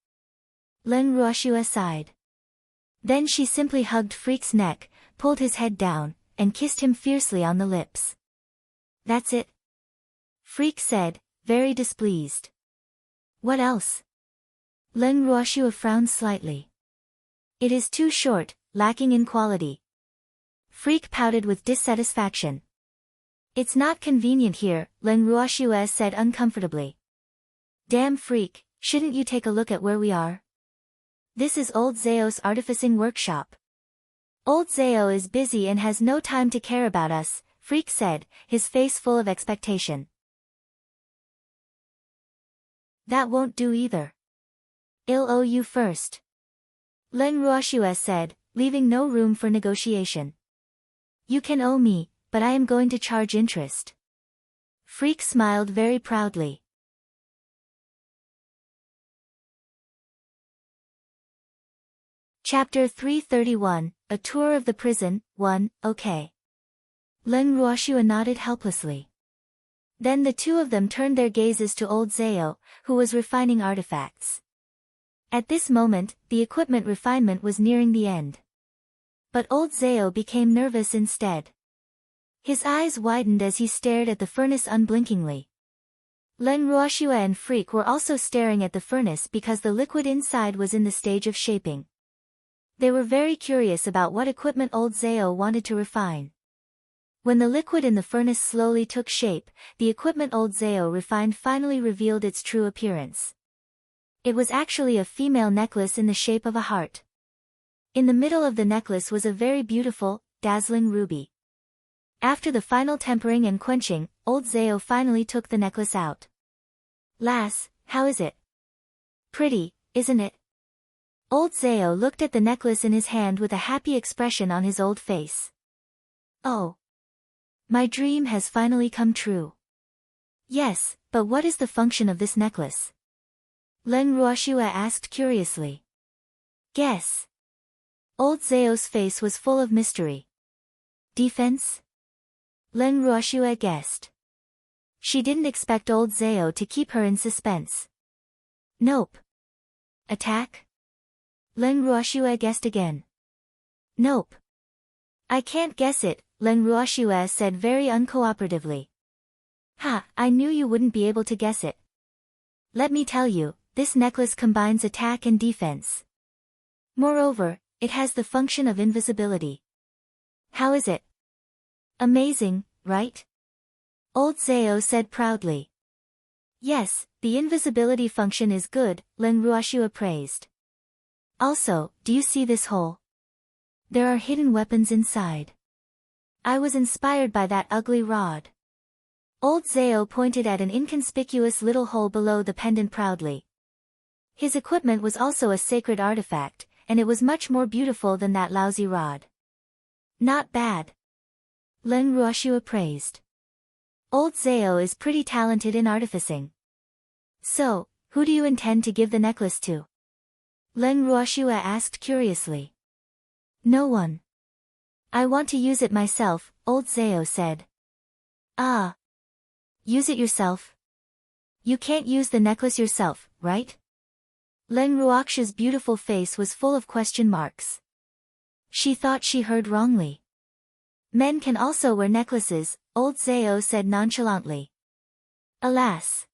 A: Leng Ruoxue sighed. Then she simply hugged Freak's neck, pulled his head down, and kissed him fiercely on the lips. That's it? Freak said, very displeased. What else? Leng Ruoxue frowned slightly. It is too short, lacking in quality. Freak pouted with dissatisfaction. It's not convenient here, Leng Ruoxue said uncomfortably. Damn Freak, shouldn't you take a look at where we are? This is old Zao's artificing workshop. Old Zao is busy and has no time to care about us, Freak said, his face full of expectation. That won't do either. I'll owe you first. Leng Ruoxue said, leaving no room for negotiation. You can owe me, but I am going to charge interest. Freak smiled very proudly. Chapter 331, A Tour of the Prison, 1, okay. Leng Ruoxue nodded helplessly. Then the two of them turned their gazes to old Zao, who was refining artifacts. At this moment, the equipment refinement was nearing the end. But old Zao became nervous instead. His eyes widened as he stared at the furnace unblinkingly. Leng Ruoxue and Freak were also staring at the furnace because the liquid inside was in the stage of shaping. They were very curious about what equipment old Zao wanted to refine. When the liquid in the furnace slowly took shape, the equipment old Zao refined finally revealed its true appearance. It was actually a female necklace in the shape of a heart. In the middle of the necklace was a very beautiful, dazzling ruby. After the final tempering and quenching, old Zao finally took the necklace out. Lass, how is it? Pretty, isn't it? Old Zao looked at the necklace in his hand with a happy expression on his old face. Oh. My dream has finally come true. Yes, but what is the function of this necklace? Leng Ruoxue asked curiously. Guess. Old Zao's face was full of mystery. Defense? Leng Ruoxue guessed. She didn't expect old Zao to keep her in suspense. Nope. Attack? Leng Ruoxue guessed again. Nope. I can't guess it, Leng Ruoxue said very uncooperatively. Ha, I knew you wouldn't be able to guess it. Let me tell you, this necklace combines attack and defense. Moreover, it has the function of invisibility. How is it? Amazing, right? Old Zao said proudly. Yes, the invisibility function is good, Leng Ruoxue praised. Also, do you see this hole? There are hidden weapons inside. I was inspired by that ugly rod. Old Zao pointed at an inconspicuous little hole below the pendant proudly. His equipment was also a sacred artifact, and it was much more beautiful than that lousy rod. Not bad. Leng Ruoxue praised. Old Zao is pretty talented in artificing. So, who do you intend to give the necklace to? Leng Ruoxue asked curiously. No one. I want to use it myself, Old Zao said. Ah. Use it yourself? You can't use the necklace yourself, right? Leng Ruoxue's beautiful face was full of question marks. She thought she heard wrongly. Men can also wear necklaces, Old Zao said nonchalantly. Alas.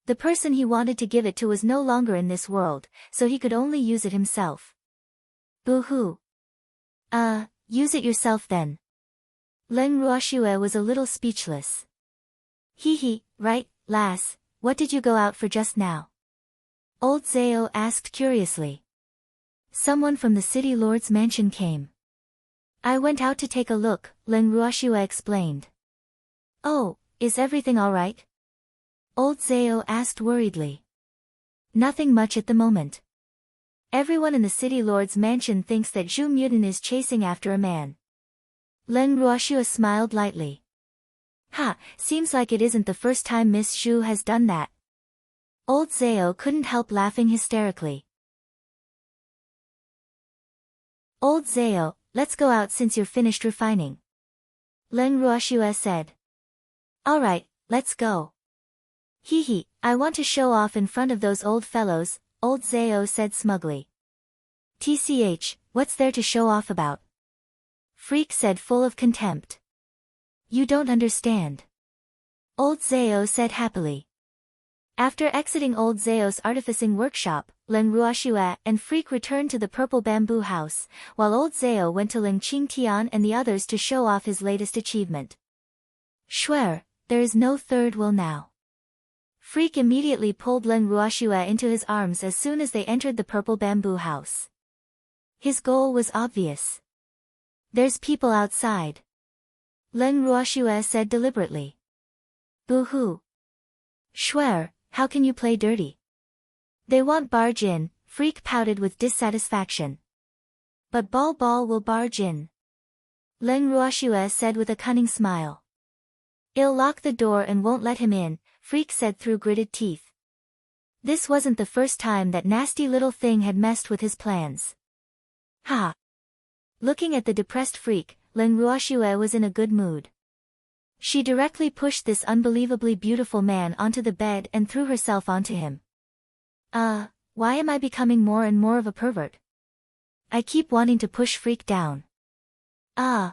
A: The person he wanted to give it to was no longer in this world, so he could only use it himself. Boo-hoo. Use it yourself then. Leng Ruoxue was a little speechless. Hee, right, lass, what did you go out for just now? Old Zao asked curiously. Someone from the city lord's mansion came. I went out to take a look, Leng Ruoxue explained. Oh, is everything all right? Old Zao asked worriedly. Nothing much at the moment. Everyone in the city lord's mansion thinks that Zhu Mutin is chasing after a man. Leng Ruoxue smiled lightly. Ha, seems like it isn't the first time Miss Zhu has done that. Old Zao couldn't help laughing hysterically. Old Zao, let's go out since you're finished refining. Leng Ruoxue said. Alright, let's go. Hee, I want to show off in front of those old fellows, Old Zao said smugly. TCH, what's there to show off about? Freak said full of contempt. You don't understand. Old Zao said happily. After exiting Old Zao's artificing workshop, Leng Ruoxue and Freak returned to the purple bamboo house, while Old Zao went to Ling Qingtian and the others to show off his latest achievement. Swear, there is no third will now. Freak immediately pulled Leng Ruoxue into his arms as soon as they entered the purple bamboo house. His goal was obvious. There's people outside. Leng Ruoxue said deliberately. Boo-hoo. Swear, how can you play dirty? They won't barge in, Freak pouted with dissatisfaction. But Ball will barge in. Leng Ruoxue said with a cunning smile. I'll lock the door and won't let him in, Freak said through gritted teeth. This wasn't the first time that nasty little thing had messed with his plans. Ha! Looking at the depressed Freak, Leng Ruoxue was in a good mood. She directly pushed this unbelievably beautiful man onto the bed and threw herself onto him. Why am I becoming more and more of a pervert? I keep wanting to push Freak down. I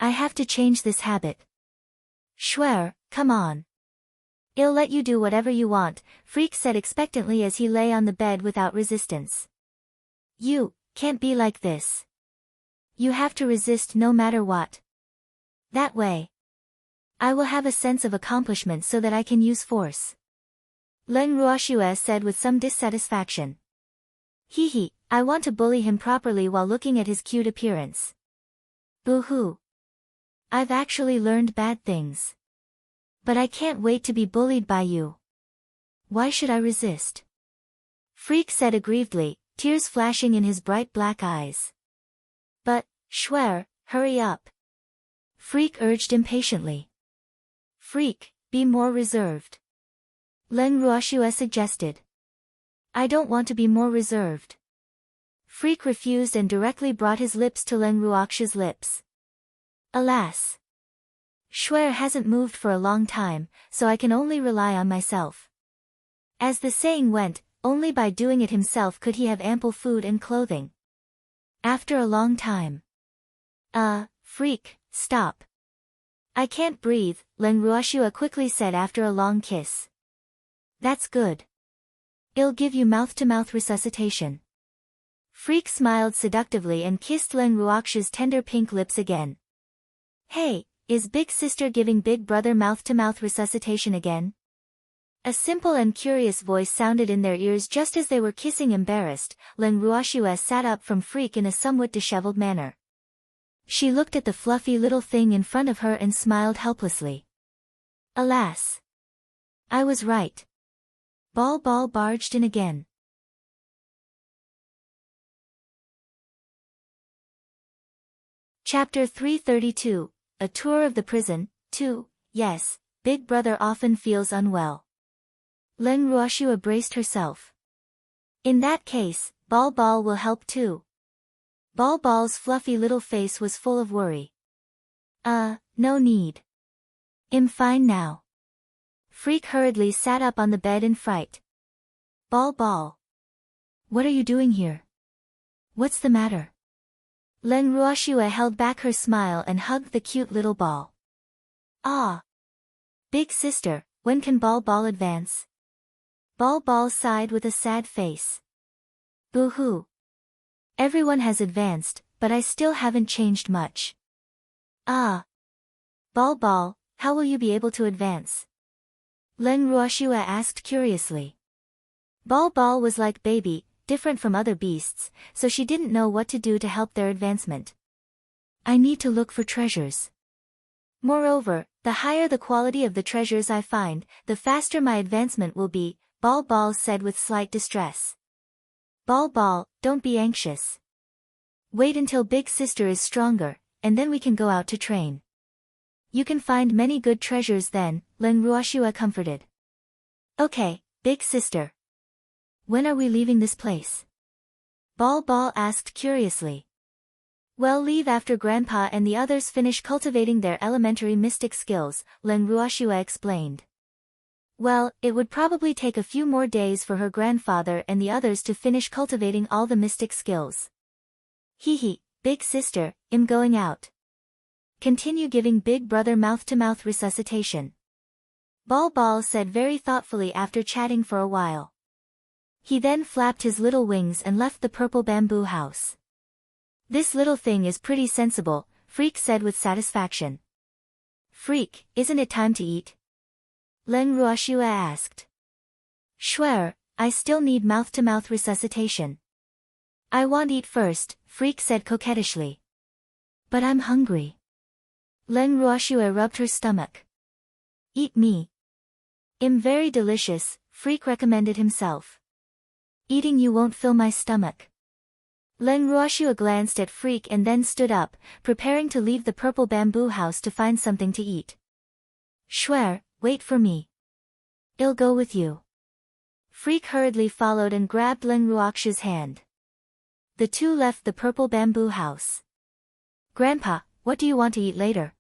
A: have to change this habit. Swear, come on. I'll let you do whatever you want, Freak said expectantly as he lay on the bed without resistance. You can't be like this. You have to resist no matter what. That way, I will have a sense of accomplishment so that I can use force. Leng Ruoxue said with some dissatisfaction. Hee, I want to bully him properly while looking at his cute appearance. Boo-hoo. I've actually learned bad things. But I can't wait to be bullied by you. Why should I resist? Freak said aggrievedly, tears flashing in his bright black eyes. But, swear, hurry up. Freak urged impatiently. Freak, be more reserved. Leng Ruoxue suggested. I don't want to be more reserved. Freak refused and directly brought his lips to Leng Ruoxue's lips. Alas. Swear hasn't moved for a long time, so I can only rely on myself. As the saying went, only by doing it himself could he have ample food and clothing. After a long time. Freak, stop. I can't breathe, Leng Ruoxue quickly said after a long kiss. That's good. I'll give you mouth-to-mouth resuscitation. Freak smiled seductively and kissed Leng Ruoxue's tender pink lips again. Hey, Is big sister giving big brother mouth-to-mouth resuscitation again? A simple and curious voice sounded in their ears just as they were kissing. Embarrassed, Leng Ruoxue sat up from Freak in a somewhat disheveled manner. She looked at the fluffy little thing in front of her and smiled helplessly. Alas! I was right. Ball barged in again. Chapter 332, A Tour of the Prison, 2, Yes, Big Brother often feels unwell. Leng Ruoxue braced herself. In that case, Ball will help too. Ball's fluffy little face was full of worry. No need. I'm fine now. Freak hurriedly sat up on the bed in fright. Ball. What are you doing here? What's the matter? Leng Ruoxue held back her smile and hugged the cute little ball. Ah! Big sister, when can Ball advance? Ball sighed with a sad face. Boo-hoo. Everyone has advanced, but I still haven't changed much. Ah! Ball, how will you be able to advance? Leng Ruoxue asked curiously. Ball was like baby, different from other beasts, so she didn't know what to do to help their advancement. I need to look for treasures. Moreover, the higher the quality of the treasures I find, the faster my advancement will be, Ball said with slight distress. Ball, don't be anxious. Wait until big sister is stronger, and then we can go out to train. You can find many good treasures then, Leng Ruoxue comforted. Okay, big sister. When are we leaving this place? Ball asked curiously. We'll leave after Grandpa and the others finish cultivating their elementary mystic skills, Leng Ruoxue explained. Well, it would probably take a few more days for her grandfather and the others to finish cultivating all the mystic skills. Hee, big sister, I'm going out. Continue giving big brother mouth-to-mouth resuscitation. Ball said very thoughtfully after chatting for a while. He then flapped his little wings and left the purple bamboo house. This little thing is pretty sensible, Freak said with satisfaction. Freak, isn't it time to eat? Leng Ruoxue asked. Schwer, I still need mouth-to-mouth resuscitation. I want eat first, Freak said coquettishly. But I'm hungry. Leng Ruoxue rubbed her stomach. Eat me. I'm very delicious, Freak recommended himself. Eating you won't fill my stomach. Leng Ruoxue glanced at Freak and then stood up, preparing to leave the purple bamboo house to find something to eat. Schwer, wait for me. I'll go with you. Freak hurriedly followed and grabbed Leng Ruoxue's hand. The two left the purple bamboo house. Grandpa, what do you want to eat later?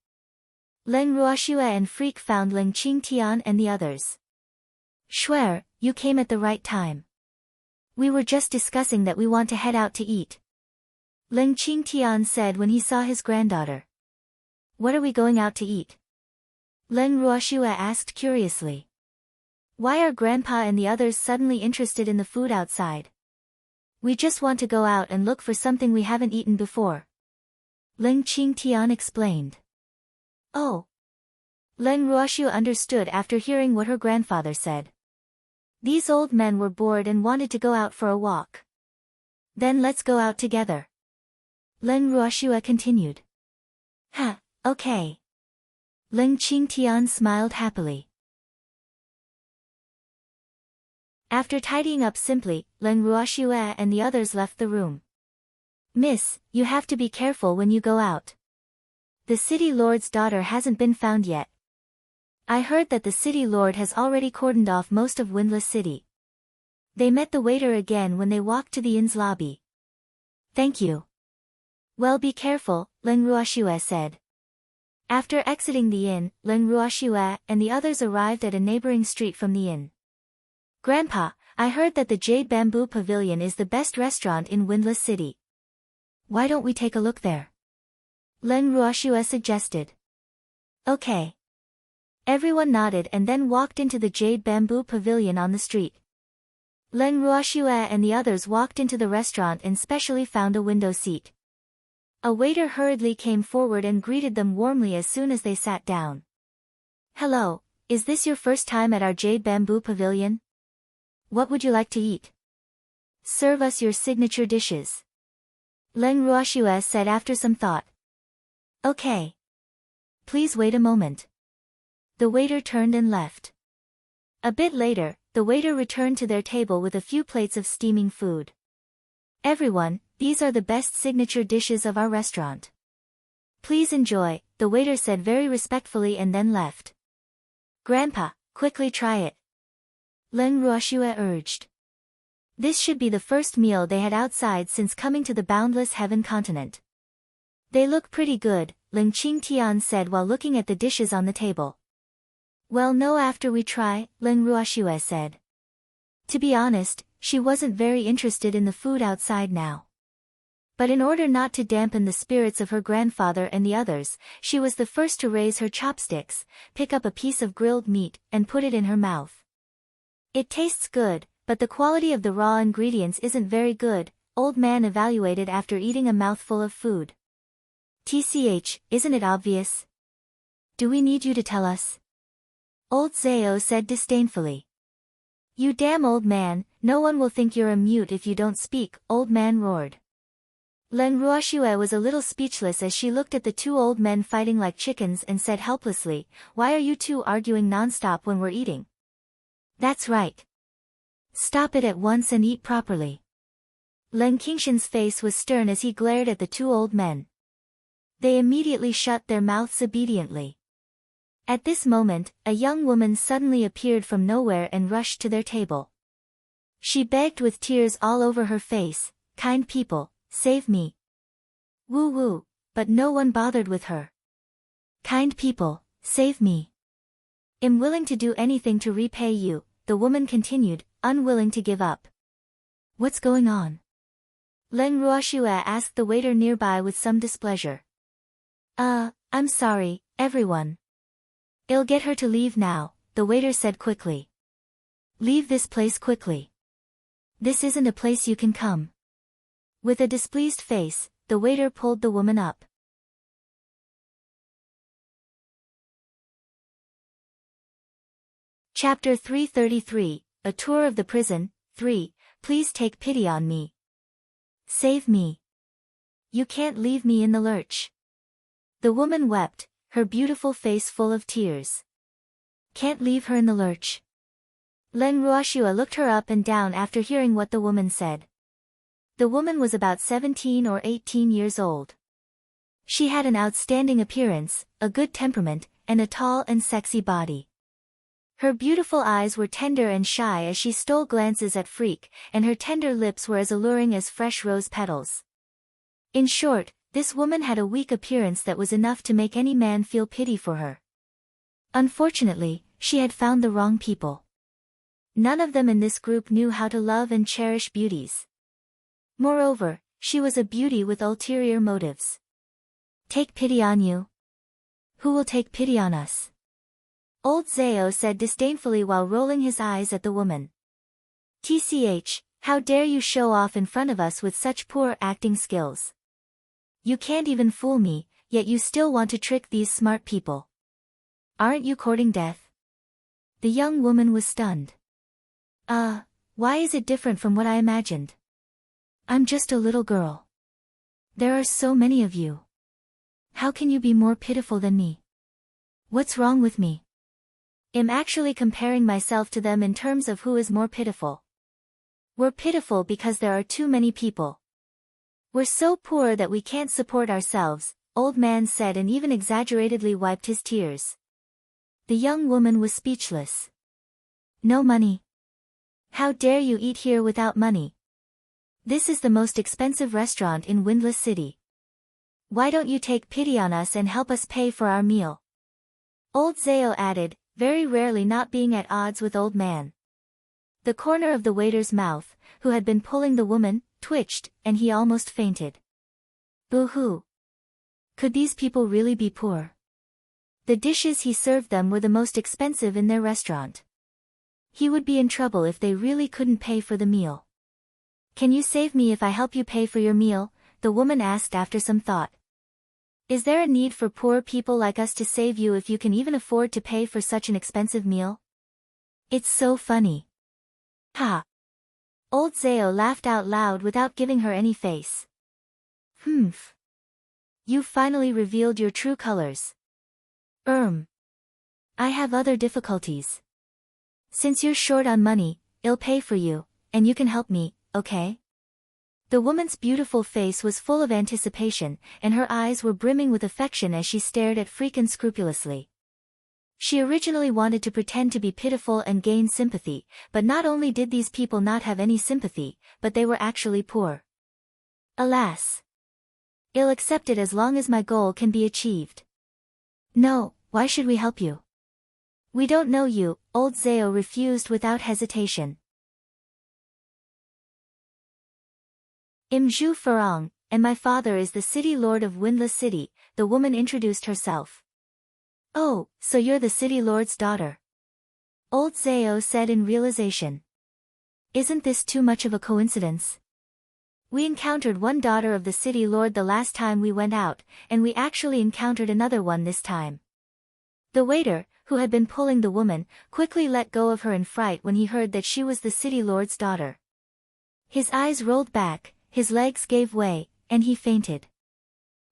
A: Leng Ruoxue and Freak found Leng Qingtian and the others. Schwer, you came at the right time. We were just discussing that we want to head out to eat. Leng Qingtian said when he saw his granddaughter. What are we going out to eat? Leng Ruoxue asked curiously. Why are Grandpa and the others suddenly interested in the food outside? We just want to go out and look for something we haven't eaten before. Leng Qingtian explained. Oh. Leng Ruoxue understood after hearing what her grandfather said. These old men were bored and wanted to go out for a walk. Then let's go out together. Leng Ruoxue continued. Okay. Leng Qingtian smiled happily. After tidying up simply, Leng Ruoxue and the others left the room. Miss, you have to be careful when you go out. The city lord's daughter hasn't been found yet. I heard that the city lord has already cordoned off most of Windless City. They met the waiter again when they walked to the inn's lobby. Thank you. Well, be careful, Leng Ruoxue said. After exiting the inn, Leng Ruoxue and the others arrived at a neighboring street from the inn. Grandpa, I heard that the Jade Bamboo Pavilion is the best restaurant in Windless City. Why don't we take a look there? Leng Ruoxue suggested. Okay. Everyone nodded and then walked into the Jade Bamboo Pavilion on the street. Leng Ruoxue and the others walked into the restaurant and specially found a window seat. A waiter hurriedly came forward and greeted them warmly as soon as they sat down. "Hello, is this your first time at our Jade Bamboo Pavilion? What would you like to eat? Serve us your signature dishes," Leng Ruoxue said after some thought. "Okay. Please wait a moment." The waiter turned and left. A bit later, the waiter returned to their table with a few plates of steaming food. "Everyone, these are the best signature dishes of our restaurant. Please enjoy," the waiter said very respectfully and then left. "Grandpa, quickly try it," Leng Ruoxue urged. This should be the first meal they had outside since coming to the boundless heaven continent. "They look pretty good," Ling Qingtian said while looking at the dishes on the table. "Well, no, after we try," Leng Ruoxue said. To be honest, she wasn't very interested in the food outside now. But in order not to dampen the spirits of her grandfather and the others, she was the first to raise her chopsticks, pick up a piece of grilled meat, and put it in her mouth. "It tastes good, but the quality of the raw ingredients isn't very good," Old Man evaluated after eating a mouthful of food. "Tch, isn't it obvious? Do we need you to tell us?" Old Zao said disdainfully. "You damn old man, no one will think you're a mute if you don't speak," Old Man roared. Leng Ruoxue was a little speechless as she looked at the two old men fighting like chickens and said helplessly, "Why are you two arguing nonstop when we're eating? That's right. Stop it at once and eat properly." Leng Qingshan's face was stern as he glared at the two old men. They immediately shut their mouths obediently. At this moment, a young woman suddenly appeared from nowhere and rushed to their table. She begged with tears all over her face, "Kind people, save me." Woo woo, but no one bothered with her. "Kind people, save me. I'm willing to do anything to repay you," the woman continued, unwilling to give up. "What's going on?" Leng Ruoxue asked the waiter nearby with some displeasure. I'm sorry, everyone. I'll get her to leave now," the waiter said quickly. "Leave this place quickly. This isn't a place you can come." With a displeased face, the waiter pulled the woman up. Chapter 333, A Tour of the Prison, 3, "Please take pity on me. Save me. You can't leave me in the lurch." The woman wept, her beautiful face full of tears. "Can't leave her in the lurch?" Leng Ruoxue looked her up and down after hearing what the woman said. The woman was about 17 or 18 years old. She had an outstanding appearance, a good temperament, and a tall and sexy body. Her beautiful eyes were tender and shy as she stole glances at Freak, and her tender lips were as alluring as fresh rose petals. In short, this woman had a weak appearance that was enough to make any man feel pity for her. Unfortunately, she had found the wrong people. None of them in this group knew how to love and cherish beauties. Moreover, she was a beauty with ulterior motives. "Take pity on you? Who will take pity on us?" Old Zao said disdainfully while rolling his eyes at the woman. "Tch, how dare you show off in front of us with such poor acting skills? You can't even fool me, yet you still want to trick these smart people. Aren't you courting death?" The young woman was stunned. Why is it different from what I imagined? I'm just a little girl. There are so many of you. How can you be more pitiful than me? What's wrong with me? I'm actually comparing myself to them in terms of who is more pitiful. We're pitiful because there are too many people. We're so poor that we can't support ourselves, Old Man said and even exaggeratedly wiped his tears. The young woman was speechless. "No money? How dare you eat here without money? This is the most expensive restaurant in Windless City. Why don't you take pity on us and help us pay for our meal?" Old Zao added, very rarely not being at odds with Old Man. The corner of the waiter's mouth, who had been pulling the woman, twitched, and he almost fainted. Boo-hoo. Could these people really be poor? The dishes he served them were the most expensive in their restaurant. He would be in trouble if they really couldn't pay for the meal. "Can you save me if I help you pay for your meal?" the woman asked after some thought. Is there a need for poor people like us to save you if you can even afford to pay for such an expensive meal? It's so funny. Ha! Old Zao laughed out loud without giving her any face. Humph. You've finally revealed your true colors. I have other difficulties. Since you're short on money, I'll pay for you, and you can help me, okay? The woman's beautiful face was full of anticipation, and her eyes were brimming with affection as she stared at Freak unscrupulously. She originally wanted to pretend to be pitiful and gain sympathy, but not only did these people not have any sympathy, but they were actually poor. Alas. I'll accept it as long as my goal can be achieved. No, why should we help you? We don't know you, old Zao refused without hesitation. I'm Zhu Furong, and my father is the city lord of Windless City, the woman introduced herself. Oh, so you're the city lord's daughter. Old Zao said in realization. Isn't this too much of a coincidence? We encountered one daughter of the city lord the last time we went out, and we actually encountered another one this time. The waiter, who had been pulling the woman, quickly let go of her in fright when he heard that she was the city lord's daughter. His eyes rolled back, his legs gave way, and he fainted.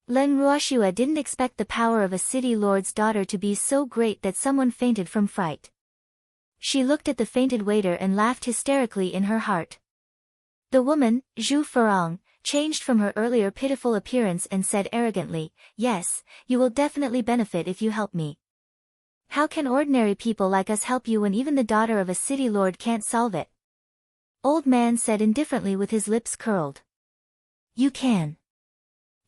A: Leng Ruoxue didn't expect the power of a city lord's daughter to be so great that someone fainted from fright. She looked at the fainted waiter and laughed hysterically in her heart. The woman, Zhu Furong, changed from her earlier pitiful appearance and said arrogantly, "Yes, you will definitely benefit if you help me." How can ordinary people like us help you when even the daughter of a city lord can't solve it? Old man said indifferently with his lips curled. You can.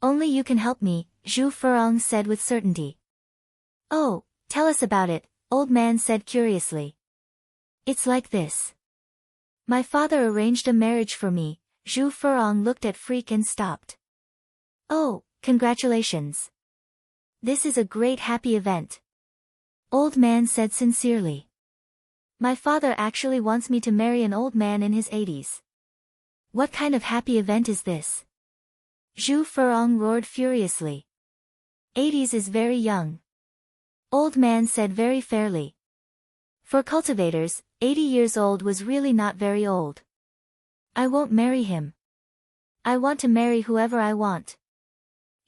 A: Only you can help me, Zhu Furong said with certainty. Oh, tell us about it, old man said curiously. It's like this. My father arranged a marriage for me. Zhu Furong looked at Freak and stopped. Oh, congratulations. This is a great happy event. Old man said sincerely. My father actually wants me to marry an old man in his 80s. What kind of happy event is this? Zhu Furong roared furiously. 80s is very young. Old man said very fairly. For cultivators, 80 years old was really not very old. I won't marry him. I want to marry whoever I want.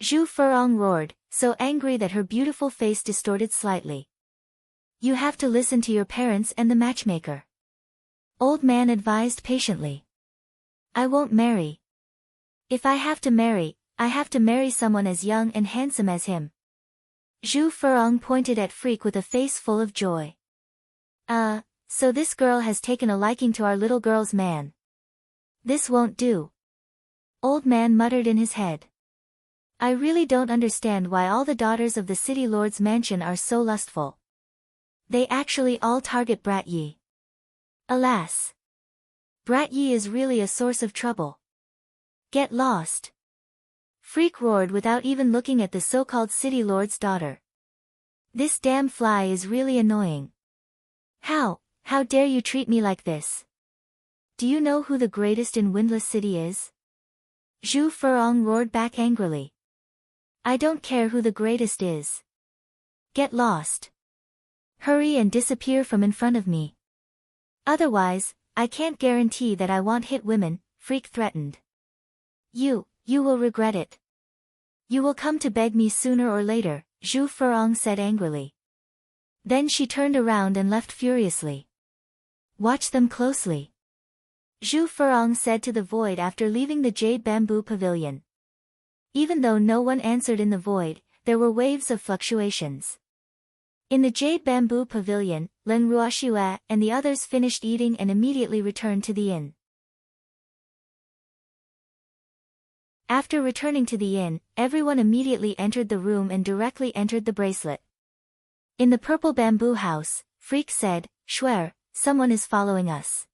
A: Zhu Furong roared, so angry that her beautiful face distorted slightly. You have to listen to your parents and the matchmaker. Old man advised patiently. I won't marry. If I have to marry, I have to marry someone as young and handsome as him. Zhu Furong pointed at Freak with a face full of joy. So this girl has taken a liking to our little girl's man. This won't do. Old man muttered in his head. I really don't understand why all the daughters of the city lord's mansion are so lustful. They actually all target Brat Yi. Alas. Brat Yi is really a source of trouble. Get lost. Freak roared without even looking at the so-called city lord's daughter. This damn fly is really annoying. How dare you treat me like this? Do you know who the greatest in Windless City is? Zhu Furong roared back angrily. I don't care who the greatest is. Get lost. Hurry and disappear from in front of me. Otherwise, I can't guarantee that I won't hit women, Freak threatened. You will regret it. You will come to beg me sooner or later, Zhu Furong said angrily. Then she turned around and left furiously. Watch them closely. Zhu Furong said to the void after leaving the jade bamboo pavilion. Even though no one answered in the void, there were waves of fluctuations. In the jade bamboo pavilion, Leng Ruoxue and the others finished eating and immediately returned to the inn. After returning to the inn, everyone immediately entered the room and directly entered the bracelet. In the purple bamboo house, Freak said, Shuer, someone is following us.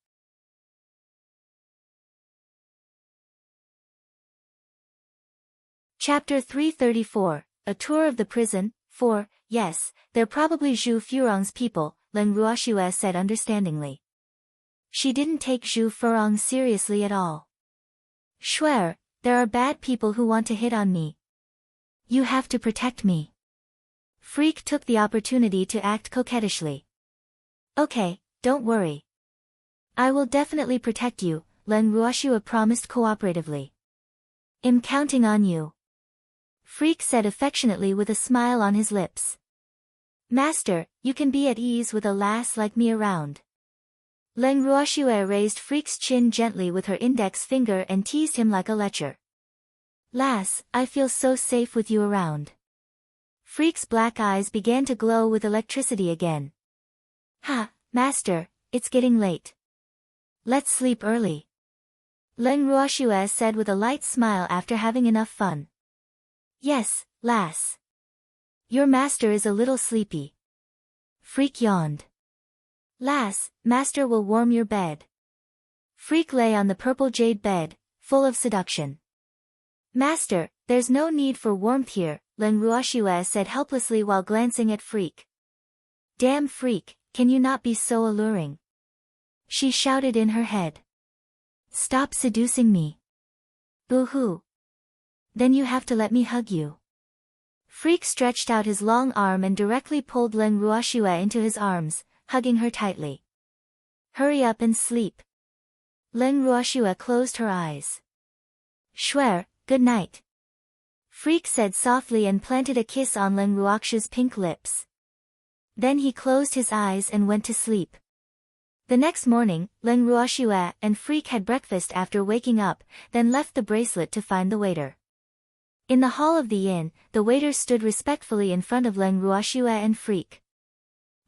A: Chapter 334, A Tour of the Prison, 4, Yes, they're probably Zhu Furong's people, Leng Ruoxue said understandingly. She didn't take Zhu Furong seriously at all. Shuer, There are bad people who want to hit on me. You have to protect me. Freak took the opportunity to act coquettishly. Okay, don't worry. I will definitely protect you, Len Ruoshua promised cooperatively. I'm counting on you. Freak said affectionately with a smile on his lips. Master, you can be at ease with a lass like me around. Len Ruoshua raised Freak's chin gently with her index finger and teased him like a lecher. Lass, I feel so safe with you around. Freak's black eyes began to glow with electricity again. Ha, master, it's getting late. Let's sleep early. Len Ruoshua said with a light smile after having enough fun. Yes, lass. Your master is a little sleepy. Freak yawned. Lass, master will warm your bed. Freak lay on the purple jade bed, full of seduction. Master, there's no need for warmth here, Len Ruoshua said helplessly while glancing at Freak. Damn Freak, can you not be so alluring? She shouted in her head. Stop seducing me. Boo-hoo. Then you have to let me hug you. Freak stretched out his long arm and directly pulled Len Ruoshua into his arms, hugging her tightly. Hurry up and sleep. Len Ruoshua closed her eyes. Schwer, good night. Freak said softly and planted a kiss on Len Ruoshua's pink lips. Then he closed his eyes and went to sleep. The next morning, Len Ruoshua and Freak had breakfast after waking up, then left the bracelet to find the waiter. In the hall of the inn, the waiter stood respectfully in front of Len Ruoshua and Freak.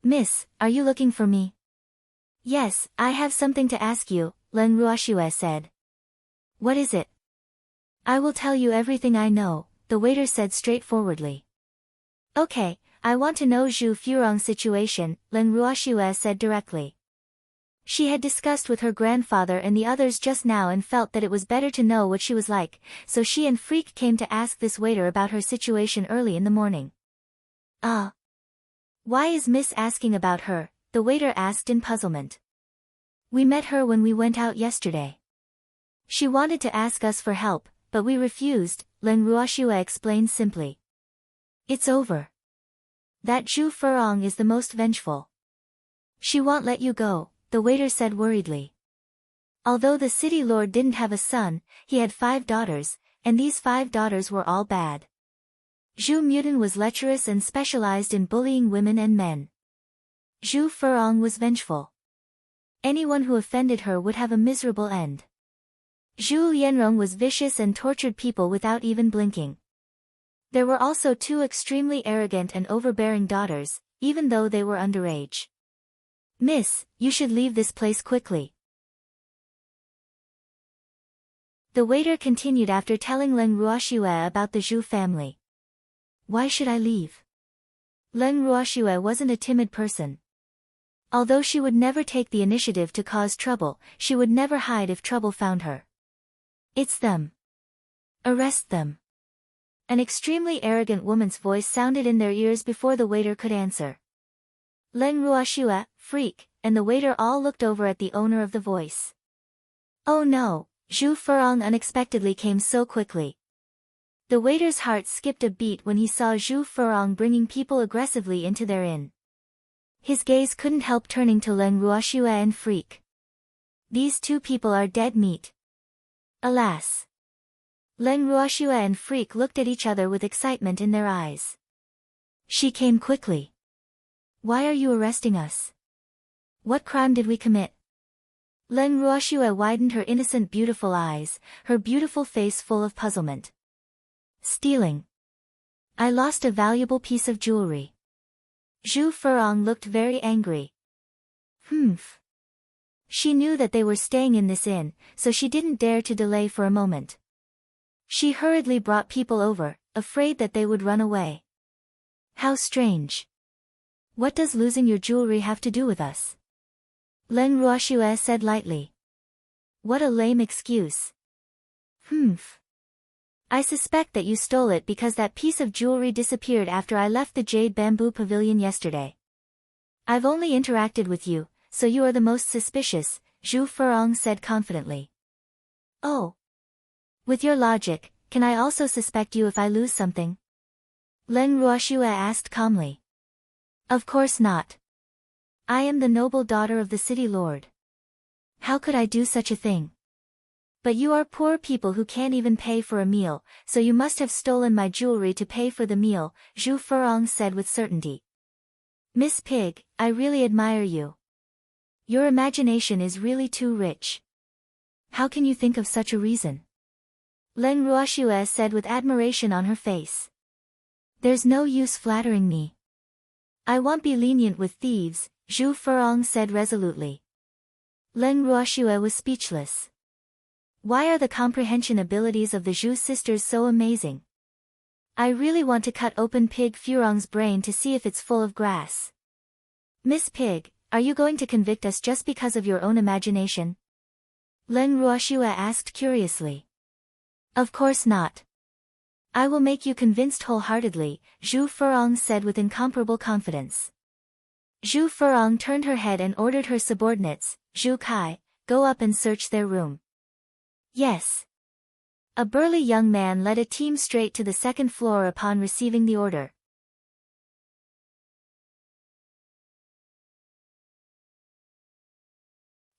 A: Miss, are you looking for me? Yes, I have something to ask you, Len Ruoshua said. What is it? I will tell you everything I know, the waiter said straightforwardly. Okay, I want to know Zhu Furong's situation, Len Ruoshua said directly. She had discussed with her grandfather and the others just now and felt that it was better to know what she was like, so she and Freak came to ask this waiter about her situation early in the morning. Why is Miss asking about her? The waiter asked in puzzlement. We met her when we went out yesterday. She wanted to ask us for help, but we refused, Len Ruoshua explained simply. It's over. That Zhu Furong is the most vengeful. She won't let you go, the waiter said worriedly. Although the city lord didn't have a son, he had 5 daughters, and these 5 daughters were all bad. Zhu Mutin was lecherous and specialized in bullying women and men. Zhu Furong was vengeful. Anyone who offended her would have a miserable end. Zhu Lianrong was vicious and tortured people without even blinking. There were also 2 extremely arrogant and overbearing daughters, even though they were underage. Miss, you should leave this place quickly. The waiter continued after telling Len Ruoshua about the Zhu family. Why should I leave? Len Ruoshua wasn't a timid person. Although she would never take the initiative to cause trouble, she would never hide if trouble found her. It's them. Arrest them. An extremely arrogant woman's voice sounded in their ears before the waiter could answer. Len Ruoshua, Freak, and the waiter all looked over at the owner of the voice. Oh no, Zhu Furong unexpectedly came so quickly. The waiter's heart skipped a beat when he saw Zhu Furong bringing people aggressively into their inn. His gaze couldn't help turning to Len Ruoshua and Freak. These 2 people are dead meat. Alas. Len Ruoshua and Freak looked at each other with excitement in their eyes. She came quickly. Why are you arresting us? What crime did we commit? Len Ruoshua widened her innocent beautiful eyes, her beautiful face full of puzzlement. Stealing. I lost a valuable piece of jewelry. Zhu Furong looked very angry. Humph. She knew that they were staying in this inn, so she didn't dare to delay for a moment. She hurriedly brought people over, afraid that they would run away. How strange. What does losing your jewelry have to do with us? Len Ruoshua said lightly. What a lame excuse. Humph. I suspect that you stole it because that piece of jewelry disappeared after I left the Jade Bamboo Pavilion yesterday. I've only interacted with you, so you are the most suspicious, Zhu Furong said confidently. Oh. With your logic, can I also suspect you if I lose something? Leng Ruoxue asked calmly. Of course not. I am the noble daughter of the city lord. How could I do such a thing? But you are poor people who can't even pay for a meal, so you must have stolen my jewelry to pay for the meal, Zhu Furong said with certainty. Miss Pig, I really admire you. Your imagination is really too rich. How can you think of such a reason? Leng Ruoxue said with admiration on her face. There's no use flattering me. I won't be lenient with thieves, Zhu Furong said resolutely. Leng Ruoxue was speechless. Why are the comprehension abilities of the Zhu sisters so amazing? I really want to cut open Pig Furong's brain to see if it's full of grass. Miss Pig, are you going to convict us just because of your own imagination? Leng Ruoxue asked curiously. Of course not. I will make you convinced wholeheartedly, Zhu Furong said with incomparable confidence. Zhu Furong turned her head and ordered her subordinates, Zhu Kai, go up and search their room. Yes. A burly young man led a team straight to the second floor upon receiving the order.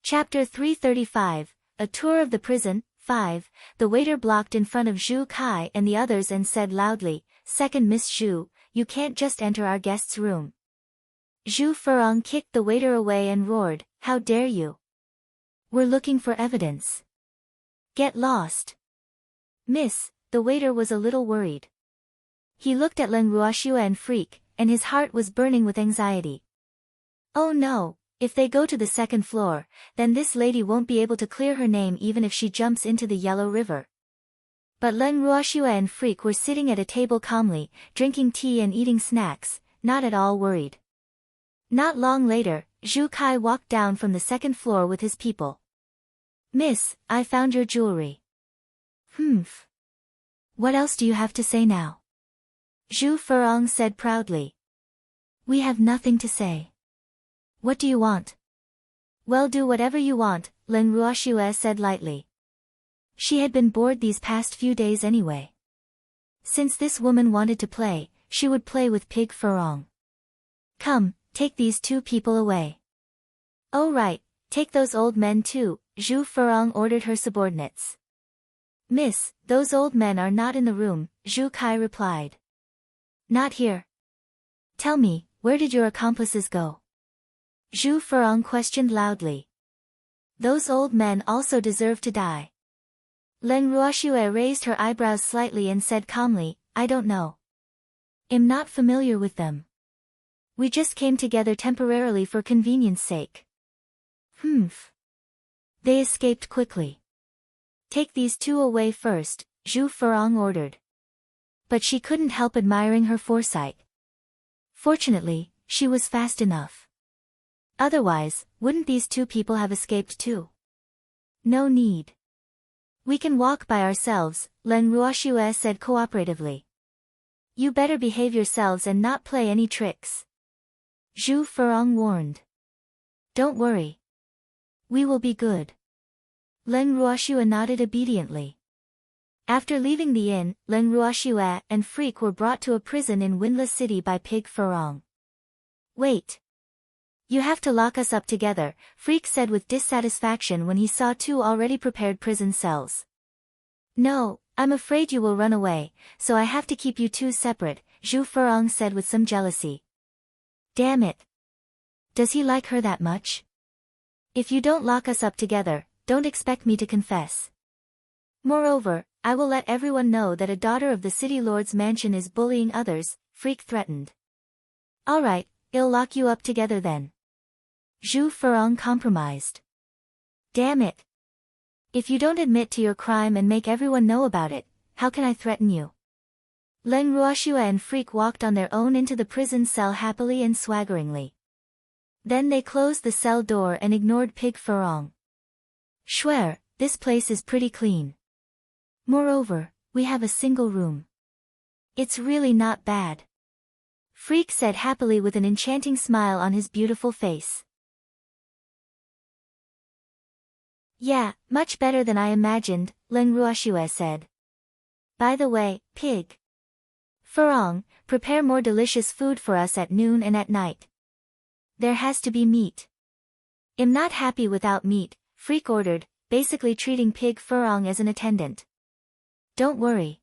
A: Chapter 335, A Tour of the Prison, 5. The waiter blocked in front of Zhu Kai and the others and said loudly, Second Miss Zhu, you can't just enter our guest's room. Zhu Furong kicked the waiter away and roared, How dare you? We're looking for evidence. Get lost. Miss, the waiter was a little worried. He looked at Leng Ruoxue and Freak, and his heart was burning with anxiety. Oh no, if they go to the second floor, then this lady won't be able to clear her name even if she jumps into the Yellow River. But Leng Ruoxue and Freak were sitting at a table calmly, drinking tea and eating snacks, not at all worried. Not long later, Zhu Kai walked down from the second floor with his people. Miss, I found your jewelry. Humph. What else do you have to say now? Zhu Furong said proudly. We have nothing to say. What do you want? Well, do whatever you want, Leng Ruoxue said lightly. She had been bored these past few days anyway. Since this woman wanted to play, she would play with Pig Furong. Come, take these two people away. Oh right, take those old men too, Zhu Furong ordered her subordinates. Miss, those old men are not in the room, Zhu Kai replied. Not here. Tell me, where did your accomplices go? Zhu Furong questioned loudly. Those old men also deserve to die. Leng Ruoxue raised her eyebrows slightly and said calmly, I don't know. I'm not familiar with them. We just came together temporarily for convenience sake. Humph. They escaped quickly. Take these two away first, Zhu Furong ordered. But she couldn't help admiring her foresight. Fortunately, she was fast enough. Otherwise, wouldn't these two people have escaped too? No need. We can walk by ourselves, Leng Ruoxue said cooperatively. You better behave yourselves and not play any tricks. Zhu Furong warned. Don't worry. We will be good. Leng Ruoxue nodded obediently. After leaving the inn, Leng Ruoxue and Freak were brought to a prison in Windless City by Pig Furong. Wait. You have to lock us up together, Freak said with dissatisfaction when he saw two already prepared prison cells. No, I'm afraid you will run away, so I have to keep you two separate, Zhu Furong said with some jealousy. Damn it. Does he like her that much? If you don't lock us up together, don't expect me to confess. Moreover, I will let everyone know that a daughter of the city lord's mansion is bullying others, Freak threatened. Alright, I'll lock you up together then. Zhu Furong compromised. Damn it. If you don't admit to your crime and make everyone know about it, how can I threaten you? Leng Ruoxue and Freak walked on their own into the prison cell happily and swaggeringly. Then they closed the cell door and ignored Pig Furong. Schwer, this place is pretty clean. Moreover, we have a single room. It's really not bad. Freak said happily with an enchanting smile on his beautiful face. Yeah, much better than I imagined, Leng Ruoxue said. By the way, pig. Furong, prepare more delicious food for us at noon and at night. There has to be meat. I'm not happy without meat, Freak ordered, basically treating Pig Furong as an attendant. Don't worry.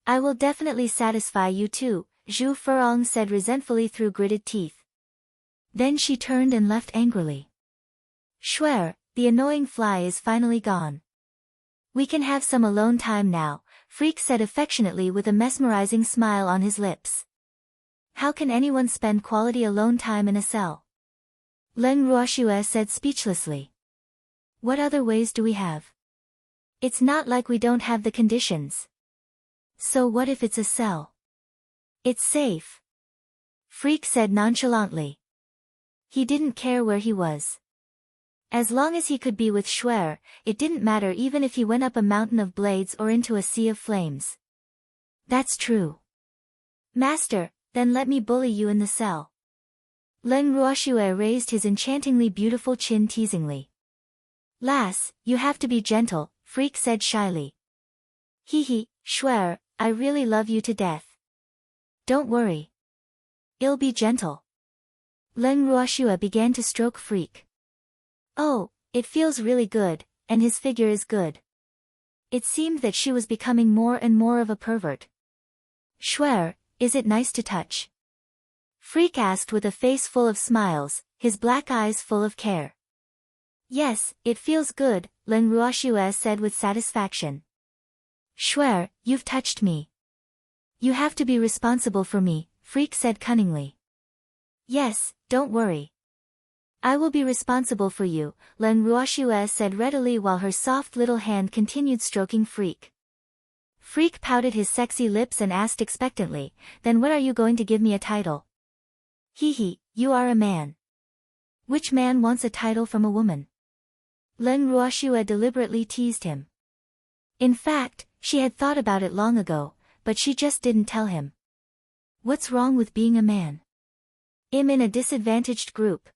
A: I will definitely satisfy you too, Zhu Furong said resentfully through gritted teeth. Then she turned and left angrily. Schwer, the annoying fly is finally gone. We can have some alone time now, Freak said affectionately with a mesmerizing smile on his lips. How can anyone spend quality alone time in a cell? Leng Ruoxue said speechlessly. What other ways do we have? It's not like we don't have the conditions. So what if it's a cell? It's safe. Freak said nonchalantly. He didn't care where he was. As long as he could be with Schwer, it didn't matter even if he went up a mountain of blades or into a sea of flames. That's true. Master, then let me bully you in the cell. Leng Ruoxue raised his enchantingly beautiful chin teasingly. Lass, you have to be gentle, Freak said shyly. Hee, Schwer, I really love you to death. Don't worry. I'll be gentle. Leng Ruoxue began to stroke Freak. Oh, it feels really good, and his figure is good. It seemed that she was becoming more and more of a pervert. Schwer, is it nice to touch? Freak asked with a face full of smiles, his black eyes full of care. Yes, it feels good, Leng Ruoxue said with satisfaction. Schwer, you've touched me. You have to be responsible for me, Freak said cunningly. Yes, don't worry. I will be responsible for you, Leng Ruoxue said readily while her soft little hand continued stroking Freak. Freak pouted his sexy lips and asked expectantly, then when are you going to give me a title? Hee, you are a man. Which man wants a title from a woman? Leng Ruoxue deliberately teased him. In fact, she had thought about it long ago, but she just didn't tell him. What's wrong with being a man? I'm in a disadvantaged group.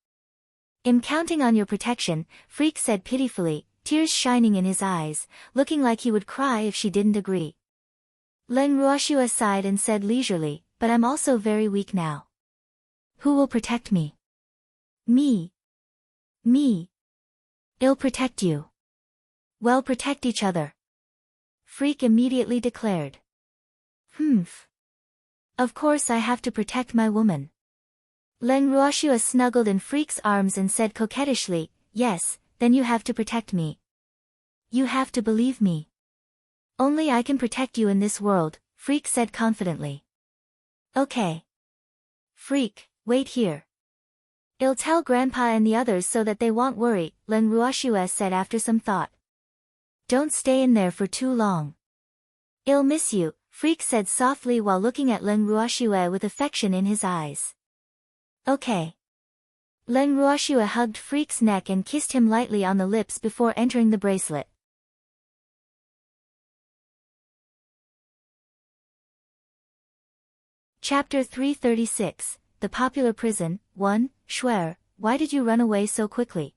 A: I'm counting on your protection, Freak said pitifully, tears shining in his eyes, looking like he would cry if she didn't agree. Leng Ruoxue sighed and said leisurely, but I'm also very weak now. Who will protect me? Me. Me. I'll protect you. Well, protect each other. Freak immediately declared. Humph. Of course I have to protect my woman. Leng Ruoxue snuggled in Freak's arms and said coquettishly, yes, then you have to protect me. You have to believe me. Only I can protect you in this world, Freak said confidently. Okay. Freak, wait here. I'll tell Grandpa and the others so that they won't worry, Leng Ruoxue said after some thought. Don't stay in there for too long. I'll miss you, Freak said softly while looking at Leng Ruoxue with affection in his eyes. Okay. Leng Ruoxue hugged Freak's neck and kissed him lightly on the lips before entering the bracelet. Chapter 336, The Popular Prison, 1, Schwer, why did you run away so quickly?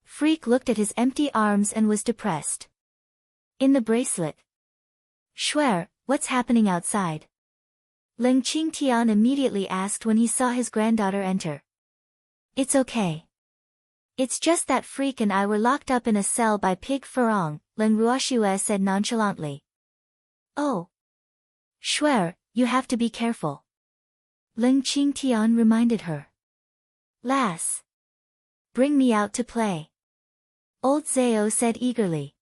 A: Freak looked at his empty arms and was depressed. In the bracelet. Schwer, what's happening outside? Leng Qingtian immediately asked when he saw his granddaughter enter. It's okay. It's just that Freak and I were locked up in a cell by Pig Furong, Leng Ruoxue said nonchalantly. Oh. Schwer, you have to be careful. Leng Qingtian reminded her. Lass. Bring me out to play. Old Zhao said eagerly.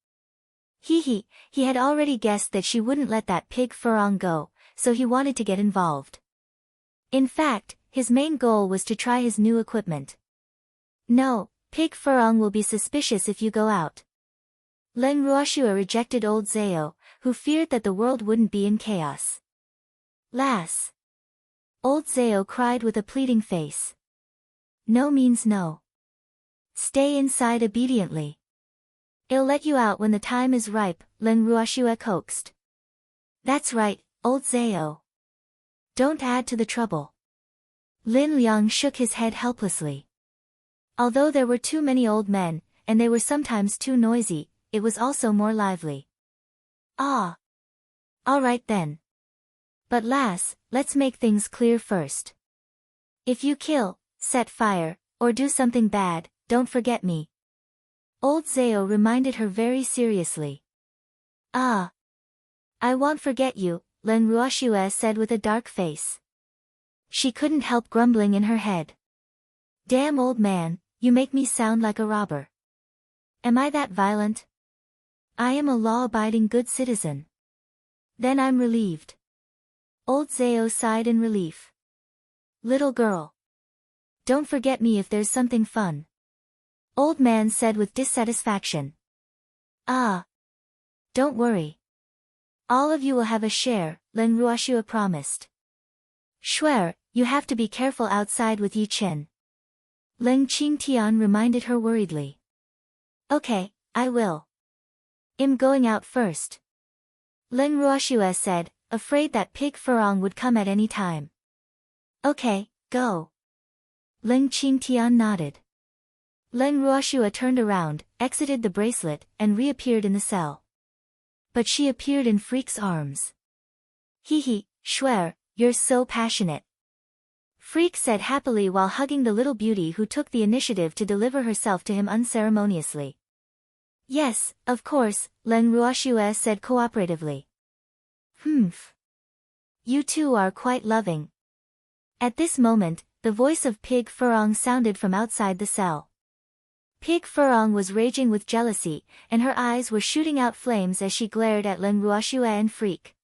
A: He had already guessed that she wouldn't let that Pig Furong go, so he wanted to get involved. In fact, his main goal was to try his new equipment. No, Pig Furong will be suspicious if you go out. Leng Ruoxue rejected old Zhao, who feared that the world wouldn't be in chaos. Lass. Old Zhao cried with a pleading face. No means no. Stay inside obediently. I'll let you out when the time is ripe, Leng Ruoxue coaxed. That's right, old Zhao. Don't add to the trouble. Lin Liang shook his head helplessly. Although there were too many old men, and they were sometimes too noisy, it was also more lively. Ah. All right then. But lass, let's make things clear first. If you kill, set fire, or do something bad, don't forget me. Old Zao reminded her very seriously. Ah. I won't forget you, Len Ruoxue said with a dark face. She couldn't help grumbling in her head. Damn old man, you make me sound like a robber. Am I that violent? I am a law-abiding good citizen. Then I'm relieved. Old Zao sighed in relief. Little girl. Don't forget me if there's something fun. Old man said with dissatisfaction. Ah. Don't worry. All of you will have a share, Len Ruoxue promised. Shuer, you have to be careful outside with Yi Chen. Leng Qingtian reminded her worriedly. Okay, I will. I'm going out first. Len Ruoxue said, afraid that Pig Furong would come at any time. Okay, go. Leng Qingtian nodded. Len Ruoxue turned around, exited the bracelet, and reappeared in the cell. But she appeared in Freak's arms. Hee, Shuer, you're so passionate. Freak said happily while hugging the little beauty who took the initiative to deliver herself to him unceremoniously. Yes, of course, Len Ruoxue said cooperatively. Humph. You two are quite loving. At this moment, the voice of Pig Furong sounded from outside the cell. Pig Furong was raging with jealousy, and her eyes were shooting out flames as she glared at Len Ruoxue and Freak.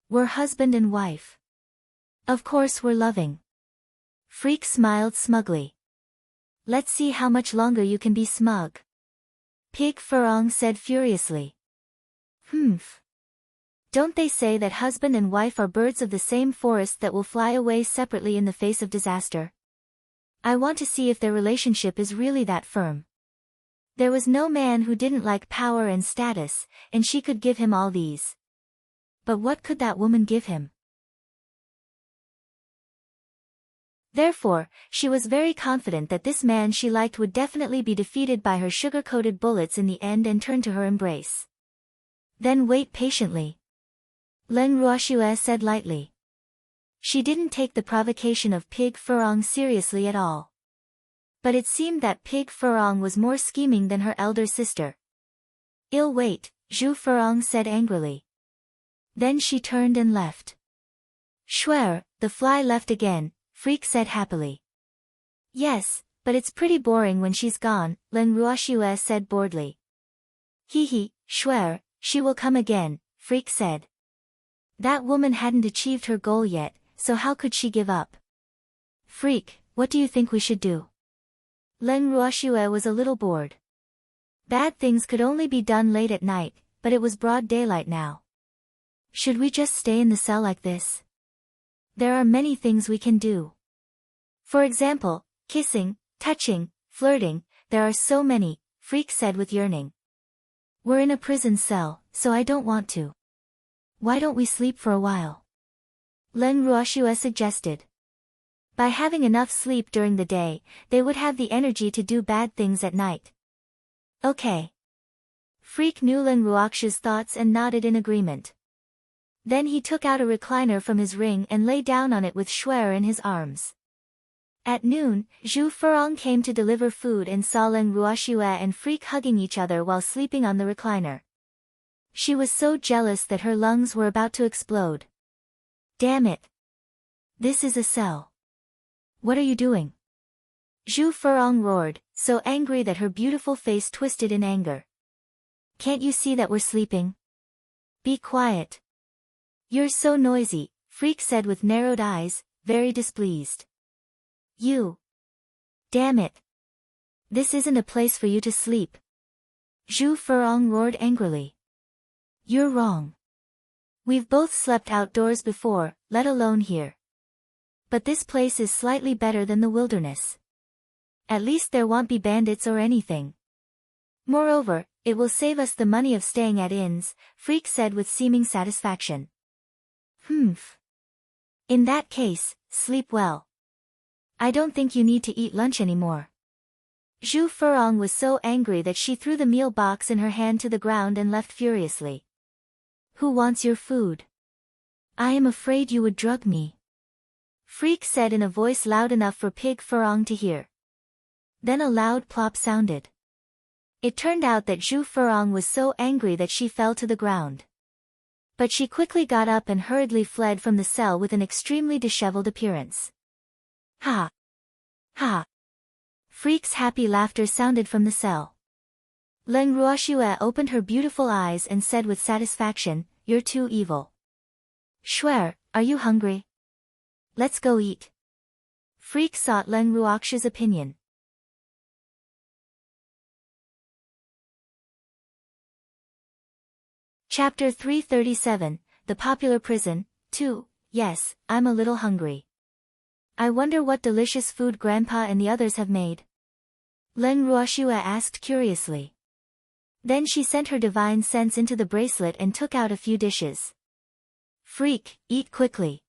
A: We're husband and wife. Of course we're loving. Freak smiled smugly. Let's see how much longer you can be smug. Pig Furong said furiously. Humph. Don't they say that husband and wife are birds of the same forest that will fly away separately in the face of disaster? I want to see if their relationship is really that firm. There was no man who didn't like power and status, and she could give him all these. But what could that woman give him? Therefore, she was very confident that this man she liked would definitely be defeated by her sugar-coated bullets in the end and turn to her embrace. Then wait patiently. Len Ruoxue said lightly. She didn't take the provocation of Pig Furong seriously at all. But it seemed that Pig Furong was more scheming than her elder sister. I'll wait, Zhu Furong said angrily. Then she turned and left. Shuer, the fly left again, Freak said happily. Yes, but it's pretty boring when she's gone, Len Ruoxue said boredly. Hee, Shuer, she will come again, Freak said. That woman hadn't achieved her goal yet, so how could she give up? Freak, what do you think we should do? Len Ruoxue was a little bored. Bad things could only be done late at night, but it was broad daylight now. Should we just stay in the cell like this? There are many things we can do. For example, kissing, touching, flirting, there are so many, Freak said with yearning. We're in a prison cell, so I don't want to. Why don't we sleep for a while? Len Ruoxue suggested. By having enough sleep during the day, they would have the energy to do bad things at night. Okay. Freak knew Len Ruoxue's thoughts and nodded in agreement. Then he took out a recliner from his ring and lay down on it with Shuer in his arms. At noon, Zhu Furong came to deliver food and saw Len Ruoxue and Freak hugging each other while sleeping on the recliner. She was so jealous that her lungs were about to explode. Damn it. This is a cell. What are you doing? Zhu Furong roared, so angry that her beautiful face twisted in anger. Can't you see that we're sleeping? Be quiet. You're so noisy, Freak said with narrowed eyes, very displeased. You. Damn it. This isn't a place for you to sleep. Zhu Furong roared angrily. You're wrong. We've both slept outdoors before, let alone here. But this place is slightly better than the wilderness. At least there won't be bandits or anything. Moreover, it will save us the money of staying at inns, Freak said with seeming satisfaction. Humph. In that case, sleep well. I don't think you need to eat lunch anymore. Zhu Furong was so angry that she threw the meal box in her hand to the ground and left furiously. Who wants your food? I am afraid you would drug me. Freak said in a voice loud enough for Pig Furong to hear. Then a loud plop sounded. It turned out that Zhu Furong was so angry that she fell to the ground. But she quickly got up and hurriedly fled from the cell with an extremely disheveled appearance. Ha! Ha! Freak's happy laughter sounded from the cell. Leng Ruoxue opened her beautiful eyes and said with satisfaction, "You're too evil." "Shuer, are you hungry? Let's go eat." Freak sought Leng Ruoxue's opinion. Chapter 337, The Popular Prison, 2, Yes, I'm a little hungry. I wonder what delicious food Grandpa and the others have made. Leng Ruoxue asked curiously. Then she sent her divine sense into the bracelet and took out a few dishes. Freak, eat quickly.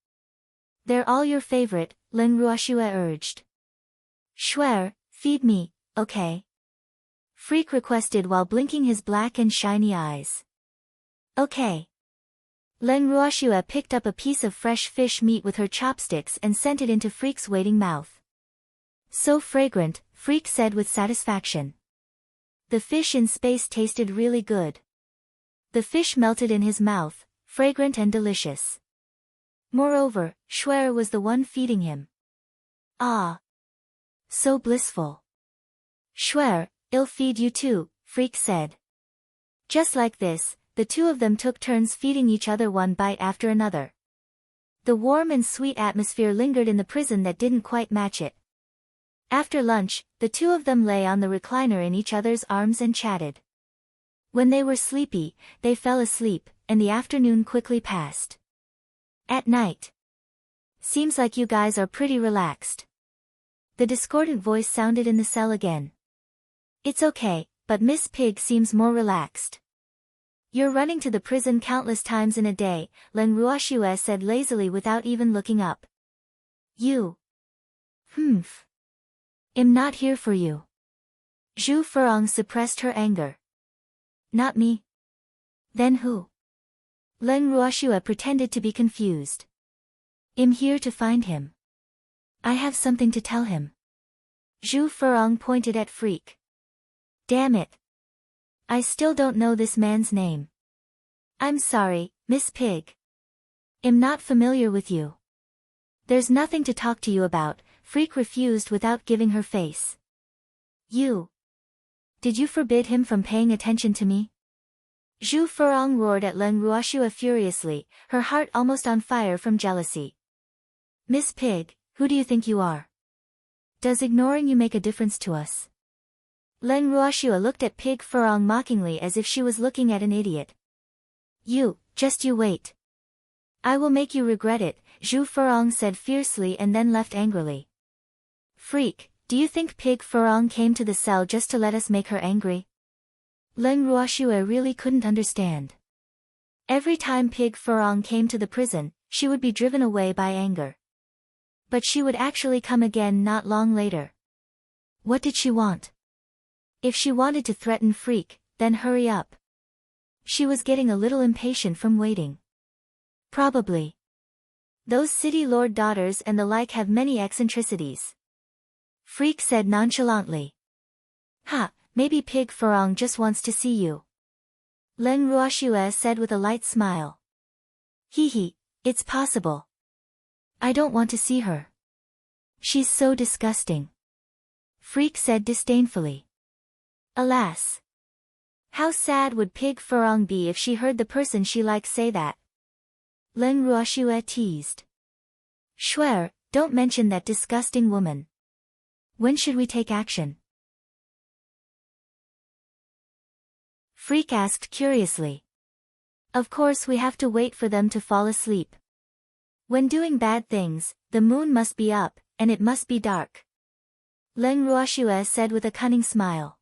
A: They're all your favorite, Leng Ruoxue urged. Shuer, feed me, okay? Freak requested while blinking his black and shiny eyes. Okay. Leng Ruoxue picked up a piece of fresh fish meat with her chopsticks and sent it into Freak's waiting mouth. So fragrant, Freak said with satisfaction. The fish in space tasted really good. The fish melted in his mouth, fragrant and delicious. Moreover, Shuer was the one feeding him. Ah! So blissful. Shuer, I'll feed you too, Freak said. Just like this, the two of them took turns feeding each other one bite after another. The warm and sweet atmosphere lingered in the prison that didn't quite match it. After lunch, the two of them lay on the recliner in each other's arms and chatted. When they were sleepy, they fell asleep, and the afternoon quickly passed. At night. Seems like you guys are pretty relaxed. The discordant voice sounded in the cell again. It's okay, but Miss Pig seems more relaxed. You're running to the prison countless times in a day, Leng Ruoxue said lazily without even looking up. You. Humph. I'm not here for you. Zhu Furong suppressed her anger. Not me. Then who? Leng Ruoxue pretended to be confused. I'm here to find him. I have something to tell him. Zhu Furong pointed at Freak. Damn it. I still don't know this man's name. I'm sorry, Miss Pig. I'm not familiar with you. There's nothing to talk to you about, Freak refused without giving her face. You. Did you forbid him from paying attention to me? Zhu Furong roared at Leng Ruoxue furiously, her heart almost on fire from jealousy. Miss Pig, who do you think you are? Does ignoring you make a difference to us? Leng Ruoxue looked at Pig Furong mockingly as if she was looking at an idiot. You wait. I will make you regret it, Zhu Furong said fiercely and then left angrily. Freak, do you think Pig Furong came to the cell just to let us make her angry? Leng Ruoxue really couldn't understand. Every time Pig Furong came to the prison, she would be driven away by anger. But she would actually come again not long later. What did she want? If she wanted to threaten Freak, then hurry up. She was getting a little impatient from waiting. Probably. Those city lord daughters and the like have many eccentricities. Freak said nonchalantly. Ha, maybe Pig Furong just wants to see you. Leng Ruoxue said with a light smile. Hee, it's possible. I don't want to see her. She's so disgusting. Freak said disdainfully. Alas. How sad would Pig Furong be if she heard the person she likes say that? Leng Ruoxue teased. Shuer, don't mention that disgusting woman. When should we take action? Freak asked curiously. Of course we have to wait for them to fall asleep. When doing bad things, the moon must be up, and it must be dark. Leng Ruoxue said with a cunning smile.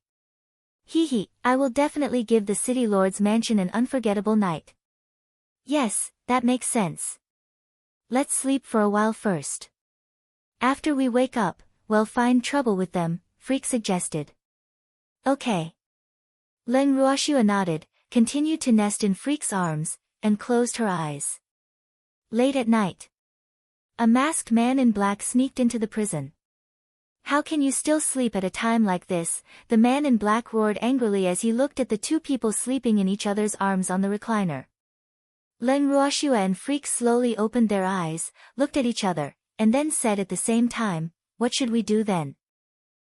A: Hee, I will definitely give the city lord's mansion an unforgettable night. Yes, that makes sense. Let's sleep for a while first. After we wake up, we'll find trouble with them, Freak suggested. Okay. Leng Ruoxua nodded, continued to nest in Freak's arms, and closed her eyes. Late at night. A masked man in black sneaked into the prison. How can you still sleep at a time like this? The man in black roared angrily as he looked at the two people sleeping in each other's arms on the recliner. Leng Ruoxua and Freak slowly opened their eyes, looked at each other, and then said at the same time, "What should we do then?"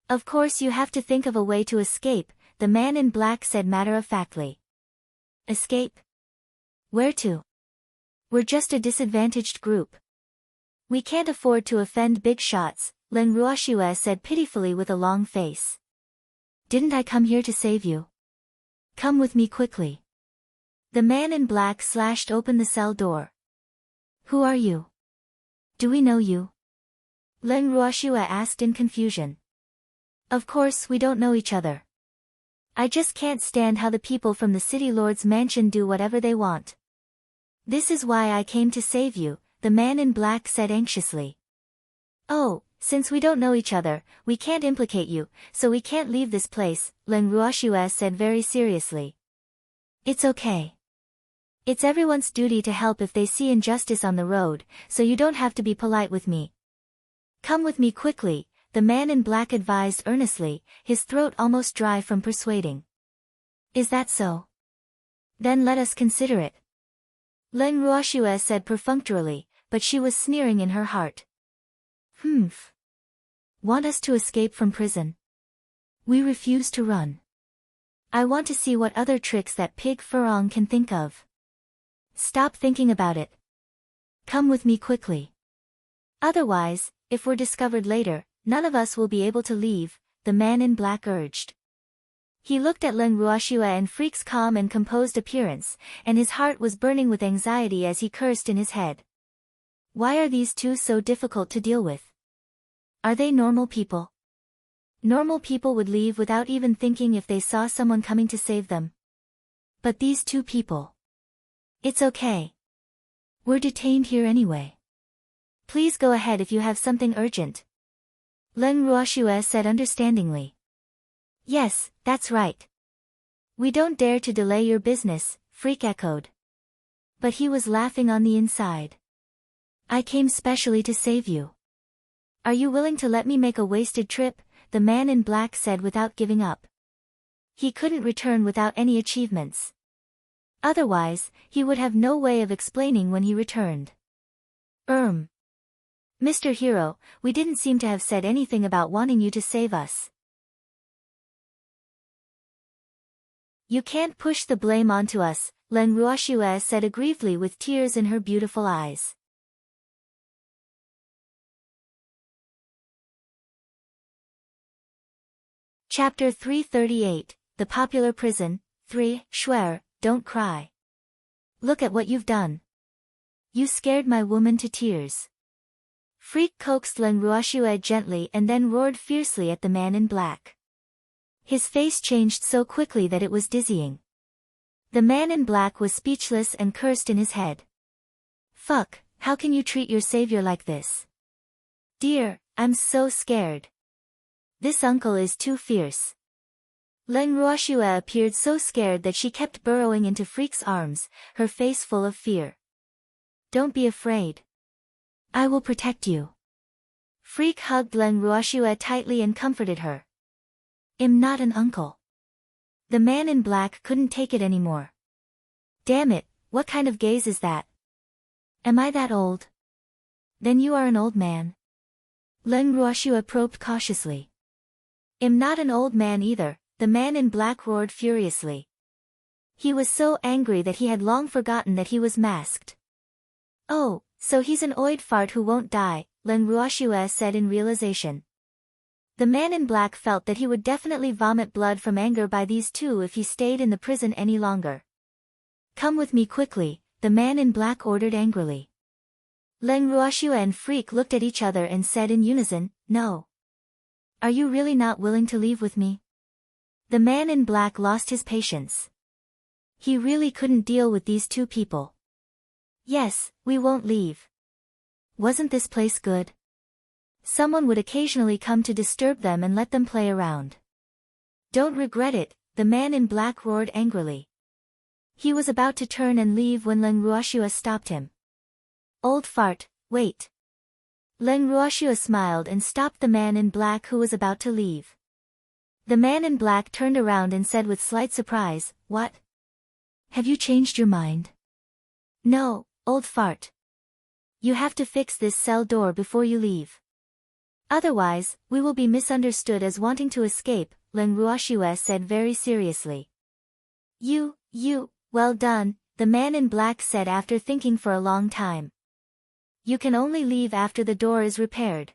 A: "Of course you have to think of a way to escape," the man in black said matter-of-factly. "Escape? Where to? We're just a disadvantaged group. We can't afford to offend big shots," Leng Ruoxua said pitifully with a long face. "Didn't I come here to save you? Come with me quickly." The man in black slashed open the cell door. "Who are you? Do we know you?" Leng Ruoxua asked in confusion. "Of course we don't know each other. I just can't stand how the people from the city lord's mansion do whatever they want. This is why I came to save you," the man in black said anxiously. "Oh, since we don't know each other, we can't implicate you, so we can't leave this place," Leng Ruoxua said very seriously. "It's okay. It's everyone's duty to help if they see injustice on the road, so you don't have to be polite with me. Come with me quickly," the man in black advised earnestly, his throat almost dry from persuading. "Is that so? Then let us consider it," Leng Ruoxua said perfunctorily, but she was sneering in her heart. "Humph. Want us to escape from prison? We refuse to run. I want to see what other tricks that pig Furong can think of. Stop thinking about it. Come with me quickly. Otherwise, if we're discovered later, none of us will be able to leave," the man in black urged. He looked at Leng Ruoxua and Freak's calm and composed appearance, and his heart was burning with anxiety as he cursed in his head. Why are these two so difficult to deal with? Are they normal people? Normal people would leave without even thinking if they saw someone coming to save them. But these two people. It's okay. We're detained here anyway. Please go ahead if you have something urgent, Leng Ruoxua said understandingly. Yes, that's right. We don't dare to delay your business, Freak echoed. But he was laughing on the inside. I came specially to save you. Are you willing to let me make a wasted trip? The man in black said without giving up. He couldn't return without any achievements. Otherwise, he would have no way of explaining when he returned. Mr. Hero, we didn't seem to have said anything about wanting you to save us. You can't push the blame onto us, Leng Ruoxua said aggrievedly with tears in her beautiful eyes. Chapter 338, The Popular Prison, 3, Shuer, Don't cry. Look at what you've done. You scared my woman to tears. Freak coaxed Leng Ruoxua gently and then roared fiercely at the man in black. His face changed so quickly that it was dizzying. The man in black was speechless and cursed in his head. Fuck, how can you treat your savior like this? Dear, I'm so scared. This uncle is too fierce. Leng Ruoxua appeared so scared that she kept burrowing into Freak's arms, her face full of fear. Don't be afraid. I will protect you. Freak hugged Leng Ruoxua tightly and comforted her. I'm not an uncle. The man in black couldn't take it anymore. Damn it, what kind of gaze is that? Am I that old? Then you are an old man. Leng Ruoxua probed cautiously. I'm not an old man either, the man in black roared furiously. He was so angry that he had long forgotten that he was masked. Oh, so he's an oid fart who won't die, Leng Ruoxua said in realization. The man in black felt that he would definitely vomit blood from anger by these two if he stayed in the prison any longer. Come with me quickly, the man in black ordered angrily. Leng Ruoxua and Freak looked at each other and said in unison, No. Are you really not willing to leave with me? The man in black lost his patience. He really couldn't deal with these two people. Yes, we won't leave. Wasn't this place good? Someone would occasionally come to disturb them and let them play around. Don't regret it, the man in black roared angrily. He was about to turn and leave when Leng Ruoxue stopped him. Old fart, wait. Leng Ruoxue smiled and stopped the man in black who was about to leave. The man in black turned around and said with slight surprise, "What? Have you changed your mind?" "No, old fart. You have to fix this cell door before you leave. Otherwise, we will be misunderstood as wanting to escape," Leng Ruoxue said very seriously. Well done," the man in black said after thinking for a long time. "You can only leave after the door is repaired."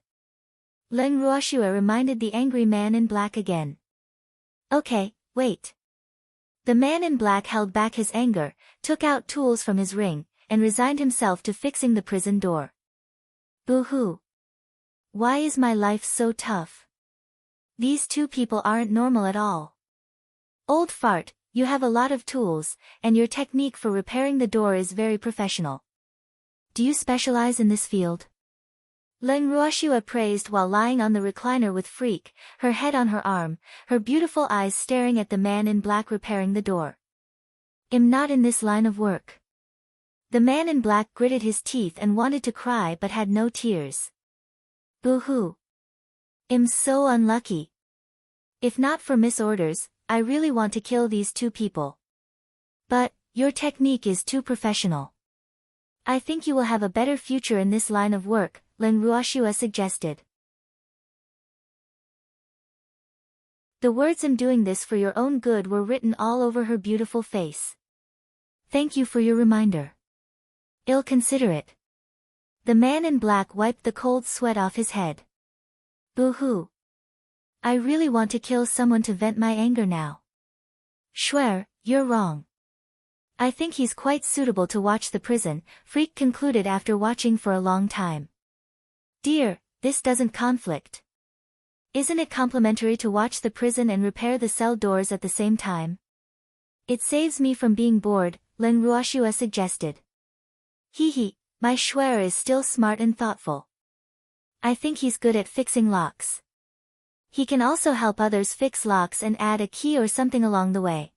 A: Leng Ruoxue reminded the angry man in black again. "Okay, wait." The man in black held back his anger, took out tools from his ring, and resigned himself to fixing the prison door. Boo-hoo. Why is my life so tough? These two people aren't normal at all. Old fart, you have a lot of tools, and your technique for repairing the door is very professional. Do you specialize in this field? Leng Ruoxue praised while lying on the recliner with Freak, her head on her arm, her beautiful eyes staring at the man in black repairing the door. "I'm not in this line of work." The man in black gritted his teeth and wanted to cry but had no tears. "Boo-hoo. I'm so unlucky. If not for Miss Orders, I really want to kill these two people. But, your technique is too professional. I think you will have a better future in this line of work," Leng Ruoxue suggested. The words "I'm doing this for your own good" were written all over her beautiful face. "Thank you for your reminder. I'll consider it." The man in black wiped the cold sweat off his head. "Boo-hoo. I really want to kill someone to vent my anger now." "Schwer, you're wrong. I think he's quite suitable to watch the prison," Freak concluded after watching for a long time. "Dear, this doesn't conflict. Isn't it complimentary to watch the prison and repair the cell doors at the same time? It saves me from being bored," Leng Ruoxue suggested. "Hee, my Schwer is still smart and thoughtful. I think he's good at fixing locks. He can also help others fix locks and add a key or something along the way."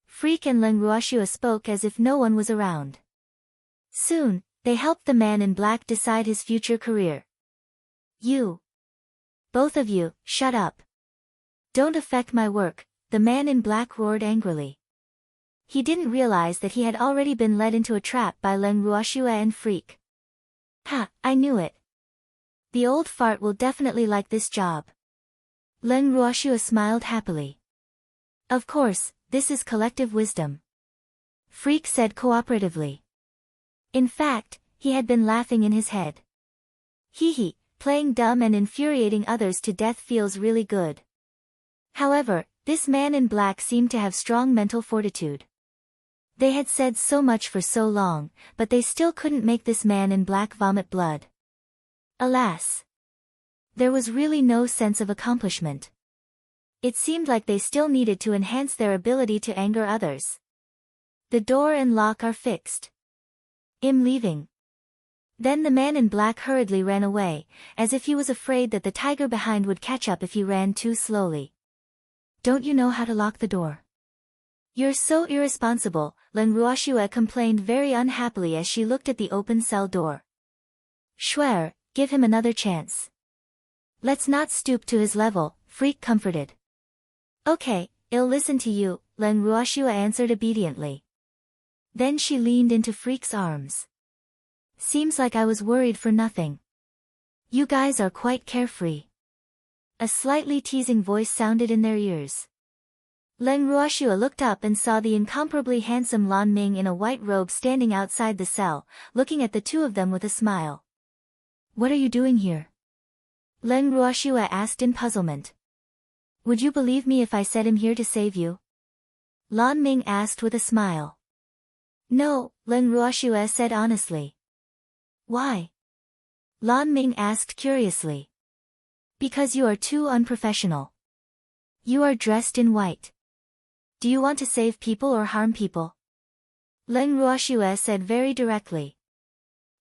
A: Freak and Leng Ruoxue spoke as if no one was around. Soon, they helped the man in black decide his future career. "You. Both of you, shut up. Don't affect my work," the man in black roared angrily. He didn't realize that he had already been led into a trap by Leng Ruoxue and Freak. "Ha, I knew it. The old fart will definitely like this job." Leng Ruoxue smiled happily. "Of course, this is collective wisdom," Freak said cooperatively. In fact, he had been laughing in his head. "Hee, playing dumb and infuriating others to death feels really good." However, this man in black seemed to have strong mental fortitude. They had said so much for so long, but they still couldn't make this man in black vomit blood. Alas! There was really no sense of accomplishment. It seemed like they still needed to enhance their ability to anger others. "The door and lock are fixed. I'm leaving." Then the man in black hurriedly ran away, as if he was afraid that the tiger behind would catch up if he ran too slowly. "Don't you know how to lock the door? You're so irresponsible," Leng Ruoxue complained very unhappily as she looked at the open cell door. "Schwer, give him another chance. Let's not stoop to his level," Freak comforted. "Okay, I'll listen to you," Leng Ruoxue answered obediently. Then she leaned into Freak's arms. "Seems like I was worried for nothing. You guys are quite carefree." A slightly teasing voice sounded in their ears. Leng Ruoxue looked up and saw the incomparably handsome Lan Ming in a white robe standing outside the cell, looking at the two of them with a smile. "What are you doing here?" Leng Ruoxue asked in puzzlement. "Would you believe me if I said I'm here to save you?" Lan Ming asked with a smile. "No," Leng Ruoxue said honestly. "Why?" Lan Ming asked curiously. "Because you are too unprofessional. You are dressed in white. Do you want to save people or harm people?" Leng Ruoxue said very directly.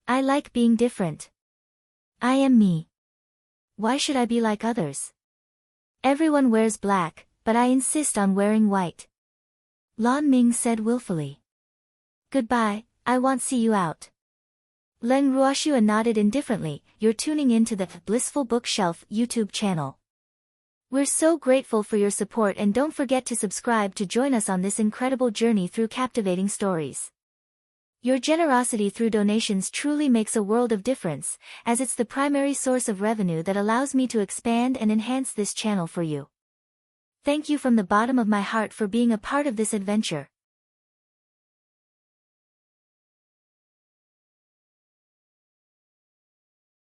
A: "I like being different. I am me. Why should I be like others? Everyone wears black, but I insist on wearing white. Lan Ming said willfully. Goodbye, I won't see you out. Leng Ruoxua nodded indifferently. You're tuning in to the Blissful Bookshelf YouTube channel. We're so grateful for your support, and don't forget to subscribe to join us on this incredible journey through captivating stories. Your generosity through donations truly makes a world of difference, as it's the primary source of revenue that allows me to expand and enhance this channel for you. Thank you from the bottom of my heart for being a part of this adventure.